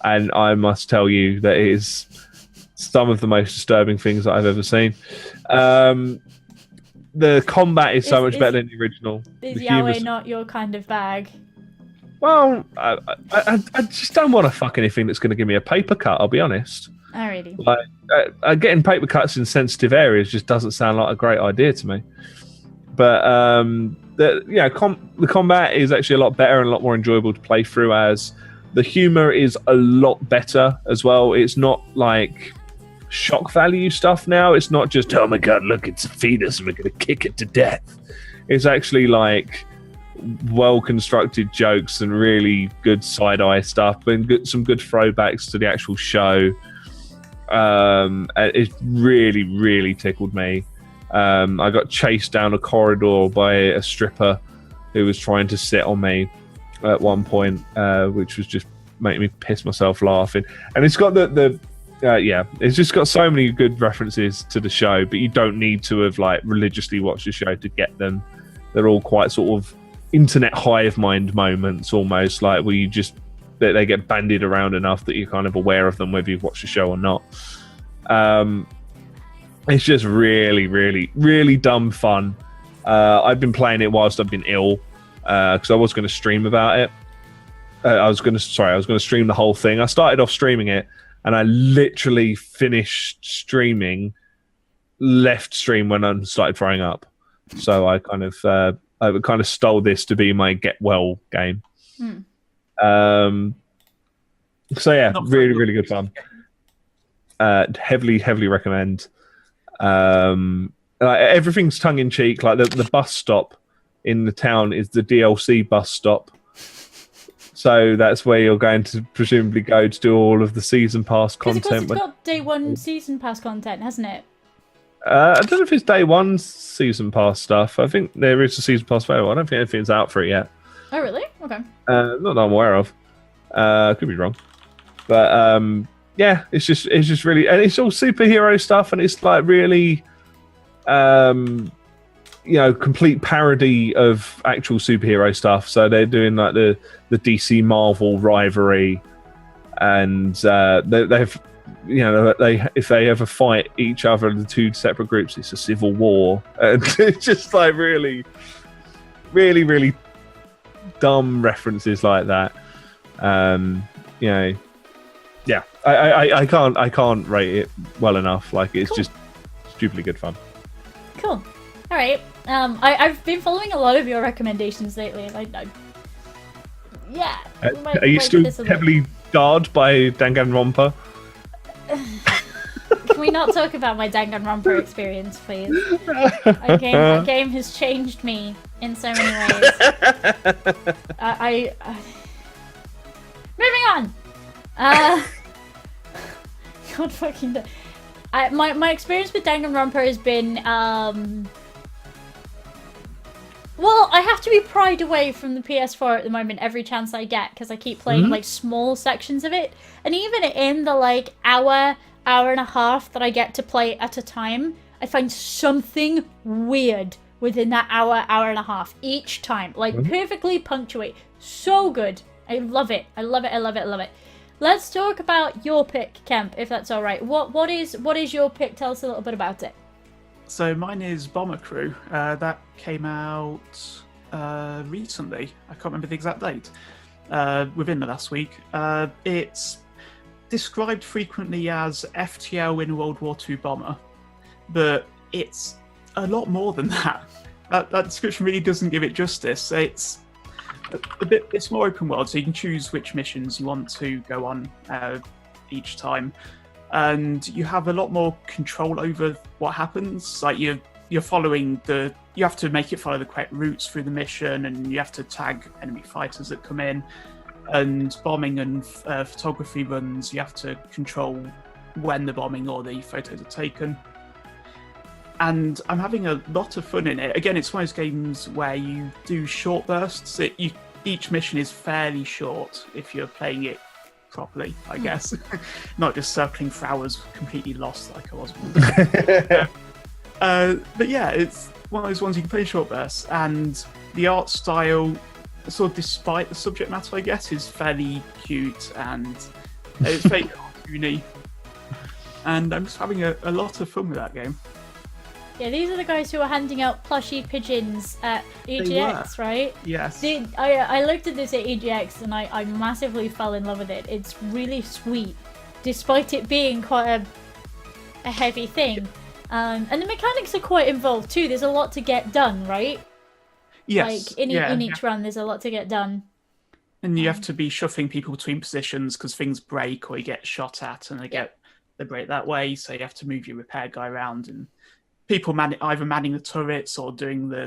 [SPEAKER 2] and I must tell you that it is some of the most disturbing things that I've ever seen. The combat is so much better than the original.
[SPEAKER 1] Is
[SPEAKER 2] the
[SPEAKER 1] yaoi not your kind of bag?
[SPEAKER 2] Well, I just don't want to fuck anything that's going to give me a paper cut. I'll be honest.
[SPEAKER 1] Oh, really?
[SPEAKER 2] Like, getting paper cuts in sensitive areas just doesn't sound like a great idea to me. But the combat is actually a lot better and a lot more enjoyable to play through. As the humor is a lot better as well. It's not like shock value stuff now. It's not just, oh my god, look, it's a fetus and we're going to kick it to death. It's actually like well constructed jokes and really good side eye stuff and some good throwbacks to the actual show. It really, really tickled me. I got chased down a corridor by a stripper who was trying to sit on me at one point, which was just making me piss myself laughing. And it's got it's just got so many good references to the show, but you don't need to have like religiously watched the show to get them. They're all quite sort of internet hive mind moments, almost like where you just they get bandied around enough that you're kind of aware of them whether you've watched the show or not. It's just really, really, really dumb fun. I've been playing it whilst I've been ill because I was going to stream about it. I was going to stream the whole thing. I started off streaming it, and I literally finished streaming, left stream when I started throwing up. So I kind of stole this to be my get well game. So yeah, really, really good fun. Heavily recommend. Everything's tongue in cheek. Like the bus stop in the town is the DLC bus stop. So that's where you're going to presumably go to do all of the season pass content.
[SPEAKER 1] Because it's got day one season pass content, hasn't it?
[SPEAKER 2] I don't know if it's day one season pass stuff. I think there is a season pass available. I don't think anything's out for it yet.
[SPEAKER 1] Oh, really? Okay.
[SPEAKER 2] Not that I'm aware of. Could be wrong. But yeah, it's just really, and it's all superhero stuff, and it's like really, complete parody of actual superhero stuff. So they're doing like the DC Marvel rivalry, and they've if they ever fight each other in the two separate groups, it's a civil war, and it's just like really, really, really dumb references like that. Yeah, I can't rate it well enough. Like it's just stupidly good fun.
[SPEAKER 1] Cool. All right. I've been following a lot of your recommendations lately. Yeah.
[SPEAKER 2] Are you still heavily jarred by Danganronpa?
[SPEAKER 1] Can we not talk about my Danganronpa experience, please? A game has changed me in so many ways. Moving on. God fucking. My experience with Danganronpa has been well, I have to be pried away from the PS4 at the moment every chance I get because I keep playing like small sections of it, and even in the like hour and a half that I get to play at a time, I find something weird within that hour and a half each time, like perfectly punctuate. So good. I love it. I love it. Let's talk about your pick, Kemp, if that's all right. What is your pick? Tell us a little bit about it.
[SPEAKER 3] So mine is Bomber Crew. That came out recently. I can't remember the exact date. Within the last week. It's described frequently as FTL in World War II bomber, but it's a lot more than that. That description really doesn't give it justice. It's it's more open world, so you can choose which missions you want to go on each time, and you have a lot more control over what happens. Like you're following you have to make it follow the correct routes through the mission, and you have to tag enemy fighters that come in, and bombing and photography runs, you have to control when the bombing or the photos are taken. And I'm having a lot of fun in it. Again, it's one of those games where you do short bursts. Each mission is fairly short if you're playing it properly, I guess. Not just circling for hours completely lost like I was. But yeah, one of those ones you can play in short bursts, and the art style, sort of despite the subject matter, I guess, is fairly cute and it's very cartoony. And I'm just having a lot of fun with that game.
[SPEAKER 1] Yeah, these are the guys who are handing out plushy pigeons at EGX, right?
[SPEAKER 3] Yes.
[SPEAKER 1] I looked at this at EGX and I massively fell in love with it. It's really sweet, despite it being quite a heavy thing. And the mechanics are quite involved too. There's a lot to get done, right?
[SPEAKER 3] Yes.
[SPEAKER 1] Like in each run, there's a lot to get done.
[SPEAKER 3] And you have to be shuffling people between positions because things break or you get shot at and they break that way. So you have to move your repair guy around, and people either manning the turrets or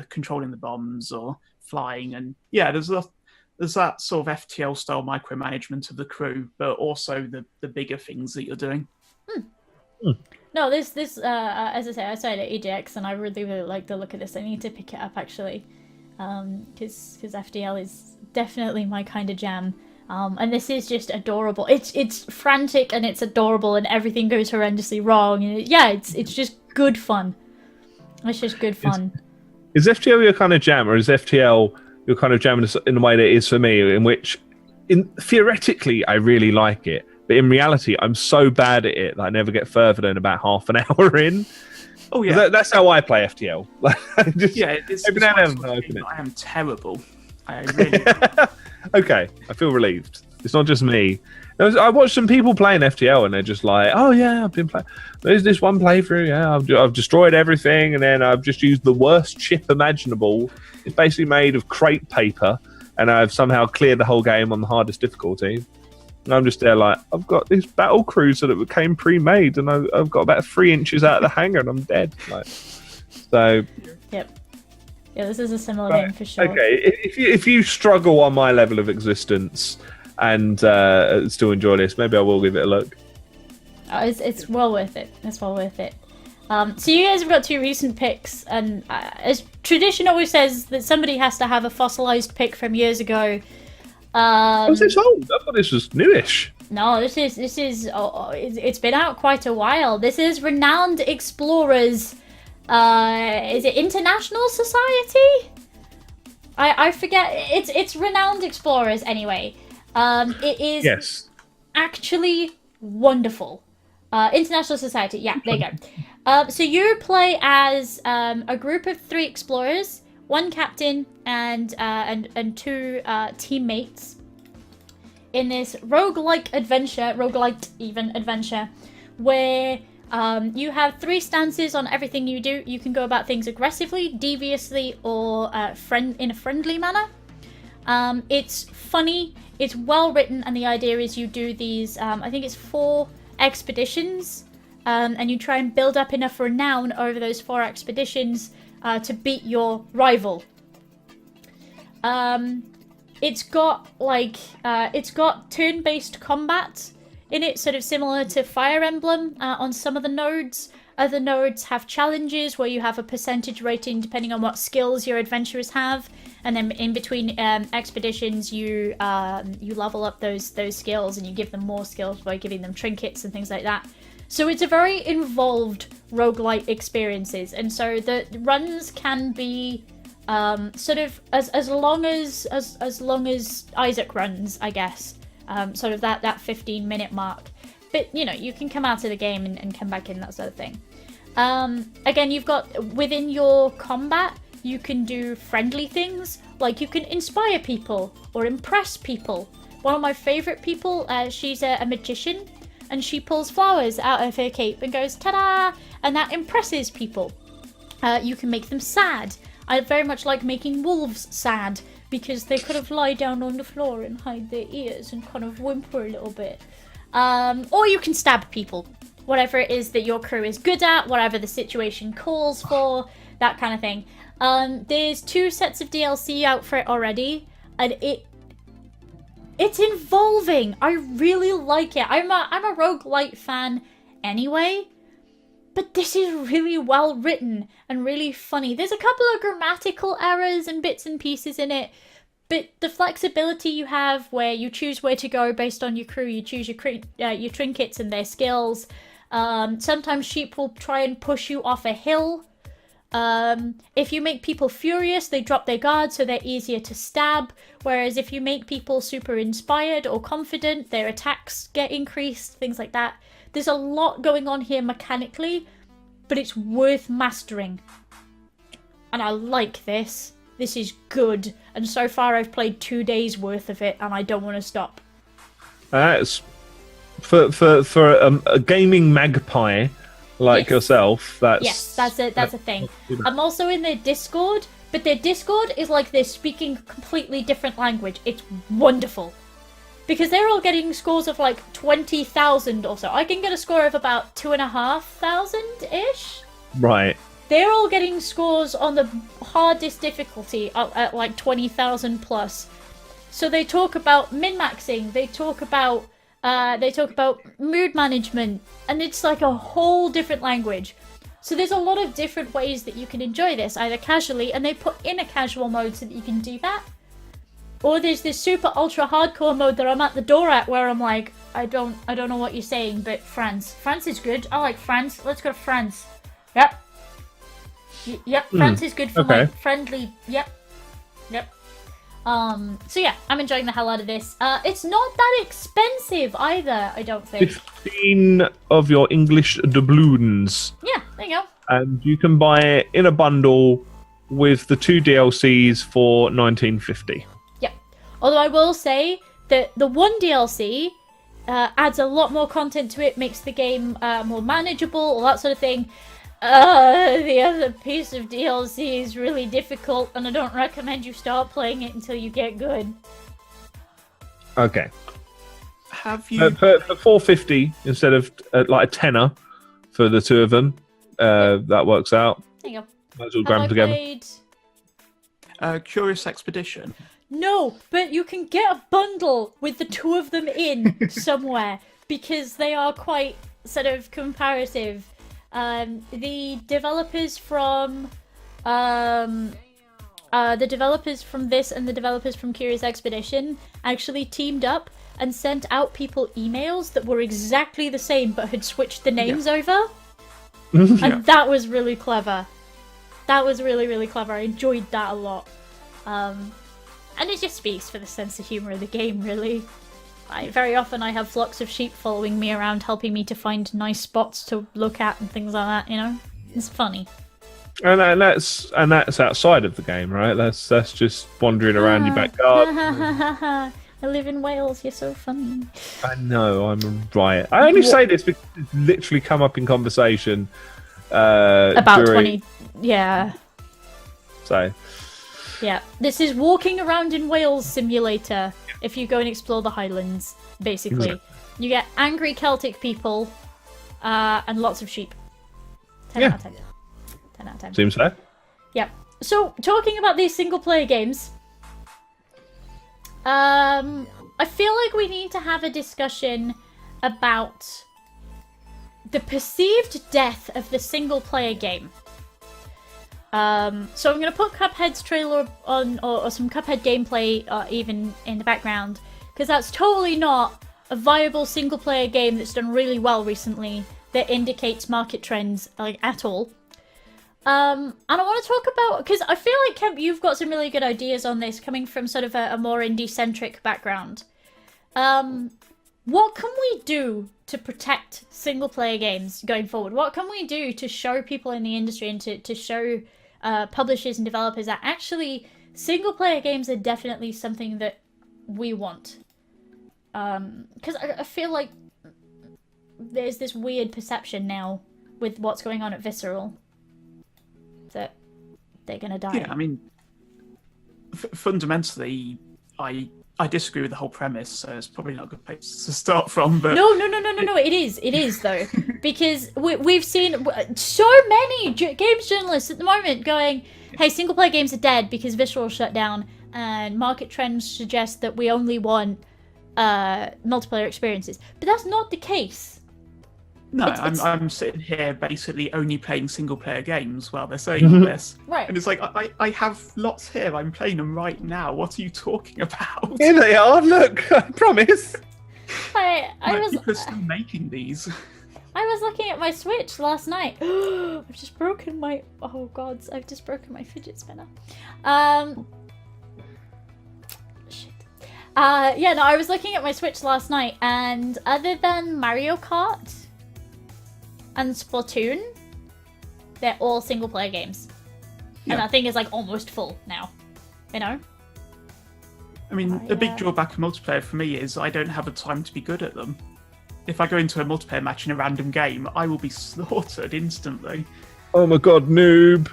[SPEAKER 3] controlling the bombs or flying. And there's that sort of FTL style micromanagement of the crew, but also the bigger things that you're doing.
[SPEAKER 1] No, this as I say, I started at EGX and I really like the look of this. I need to pick it up actually, because FTL is definitely my kind of jam. And this is just adorable. It's frantic and it's adorable and everything goes horrendously wrong. And it's just good fun. It's just good fun.
[SPEAKER 2] Is FTL your kind of jam, or is FTL your kind of jam in the way that it is for me, in which theoretically I really like it, but in reality I'm so bad at it that I never get further than about half an hour in. Oh yeah, that's how I play FTL. Every now and then
[SPEAKER 3] I am terrible. I really
[SPEAKER 2] Okay, I feel relieved. It's not just me. I watched some people playing FTL and they're just like, oh yeah, I've been playing. There's this one playthrough, I've destroyed everything and then I've just used the worst chip imaginable. It's basically made of crepe paper and I've somehow cleared the whole game on the hardest difficulty. And I'm just there like, I've got this battle cruiser that came pre-made and I've got about 3 inches out of the hangar and I'm dead.
[SPEAKER 1] Yep. Yeah, this is a similar game for sure.
[SPEAKER 2] Okay, if you struggle on my level of existence and still enjoy this, maybe I will give it a look.
[SPEAKER 1] It's well worth it. It's well worth it. So you guys have got 2 recent picks, and as tradition always says that somebody has to have a fossilized pick from years ago.
[SPEAKER 2] Was this old? I thought this was newish.
[SPEAKER 1] No, this is it's been out quite a while. This is Renowned Explorers. Is it International Society? I forget. It's Renowned Explorers anyway. It is actually wonderful. International Society. Yeah, there you go. So you play as a group of 3 explorers, 1 captain, and 2 teammates in this roguelike adventure, where you have 3 stances on everything you do. You can go about things aggressively, deviously, or in a friendly manner. It's funny, it's well written, and the idea is you do these, I think it's 4 expeditions, and you try and build up enough renown over those 4 expeditions to beat your rival. It's got turn-based combat in it, sort of similar to Fire Emblem on some of the nodes. Other nodes have challenges where you have a percentage rating depending on what skills your adventurers have, and then in between expeditions you level up those skills and you give them more skills by giving them trinkets and things like that. So it's a very involved roguelite experiences, and so the runs can be sort of as long as Isaac runs, I guess. Sort of that 15-minute mark. But, you can come out of the game and come back in, that sort of thing. Again, you've got, within your combat, you can do friendly things, like you can inspire people or impress people. One of my favourite people, she's a magician, and she pulls flowers out of her cape and goes, ta-da! And that impresses people. You can make them sad. I very much like making wolves sad, because they kind of lie down on the floor and hide their ears and kind of whimper a little bit. Or you can stab people. Whatever it is that your crew is good at, whatever the situation calls for, that kind of thing. There's 2 sets of DLC out for it already, and it's involving. I really like it. I'm a roguelite fan anyway, but this is really well written and really funny. There's a couple of grammatical errors and bits and pieces in it, but the flexibility you have where you choose where to go based on your crew, you choose your trinkets and their skills. Sometimes sheep will try and push you off a hill, If you make people furious, they drop their guard, so they're easier to stab. Whereas if you make people super inspired or confident, their attacks get increased, things like that. There's a lot going on here mechanically, but it's worth mastering. And I like this. This is good. And so far I've played 2 days worth of it, and I don't want to stop.
[SPEAKER 2] That's for a gaming magpie like yourself. That's
[SPEAKER 1] a thing. I'm also in their Discord, but their Discord is like they're speaking a completely different language. It's wonderful. Because they're all getting scores of like 20,000 or so. I can get a score of about 2,500-ish.
[SPEAKER 2] Right.
[SPEAKER 1] They're all getting scores on the hardest difficulty at like 20,000 plus. So they talk about min-maxing. They talk about mood management, and it's like a whole different language. So there's a lot of different ways that you can enjoy this, either casually, and they put in a casual mode so that you can do that. Or there's this super ultra hardcore mode that I'm at the door at, where I'm like, I don't know what you're saying, but France is good. I like France. Let's go to France. Yep. Yep. France is good for my friendly. Yep. So yeah, I'm enjoying the hell out of this. It's not that expensive either, I don't think.
[SPEAKER 2] 15 of your English doubloons.
[SPEAKER 1] Yeah, there you go.
[SPEAKER 2] And you can buy it in a bundle with the 2 DLCs for $19.50.
[SPEAKER 1] Although I will say that the one DLC adds a lot more content to it, makes the game more manageable, all that sort of thing. The other piece of DLC is really difficult, and I don't recommend you start playing it until you get good.
[SPEAKER 2] Okay.
[SPEAKER 3] Have you...
[SPEAKER 2] For $4.50 instead of like a tenner for the 2 of them, that works out.
[SPEAKER 1] There you go.
[SPEAKER 2] Might as well grab them together.
[SPEAKER 3] Curious Expedition.
[SPEAKER 1] No, but you can get a bundle with the 2 of them in somewhere, because they are quite sort of comparative. The developers from this and the developers from Curious Expedition actually teamed up and sent out people emails that were exactly the same but had switched the names over. And that was really clever. That was really, really clever. I enjoyed that a lot. And it just speaks for the sense of humour of the game, really. Very often I have flocks of sheep following me around, helping me to find nice spots to look at and things like that, you know? It's funny.
[SPEAKER 2] And that's outside of the game, right? That's just wandering around your back garden.
[SPEAKER 1] I live in Wales, you're so funny.
[SPEAKER 2] I know, I'm a riot. I only say this because it's literally come up in conversation.
[SPEAKER 1] About 20... Yeah.
[SPEAKER 2] So...
[SPEAKER 1] Yeah, this is walking around in Wales simulator if you go and explore the Highlands, basically.
[SPEAKER 2] Exactly.
[SPEAKER 1] You get angry Celtic people and lots of sheep. 10 out of 10. 10 out of 10.
[SPEAKER 2] Seems fair.
[SPEAKER 1] Yeah. So, talking about these single-player games, I feel like we need to have a discussion about the perceived death of the single-player game. So I'm going to put Cuphead's trailer on, or some Cuphead gameplay even in the background, because that's totally not a viable single-player game that's done really well recently that indicates market trends, like, at all. And I want to talk about, because I feel like, Kemp, you've got some really good ideas on this, coming from sort of a more indie-centric background. What can we do to protect single-player games going forward? What can we do to show people in the industry and to show publishers and developers that actually single-player games are definitely something that we want? Because I feel like there's this weird perception now with what's going on at Visceral that they're gonna die.
[SPEAKER 3] Yeah, I mean, fundamentally, I disagree with the whole premise, so it's probably not a good place to start from. But
[SPEAKER 1] no, it is though, because we've seen so many games journalists at the moment going, "Hey, single player games are dead because Visceral shut down, and market trends suggest that we only want multiplayer experiences." But that's not the case.
[SPEAKER 3] No, I'm sitting here basically only playing single-player games while they're saying this.
[SPEAKER 1] Right.
[SPEAKER 3] And it's like, I have lots here. I'm playing them right now. What are you talking about?
[SPEAKER 2] Here they are. Look, I promise.
[SPEAKER 1] I was
[SPEAKER 3] people are still making these.
[SPEAKER 1] I was looking at my Switch last night. I've just broken my... Oh, God. I've just broken my fidget spinner. Shit. Yeah, no, I was looking at my Switch last night, and other than Mario Kart and Splatoon, they're all single-player games. Yeah. And that thing is, like, almost full now. You know?
[SPEAKER 3] I mean, the big drawback of multiplayer for me is I don't have the time to be good at them. If I go into a multiplayer match in a random game, I will be slaughtered instantly.
[SPEAKER 2] Oh my god, noob!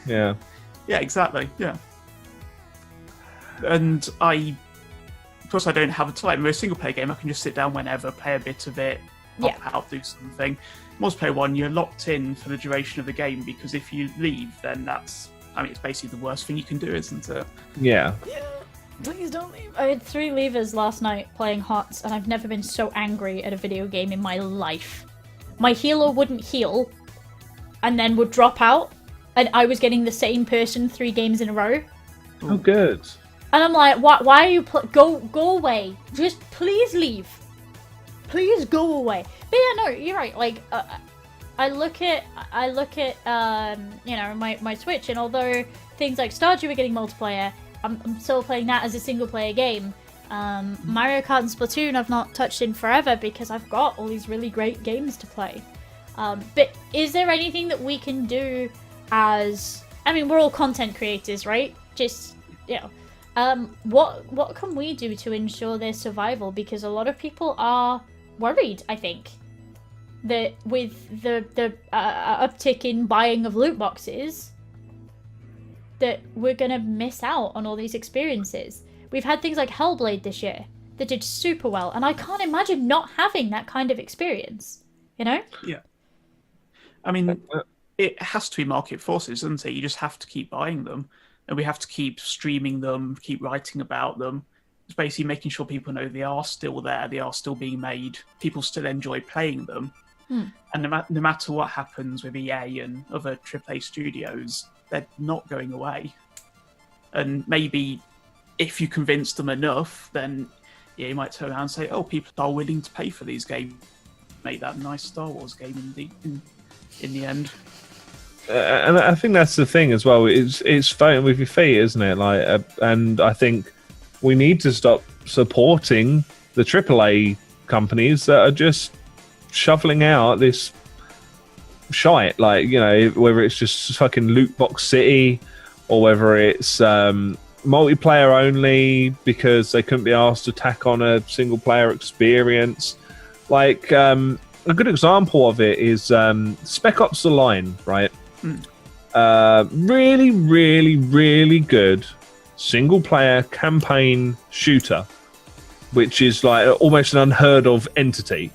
[SPEAKER 2] Yeah.
[SPEAKER 3] Yeah, exactly, yeah. And of course I don't have the time. With a single player game, I can just sit down whenever, play a bit of it, pop out, do something. Multiplayer one, you're locked in for the duration of the game, because if you leave, then it's basically the worst thing you can do, isn't it?
[SPEAKER 2] Yeah.
[SPEAKER 1] Please don't leave. I had 3 leavers last night playing HOTS, and I've never been so angry at a video game in my life. My healer wouldn't heal, and then would drop out, and I was getting the same person 3 games in a row.
[SPEAKER 2] Oh, good.
[SPEAKER 1] And I'm like, why are you go away. Just please leave. Please go away. But yeah, no, you're right. Like, I look at you know, my Switch, and although things like Stardew are getting multiplayer, I'm still playing that as a single-player game. Mario Kart and Splatoon I've not touched in forever because I've got all these really great games to play. But is there anything that we can do as... I mean, we're all content creators, right? Just, you know. What can we do to ensure their survival? Because a lot of people are worried, I think, that with the uptick in buying of loot boxes, that we're gonna miss out on all these experiences. We've had things like Hellblade this year that did super well, and I can't imagine not having that kind of experience, you know?
[SPEAKER 3] Yeah. I mean, it has to be market forces, doesn't it? You just have to keep buying them, and we have to keep streaming them, keep writing about them. It's basically making sure people know they are still there, they are still being made, people still enjoy playing them. And no matter what happens with EA and other AAA studios, they're not going away. And maybe if you convince them enough, then you might turn around and say, oh, people are willing to pay for these games. Make that a nice Star Wars game in the end.
[SPEAKER 2] And I think that's the thing as well. It's fighting with your feet, isn't it? Like, and I think we need to stop supporting the AAA companies that are just shoveling out this shite, like, you know, whether it's just fucking loot box city or whether it's multiplayer only because they couldn't be asked to tack on a single player experience. Like, a good example of it is Spec Ops: The Line, right? Really, really, really good single player campaign shooter, which is like almost an unheard of entity.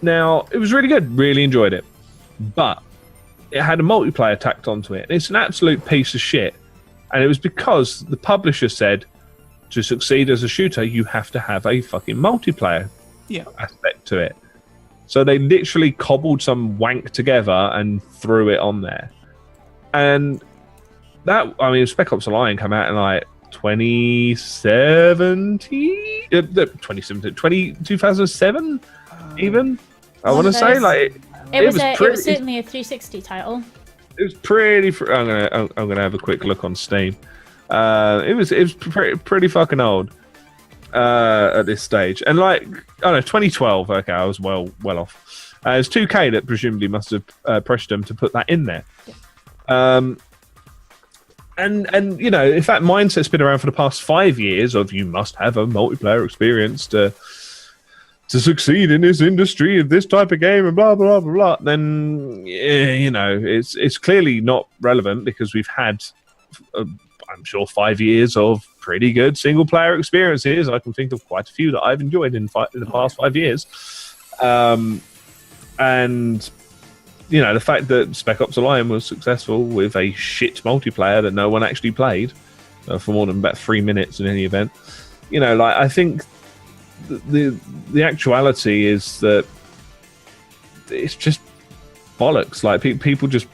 [SPEAKER 2] Now, it was really good, really enjoyed it, but it had a multiplayer tacked onto it, and it's an absolute piece of shit. And it was because the publisher said, to succeed as a shooter, you have to have a fucking multiplayer aspect to it. So they literally cobbled some wank together and threw it on there. And that, I mean, Spec Ops: The Line came out in like 2007, even. I want to say, like,
[SPEAKER 1] it was certainly a 360 title.
[SPEAKER 2] It was pretty. I'm gonna have a quick look on Steam. It was pretty fucking old at this stage, and like, I don't know, 2012. Okay, I was well off. It's 2K that presumably must have pressured them to put that in there. And you know, if that mindset's been around for the past 5 years of you must have a multiplayer experience to succeed in this industry of this type of game and blah blah blah blah, then you know, it's clearly not relevant because we've had, I'm sure, 5 years of pretty good single player experiences. I can think of quite a few that I've enjoyed in the past 5 years, and you know, the fact that Spec Ops: The Line was successful with a shit multiplayer that no one actually played for more than about 3 minutes in any event, you know, like, I think the actuality is that it's just bollocks. Like, people just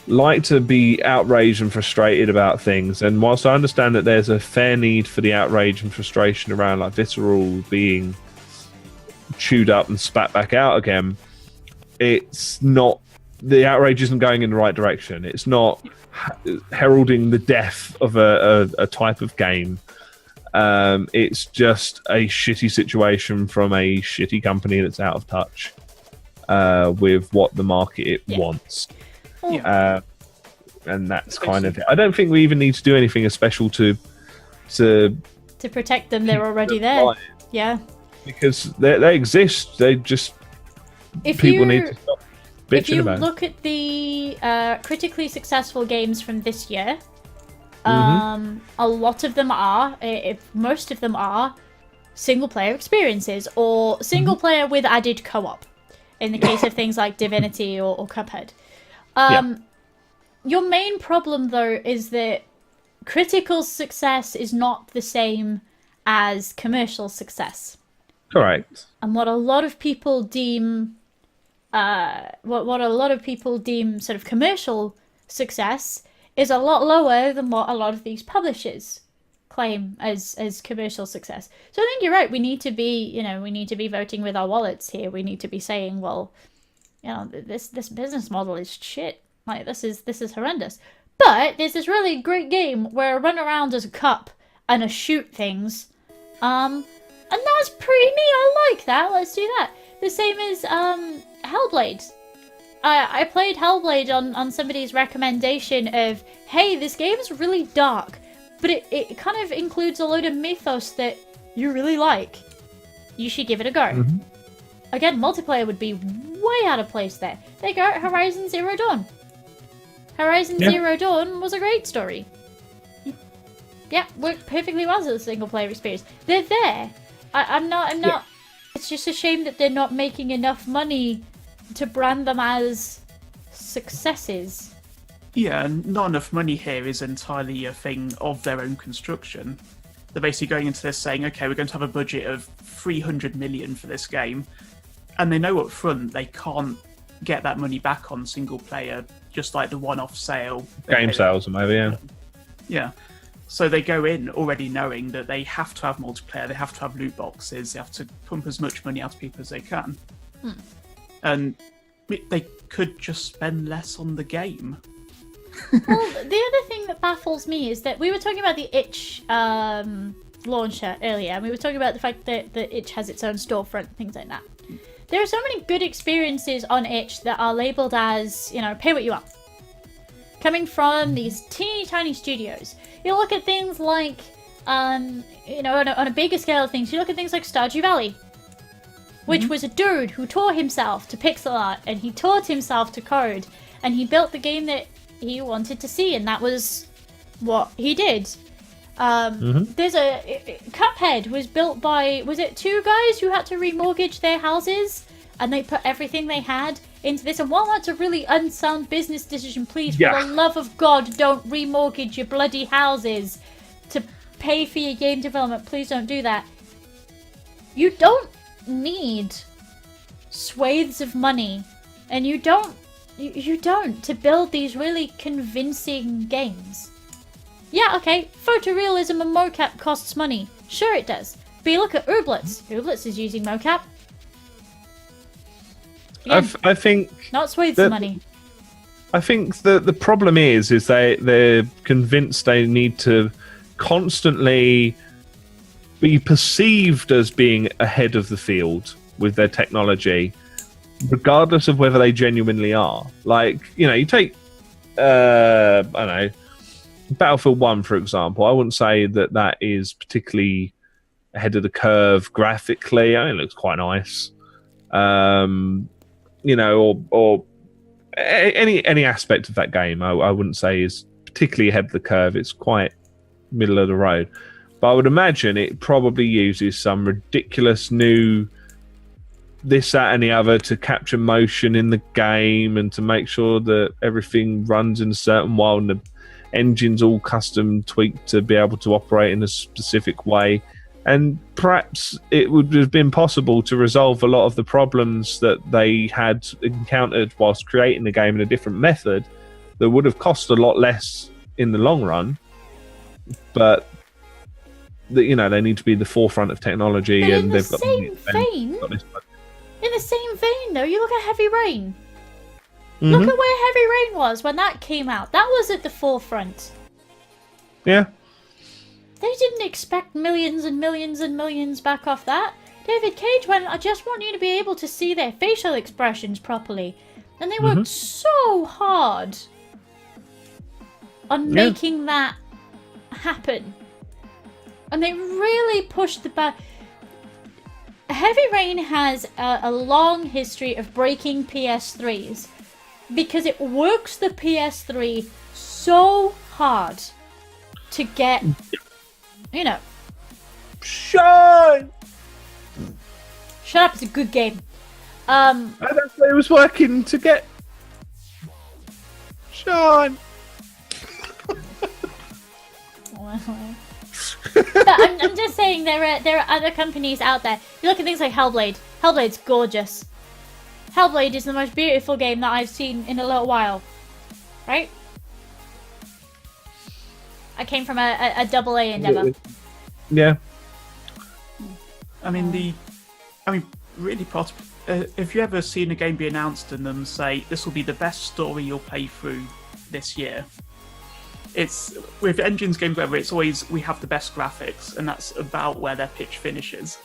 [SPEAKER 2] like to be outraged and frustrated about things, and whilst I understand that there's a fair need for the outrage and frustration around like Visceral being chewed up and spat back out again, it's not, the outrage isn't going in the right direction. It's not heralding the death of a type of game. It's just a shitty situation from a shitty company that's out of touch with what the market wants. And that's kind of it. I don't think we even need to do anything special to
[SPEAKER 1] protect them. They're already there. Yeah.
[SPEAKER 2] Because they exist. They just people need to stop bitching about it. If you
[SPEAKER 1] look at the critically successful games from this year, a lot of them are, most of them are, single-player experiences or single-player with added co-op. In the case of things like Divinity or Cuphead. Your main problem, though, is that critical success is not the same as commercial success.
[SPEAKER 2] Correct.
[SPEAKER 1] And what a lot of people deem, what a lot of people deem sort of commercial success is a lot lower than what a lot of these publishers claim as commercial success. So I think you're right. We need to be, voting with our wallets here. We need to be saying, well, this business model is shit. Like this is horrendous. But there's this really great game where I run around as a cup and I shoot things. And that's pretty neat. I like that. Let's do that. The same as Hellblade. I played Hellblade on somebody's recommendation of, hey, this game's really dark, but it kind of includes a load of mythos that you really like. You should give it a go. Again, multiplayer would be way out of place there. There you go, Horizon Zero Dawn. Horizon Zero Dawn was a great story. Yeah, worked perfectly well as a single-player experience. They're there. I'm not. It's just a shame that they're not making enough money to brand them as successes.
[SPEAKER 3] Yeah, and not enough money here is entirely a thing of their own construction. They're basically going into this saying, okay, we're going to have a budget of 300 million for this game, and they know up front they can't get that money back on single player, just like the one-off sale.
[SPEAKER 2] Game sales, maybe,
[SPEAKER 3] Yeah. So they go in already knowing that they have to have multiplayer, they have to have loot boxes, they have to pump as much money out of people as they can. And they could just spend less on the game.
[SPEAKER 1] Well, the other thing that baffles me is that we were talking about the itch launcher earlier, and we were talking about the fact that the itch has its own storefront and things like that. There are so many good experiences on itch that are labeled as, pay what you want. Coming from these teeny tiny studios. You look at things like, on a bigger scale of things, you look at things like Stardew Valley, which was a dude who taught himself to pixel art, and he taught himself to code, and he built the game that he wanted to see, and that was what he did. There's Cuphead was built by, was it 2 guys who had to remortgage their houses, and they put everything they had into this. And while that's a really unsound business decision, please, for the love of God, don't remortgage your bloody houses to pay for your game development. Please don't do that. You don't need swathes of money, and you don't to build these really convincing games. Yeah, okay, photorealism and mocap costs money. Sure it does. But you look at Ooblets. Ooblets is using mocap. Yeah,
[SPEAKER 2] I think
[SPEAKER 1] not swathes of money.
[SPEAKER 2] I think the problem is they're convinced they need to constantly be perceived as being ahead of the field with their technology, regardless of whether they genuinely are. Like, you take I don't know, Battlefield 1, for example. I wouldn't say that is particularly ahead of the curve graphically. I mean, it looks quite nice. Or any aspect of that game, I wouldn't say is particularly ahead of the curve. It's quite middle of the road. But I would imagine it probably uses some ridiculous new this, that, and the other to capture motion in the game and to make sure that everything runs in a certain way and the engine's all custom tweaked to be able to operate in a specific way. And perhaps it would have been possible to resolve a lot of the problems that they had encountered whilst creating the game in a different method that would have cost a lot less in the long run. But they need to be the forefront of technology,
[SPEAKER 1] but
[SPEAKER 2] and
[SPEAKER 1] in
[SPEAKER 2] they've
[SPEAKER 1] the
[SPEAKER 2] got
[SPEAKER 1] same vein, thing though. You look at Heavy Rain.
[SPEAKER 2] Mm-hmm.
[SPEAKER 1] Look at where Heavy Rain was when that came out. That was at the forefront.
[SPEAKER 2] Yeah.
[SPEAKER 1] They didn't expect millions and millions and millions back off that. David Cage went, I just want you to be able to see their facial expressions properly. And they worked so hard on making that happen. And they really pushed the Heavy Rain has a long history of breaking PS3s because it works the PS3 so hard to get, you know.
[SPEAKER 2] Shine!
[SPEAKER 1] Shut up, it's a good game.
[SPEAKER 2] And that's why it was working to get Shine.
[SPEAKER 1] But I'm just saying there are other companies out there. You look at things like Hellblade. Hellblade's gorgeous. Hellblade is the most beautiful game that I've seen in a little while. Right? I came from a double A endeavor.
[SPEAKER 2] Yeah.
[SPEAKER 3] I mean, really, if you ever seen a game be announced and them say, this will be the best story you'll play through this year, it's with Engines games, whatever, it's always, we have the best graphics, and that's about where their pitch finishes.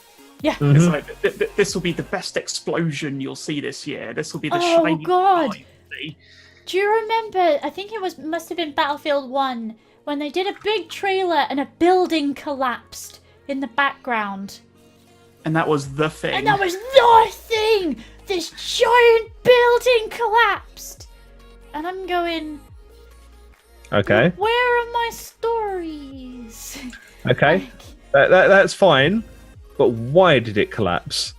[SPEAKER 1] Yeah.
[SPEAKER 2] Mm-hmm.
[SPEAKER 3] It's like, this will be the best explosion you'll see this year. This will be the shiny
[SPEAKER 1] God.
[SPEAKER 3] see.
[SPEAKER 1] Do you remember, I think it must have been Battlefield 1, when they did a big trailer and a building collapsed in the background?
[SPEAKER 3] And that was the thing.
[SPEAKER 1] And that was the thing! This giant building collapsed! And I'm going...
[SPEAKER 2] Okay.
[SPEAKER 1] Where are my stories?
[SPEAKER 2] Okay. That's fine. But why did it collapse?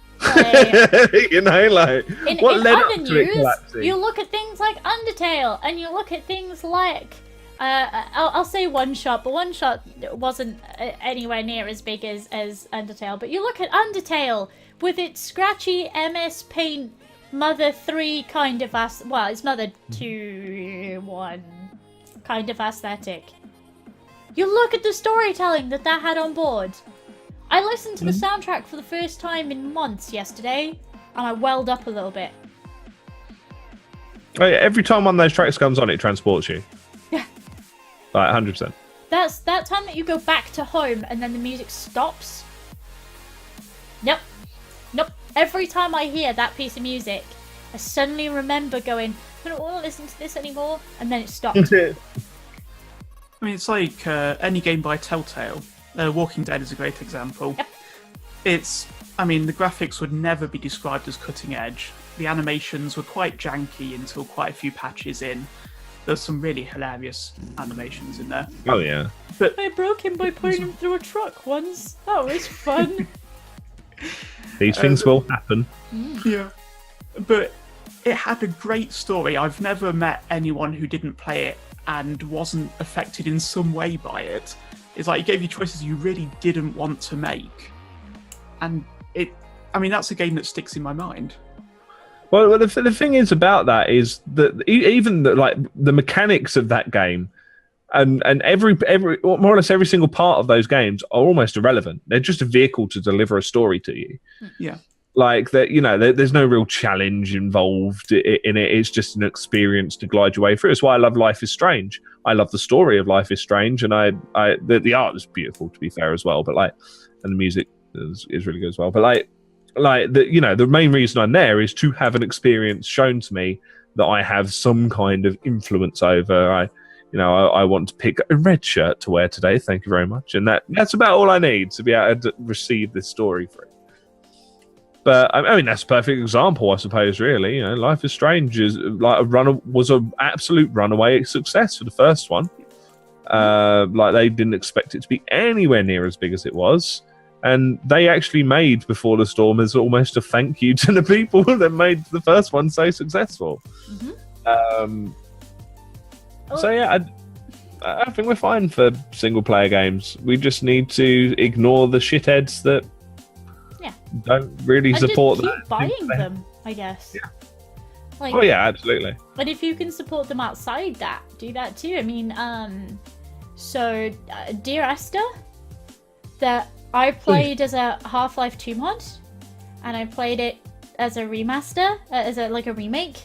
[SPEAKER 2] You know, like, what led up to it collapsing?
[SPEAKER 1] You look at things like Undertale, and you look at things like... I'll say One Shot, but One Shot wasn't anywhere near as big as Undertale. But you look at Undertale with its scratchy MS Paint Mother 3 kind of well, it's Mother 2 1 kind of aesthetic. You look at the storytelling that had on board. I listened to the soundtrack for the first time in months yesterday, and I welled up a little bit.
[SPEAKER 2] Oh, yeah, every time one of those tracks comes on, it transports you.
[SPEAKER 1] Yeah.
[SPEAKER 2] Like 100%.
[SPEAKER 1] That's that time that you go back to home and then the music stops. Nope. Every time I hear that piece of music, I suddenly remember going, I don't want to listen to this anymore, and then it stops.
[SPEAKER 3] I mean, it's like any game by Telltale. Walking Dead is a great example.
[SPEAKER 1] Yep.
[SPEAKER 3] The graphics would never be described as cutting edge. The animations were quite janky until quite a few patches in. There's some really hilarious animations in there.
[SPEAKER 2] Oh, yeah.
[SPEAKER 3] But
[SPEAKER 1] I broke him by putting him through a truck once. That was fun.
[SPEAKER 2] These things will happen.
[SPEAKER 3] Yeah. But it had a great story. I've never met anyone who didn't play it and wasn't affected in some way by it. It's like it gave you choices you really didn't want to make. And that's a game that sticks in my mind.
[SPEAKER 2] Well, the thing is about that is that even the mechanics of that game and every more or less every single part of those games are almost irrelevant. They're just a vehicle to deliver a story to you.
[SPEAKER 3] Yeah.
[SPEAKER 2] Like that, there's no real challenge involved in it. It's just an experience to glide your way through. It's why I love Life is Strange. I love the story of Life is Strange, and the art is beautiful, to be fair, as well. But and the music is really good as well. But the main reason I'm there is to have an experience shown to me that I have some kind of influence over. I want to pick a red shirt to wear today. Thank you very much, and that's about all I need to be able to receive this story through. But that's a perfect example, I suppose. Really, Life is Strange is was an absolute runaway success for the first one. They didn't expect it to be anywhere near as big as it was, and they actually made Before the Storm as almost a thank you to the people that made the first one so successful. Mm-hmm. So yeah, I think we're fine for single player games. We just need to ignore the shitheads that. Don't really support
[SPEAKER 1] just keep buying them, I guess.
[SPEAKER 2] Yeah. Oh yeah, absolutely.
[SPEAKER 1] But if you can support them outside that, do that too. Dear Esther, that I played as a Half-Life 2 mod, and I played it as a remaster, as a remake,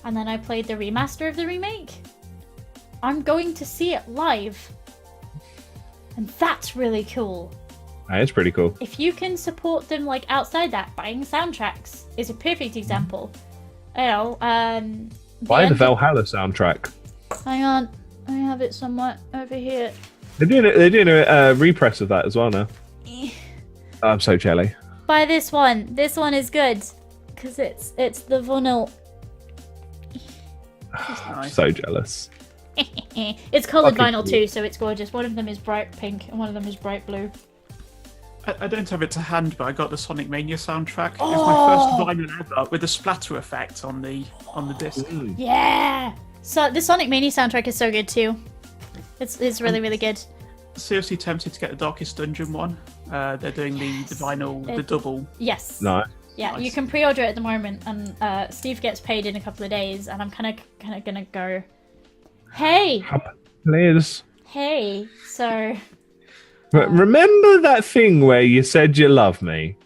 [SPEAKER 1] and then I played the remaster of the remake. I'm going to see it live, and that's really cool.
[SPEAKER 2] That is pretty cool.
[SPEAKER 1] If you can support them like outside that, buying soundtracks is a perfect example. You know,
[SPEAKER 2] buy the Valhalla soundtrack.
[SPEAKER 1] Hang on, I have it somewhere over here.
[SPEAKER 2] They're doing a repress of that as well now. I'm so jelly.
[SPEAKER 1] Buy this one. This one is good because it's the vinyl.
[SPEAKER 2] I'm so jealous.
[SPEAKER 1] It's coloured
[SPEAKER 2] Fucking
[SPEAKER 1] vinyl
[SPEAKER 2] cool.
[SPEAKER 1] too, so it's gorgeous. One of them is bright pink and one of them is bright blue.
[SPEAKER 3] I don't have it to hand, but I got the Sonic Mania soundtrack. It's
[SPEAKER 1] Oh!
[SPEAKER 3] my first vinyl ever with a splatter effect on the disc.
[SPEAKER 1] Yeah. So the Sonic Mania soundtrack is so good too. It's really really good.
[SPEAKER 3] Seriously tempted to get the Darkest Dungeon one. They're doing the vinyl, the double.
[SPEAKER 1] Yes.
[SPEAKER 2] Nice.
[SPEAKER 1] Yeah,
[SPEAKER 3] Nice.
[SPEAKER 1] you can pre-order it at the moment, and Steve gets paid in a couple of days, and I'm kind of gonna go. Hey.
[SPEAKER 2] Please.
[SPEAKER 1] Hey. So.
[SPEAKER 2] Remember that thing where you said you love me?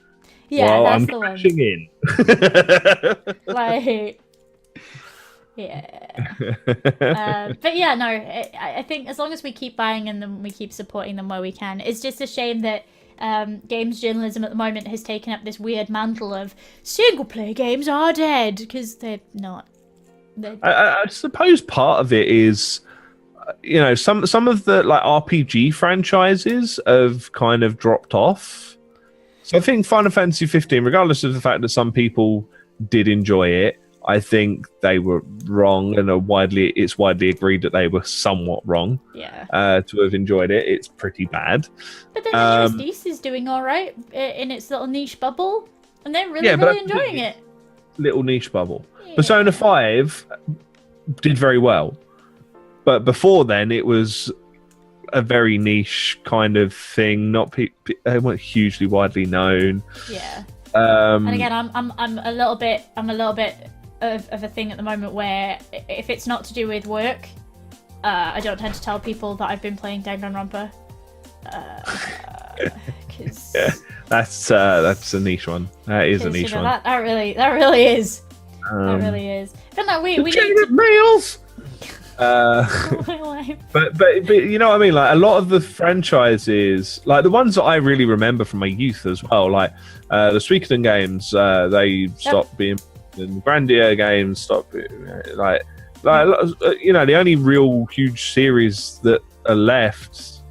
[SPEAKER 1] Yeah,
[SPEAKER 2] well,
[SPEAKER 1] that's
[SPEAKER 2] I'm
[SPEAKER 1] the one.
[SPEAKER 2] crashing in.
[SPEAKER 1] Like. Yeah. But yeah, no, I think as long as we keep buying them, we keep supporting them where we can. It's just a shame that games journalism at the moment has taken up this weird mantle of single-player games are dead, because they're not.
[SPEAKER 2] I suppose part of it is, you know, some of the like RPG franchises have kind of dropped off. So I think Final Fantasy 15, regardless of the fact that some people did enjoy it, I think they were wrong, and it's widely agreed that they were somewhat wrong.
[SPEAKER 1] Yeah.
[SPEAKER 2] To have enjoyed it, it's pretty bad.
[SPEAKER 1] But then the Justice is doing all right in its little niche bubble, and they're really
[SPEAKER 2] but
[SPEAKER 1] really enjoying it.
[SPEAKER 2] Little niche bubble.
[SPEAKER 1] Yeah.
[SPEAKER 2] Persona 5 did very well, but before then it was a very niche kind of thing. Not they weren't hugely widely known.
[SPEAKER 1] Yeah.
[SPEAKER 2] And
[SPEAKER 1] again, I'm a little bit of a thing at the moment where if it's not to do with work, I don't tend to tell people that I've been playing Danganronpa. Cause,
[SPEAKER 2] yeah, that's a niche one. That is a niche one.
[SPEAKER 1] That really is. That really is. But no, we need to...
[SPEAKER 2] meals. But you know what I mean? Like a lot of the franchises, like the ones that I really remember from my youth as well, like the Suikoden games, they stopped being. The Grandia games stopped like you know, the only real huge series that are left.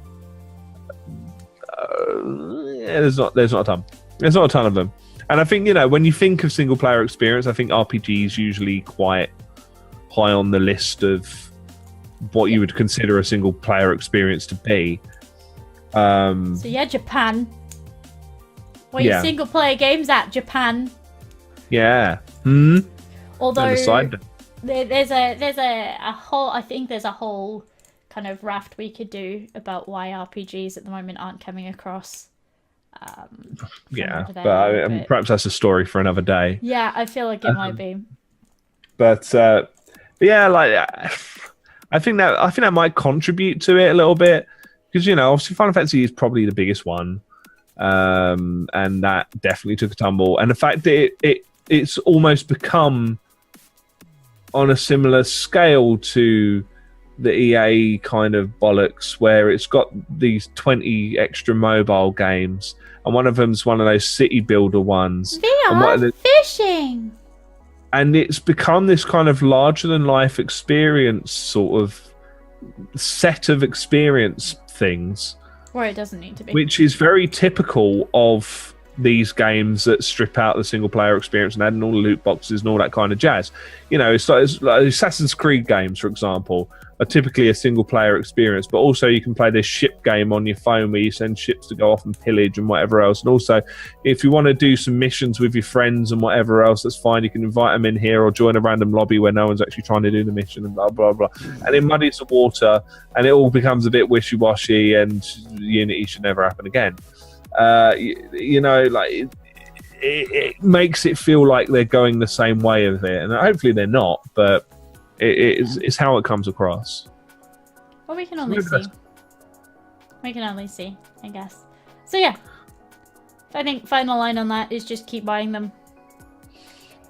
[SPEAKER 2] There's not a ton. There's not a ton of them, and I think, you know, when you think of single player experience, I think RPG is usually quite high on the list of what you would consider a single player experience to be.
[SPEAKER 1] So yeah, Japan. Where your single player games at Japan?
[SPEAKER 2] Yeah.
[SPEAKER 1] Although
[SPEAKER 2] side.
[SPEAKER 1] there's a whole, I think there's a whole kind of raft we could do about why RPGs at the moment aren't coming across.
[SPEAKER 2] But perhaps that's a story for another day.
[SPEAKER 1] Yeah, I feel like it might be.
[SPEAKER 2] But yeah, like I think that might contribute to it a little bit, because, you know, obviously Final Fantasy is probably the biggest one, and that definitely took a tumble. And the fact that it's almost become on a similar scale to the EA kind of bollocks, where it's got these 20 extra mobile games, and one of them's one of those city builder ones.
[SPEAKER 1] VR fishing!
[SPEAKER 2] And it's become this kind of larger than life experience, sort of set of experience things.
[SPEAKER 1] Where it doesn't need to be.
[SPEAKER 2] Which is very typical of these games that strip out the single player experience and add in all the loot boxes and all that kind of jazz. You know, it's like Assassin's Creed games, for example, are typically a single player experience, but also you can play this ship game on your phone where you send ships to go off and pillage and whatever else. And also, if you want to do some missions with your friends and whatever else, that's fine. You can invite them in here or join a random lobby where no one's actually trying to do the mission and blah, blah, blah. And it muddies the water and it all becomes a bit wishy-washy, and Unity should never happen again. You know, like it makes it feel like they're going the same way of it, and hopefully they're not, but it's how it comes across.
[SPEAKER 1] Well, we can only see. We can only see, I guess. So yeah, I think final line on that is just keep buying them.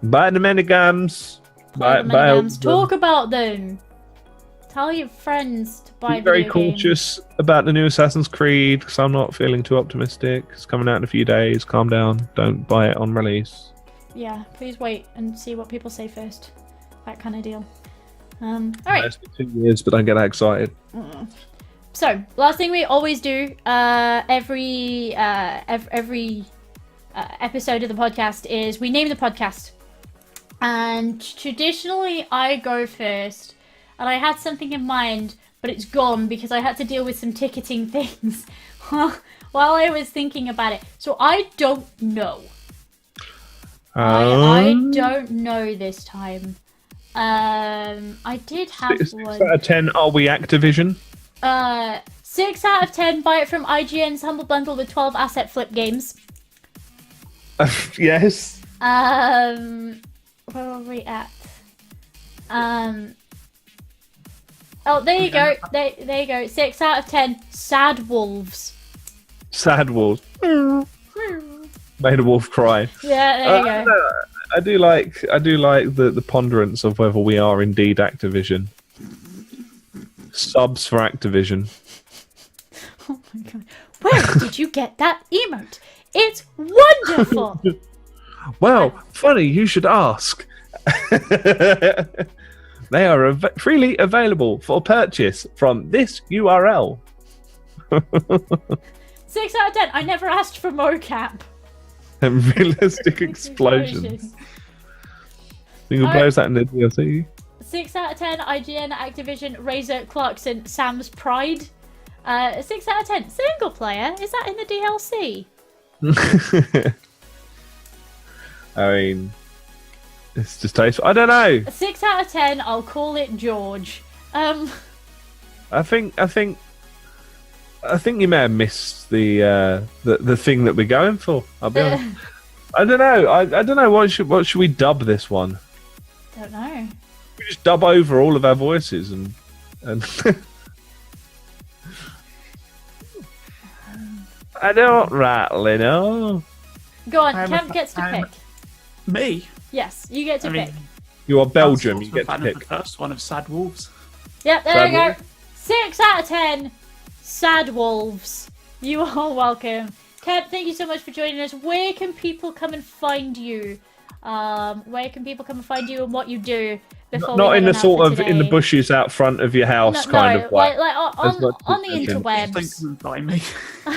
[SPEAKER 2] Buy the minigams.
[SPEAKER 1] Buy the minigams. Talk about them. Tell your friends to buy
[SPEAKER 2] Be very
[SPEAKER 1] video games.
[SPEAKER 2] cautious about the new Assassin's Creed because I'm not feeling too optimistic. It's coming out in a few days. Calm down. Don't buy it on release.
[SPEAKER 1] Yeah, please wait and see what people say first. That kind of deal. All right.
[SPEAKER 2] It's been 2 years, but don't get that excited.
[SPEAKER 1] So, last thing we always do every episode of the podcast is we name the podcast. And traditionally, I go first. And I had something in mind, but it's gone because I had to deal with some ticketing things while I was thinking about it. So I don't know. I don't know this time. I did have
[SPEAKER 2] 6
[SPEAKER 1] one.
[SPEAKER 2] out of 10. Are we Activision?
[SPEAKER 1] 6 out of 10. Buy it from IGN's Humble Bundle with 12 asset flip games.
[SPEAKER 2] Yes.
[SPEAKER 1] Where are we at? Oh, there you go. There you go. 6 out of 10. Sad wolves.
[SPEAKER 2] Sad wolves. Made a wolf cry.
[SPEAKER 1] Yeah, there you go.
[SPEAKER 2] I do like the ponderance of whether we are indeed Activision. Subs for Activision.
[SPEAKER 1] Oh my god. Where did you get that emote? It's wonderful.
[SPEAKER 2] Well, funny you should ask. They are freely available for purchase from this URL.
[SPEAKER 1] 6 out of 10. I never asked for mocap.
[SPEAKER 2] And realistic explosions. You can close that in the DLC.
[SPEAKER 1] 6 out of 10. IGN, Activision, Razor, Clarkson, Sam's Pride. 6 out of 10. Single player. Is that in the DLC?
[SPEAKER 2] I mean, it's just tasteful. I don't know.
[SPEAKER 1] 6 out of 10. I'll call it George.
[SPEAKER 2] I think you may have missed the thing that we're going for. I'll be honest. I don't know. I don't know. What should we dub this one?
[SPEAKER 1] Don't know.
[SPEAKER 2] We just dub over all of our voices and. I don't rightly know.
[SPEAKER 1] Go on. Kemp gets to pick.
[SPEAKER 3] Me?
[SPEAKER 1] Yes, you get to pick.
[SPEAKER 2] You are Belgium. You get to pick.
[SPEAKER 3] The first one of Sad Wolves.
[SPEAKER 1] Yep, there you go. 6 out of 10. Sad wolves. You are welcome. Kev, thank you so much for joining us. Where can people come and find you? Where can people come and find you and what you do?
[SPEAKER 2] Not in the sort of in the bushes out front of your house kind of way.
[SPEAKER 1] Like on the interwebs.
[SPEAKER 3] Just don't come by me.
[SPEAKER 1] I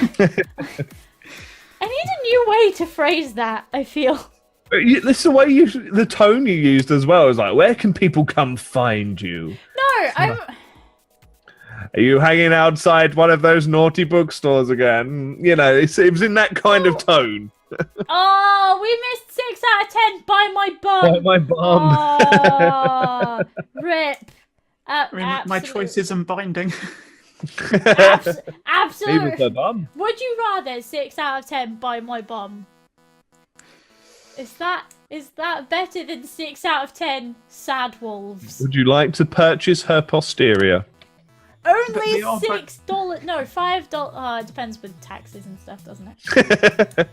[SPEAKER 1] need a new way to phrase that, I feel.
[SPEAKER 2] This is the way the tone you used as well. Is like, where can people come find you?
[SPEAKER 1] No,
[SPEAKER 2] Are you hanging outside one of those naughty bookstores again? You know, it was in that kind of tone.
[SPEAKER 1] Oh, we missed 6 out of 10. Buy my bum.
[SPEAKER 2] Buy my bum.
[SPEAKER 1] Oh, rip.
[SPEAKER 3] My choice isn't binding.
[SPEAKER 1] Absolutely.
[SPEAKER 2] Even bum.
[SPEAKER 1] Would you rather 6 out of 10 buy my bum? Is that better than 6 out of 10 sad wolves?
[SPEAKER 2] Would you like to purchase her posterior?
[SPEAKER 1] Only $6. No, $5. It depends with taxes and stuff, doesn't it?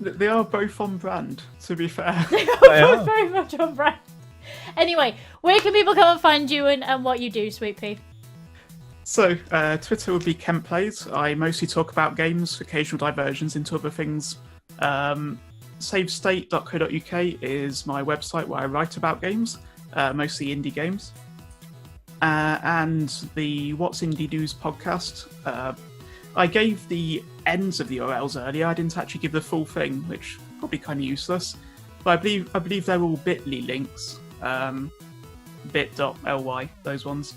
[SPEAKER 3] They are both on brand, to be fair.
[SPEAKER 1] They are both very much on brand. Anyway, where can people come and find you and what you do, Sweet Pea?
[SPEAKER 3] So, Twitter would be Kemp Plays. I mostly talk about games, occasional diversions into other things. Savestate.co.uk is my website where I write about games, mostly indie games. And the What's Indie News podcast. I gave the ends of the URLs earlier. I didn't actually give the full thing, which probably kind of useless. But I believe they're all bit.ly links, bit.ly, those ones,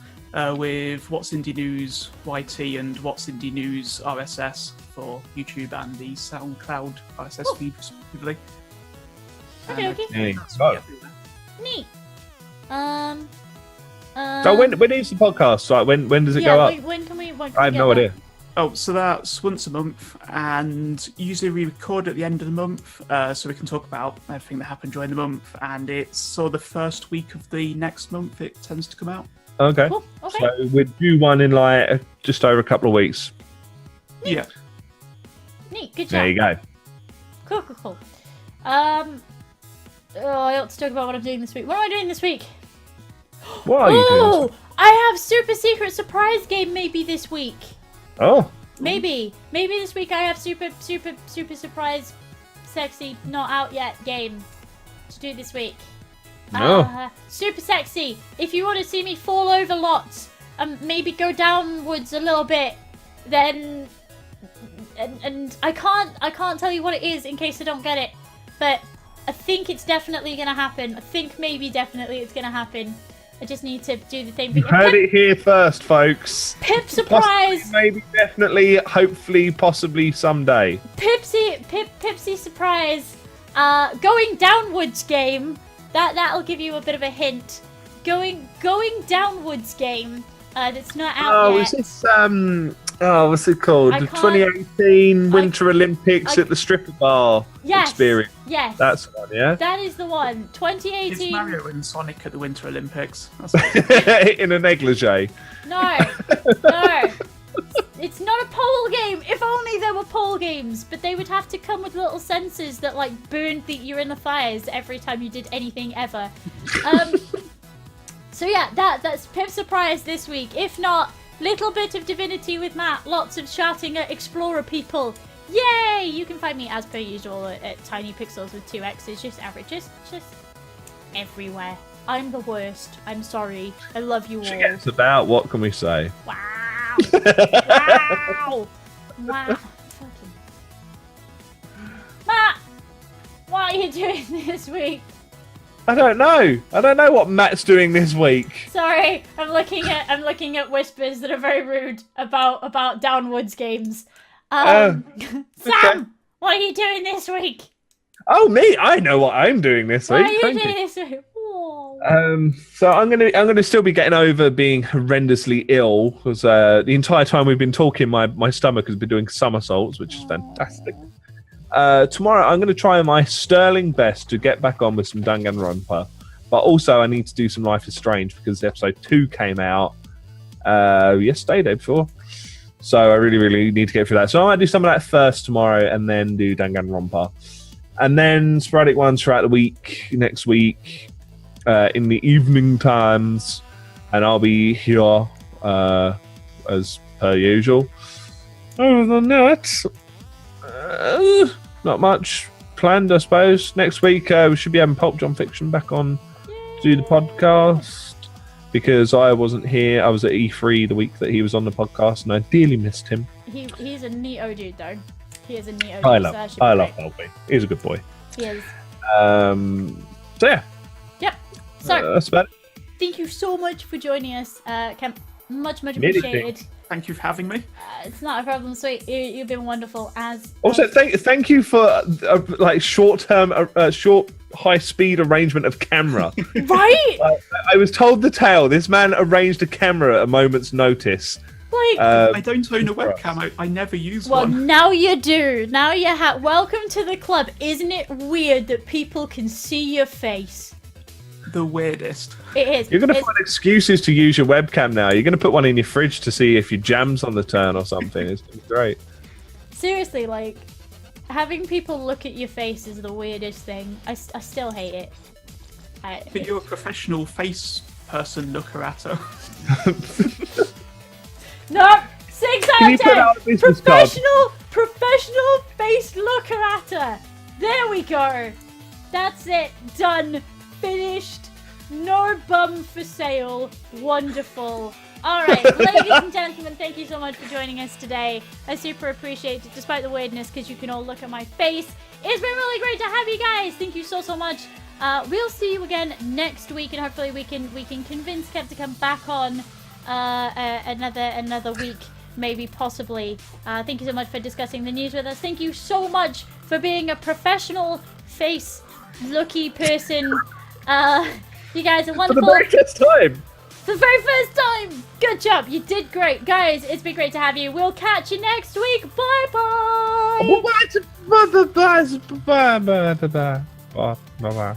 [SPEAKER 3] with What's Indie News YT and What's Indie News RSS for YouTube and the SoundCloud RSS feed, respectively.
[SPEAKER 1] Okay. Neat.
[SPEAKER 2] So when is the podcast? Like when does it go up?
[SPEAKER 1] When can we
[SPEAKER 2] I have no idea.
[SPEAKER 3] Oh, so that's once a month, and usually we record at the end of the month, so we can talk about everything that happened during the month, and it's sort of the first week of the next month it tends to come out.
[SPEAKER 2] Okay.
[SPEAKER 1] Cool. Okay.
[SPEAKER 2] So we're due one in like just over a couple of weeks.
[SPEAKER 3] Yeah.
[SPEAKER 1] Neat. Good job.
[SPEAKER 2] There you go.
[SPEAKER 1] Cool. I ought to talk about what I'm doing this week. What am I doing this week?
[SPEAKER 2] What are you doing?
[SPEAKER 1] I have super secret surprise game maybe this week.
[SPEAKER 2] Oh.
[SPEAKER 1] Maybe this week I have super surprise, sexy, not out yet game to do this week.
[SPEAKER 2] No.
[SPEAKER 1] Super sexy. If you want to see me fall over lots and maybe go downwards a little bit, then and I can't tell you what it is in case I don't get it, but I think it's definitely gonna happen. I think maybe definitely it's gonna happen. I just need to do the thing.
[SPEAKER 2] You heard it here first, folks.
[SPEAKER 1] Pip surprise!
[SPEAKER 2] Possibly, maybe, definitely, hopefully, possibly someday.
[SPEAKER 1] Pipsy surprise! Going downwards game. That'll give you a bit of a hint. Going downwards game. That's not out yet.
[SPEAKER 2] Is this what's it called? The 2018 Winter Olympics at the stripper bar experience.
[SPEAKER 1] Yes.
[SPEAKER 2] That's the one, yeah?
[SPEAKER 1] That is the one. 2018.
[SPEAKER 3] Is Mario and Sonic at the Winter Olympics?
[SPEAKER 2] In a negligee.
[SPEAKER 1] No. It's not a pole game. If only there were pole games, but they would have to come with little sensors that like burned you're in the fires every time you did anything ever. So yeah, that's Pip surprise this week. If not, little bit of Divinity with Matt, lots of shouting at Explorer people. Yay! You can find me as per usual at Tiny Pixels with 2 X's, just average, just everywhere. I'm the worst. I'm sorry. I love you all.
[SPEAKER 2] She gets about. What can we say?
[SPEAKER 1] Wow! Wow! Wow! Fucking Matt, what are you doing this week?
[SPEAKER 2] I don't know what Matt's doing this week.
[SPEAKER 1] Sorry, I'm looking at whispers that are very rude about downwards games. Sam,
[SPEAKER 2] okay.
[SPEAKER 1] what are you doing this week?
[SPEAKER 2] Oh, me? I know what I'm doing this week.
[SPEAKER 1] What are you
[SPEAKER 2] Thank
[SPEAKER 1] doing
[SPEAKER 2] you.
[SPEAKER 1] this week?
[SPEAKER 2] So I'm gonna still be getting over being horrendously ill because the entire time we've been talking, my stomach has been doing somersaults, which is fantastic. Tomorrow I'm going to try my sterling best to get back on with some Danganronpa, but also I need to do some Life is Strange because episode 2 came out yesterday, day before. So I really need to get through that. So I might do some of that first tomorrow and then do Danganronpa. And then sporadic ones throughout the week, next week, in the evening times, and I'll be here as per usual. Other than that, not much planned, I suppose. Next week we should be having Pulp John Fiction back on to do the podcast because I wasn't here. I was at E3 the week that he was on the podcast, and I dearly missed him.
[SPEAKER 1] He's a neato dude, though. He is a neato dude.
[SPEAKER 2] I love Pulpy. He's a good boy.
[SPEAKER 1] He is.
[SPEAKER 2] So yeah.
[SPEAKER 1] Yep. So
[SPEAKER 2] that's about it.
[SPEAKER 1] Thank you so much for joining us, Kemp. Much appreciated.
[SPEAKER 3] Thank you for having me.
[SPEAKER 1] It's not a problem, sweet. You've been wonderful as.
[SPEAKER 2] Also, thank you for like short high speed arrangement of camera.
[SPEAKER 1] Right.
[SPEAKER 2] I was told the tale. This man arranged a camera at a moment's notice.
[SPEAKER 1] Like
[SPEAKER 3] I don't own a webcam. I never use one.
[SPEAKER 1] Well, now you do. Now you have. Welcome to the club. Isn't it weird that people can see your face?
[SPEAKER 3] The weirdest.
[SPEAKER 1] It is.
[SPEAKER 2] You're going to find excuses to use your webcam now. You're going to put one in your fridge to see if your jam's on the turn or something. It's great.
[SPEAKER 1] Seriously, like, having people look at your face is the weirdest thing. I still hate it.
[SPEAKER 3] But you're a professional face person lookerator.
[SPEAKER 1] No! 6
[SPEAKER 2] Can
[SPEAKER 1] out
[SPEAKER 2] you
[SPEAKER 1] of
[SPEAKER 2] put
[SPEAKER 1] 10!
[SPEAKER 2] out a business card?
[SPEAKER 1] Professional face lookerator! There we go! That's it. Done. Finished. No bum for sale. Wonderful. Alright, ladies and gentlemen, thank you so much for joining us today. I super appreciate it, despite the weirdness, because you can all look at my face. It's been really great to have you guys. Thank you so much. We'll see you again next week, and hopefully we can convince Kev to come back on another week, maybe, possibly. Thank you so much for discussing the news with us. Thank you so much for being a professional face looky person. You guys are wonderful.
[SPEAKER 2] For the very first time.
[SPEAKER 1] For the very first time. Good job. You did great. Guys, it's been great to have you. We'll catch you next week. Bye-bye.
[SPEAKER 2] Bye-bye.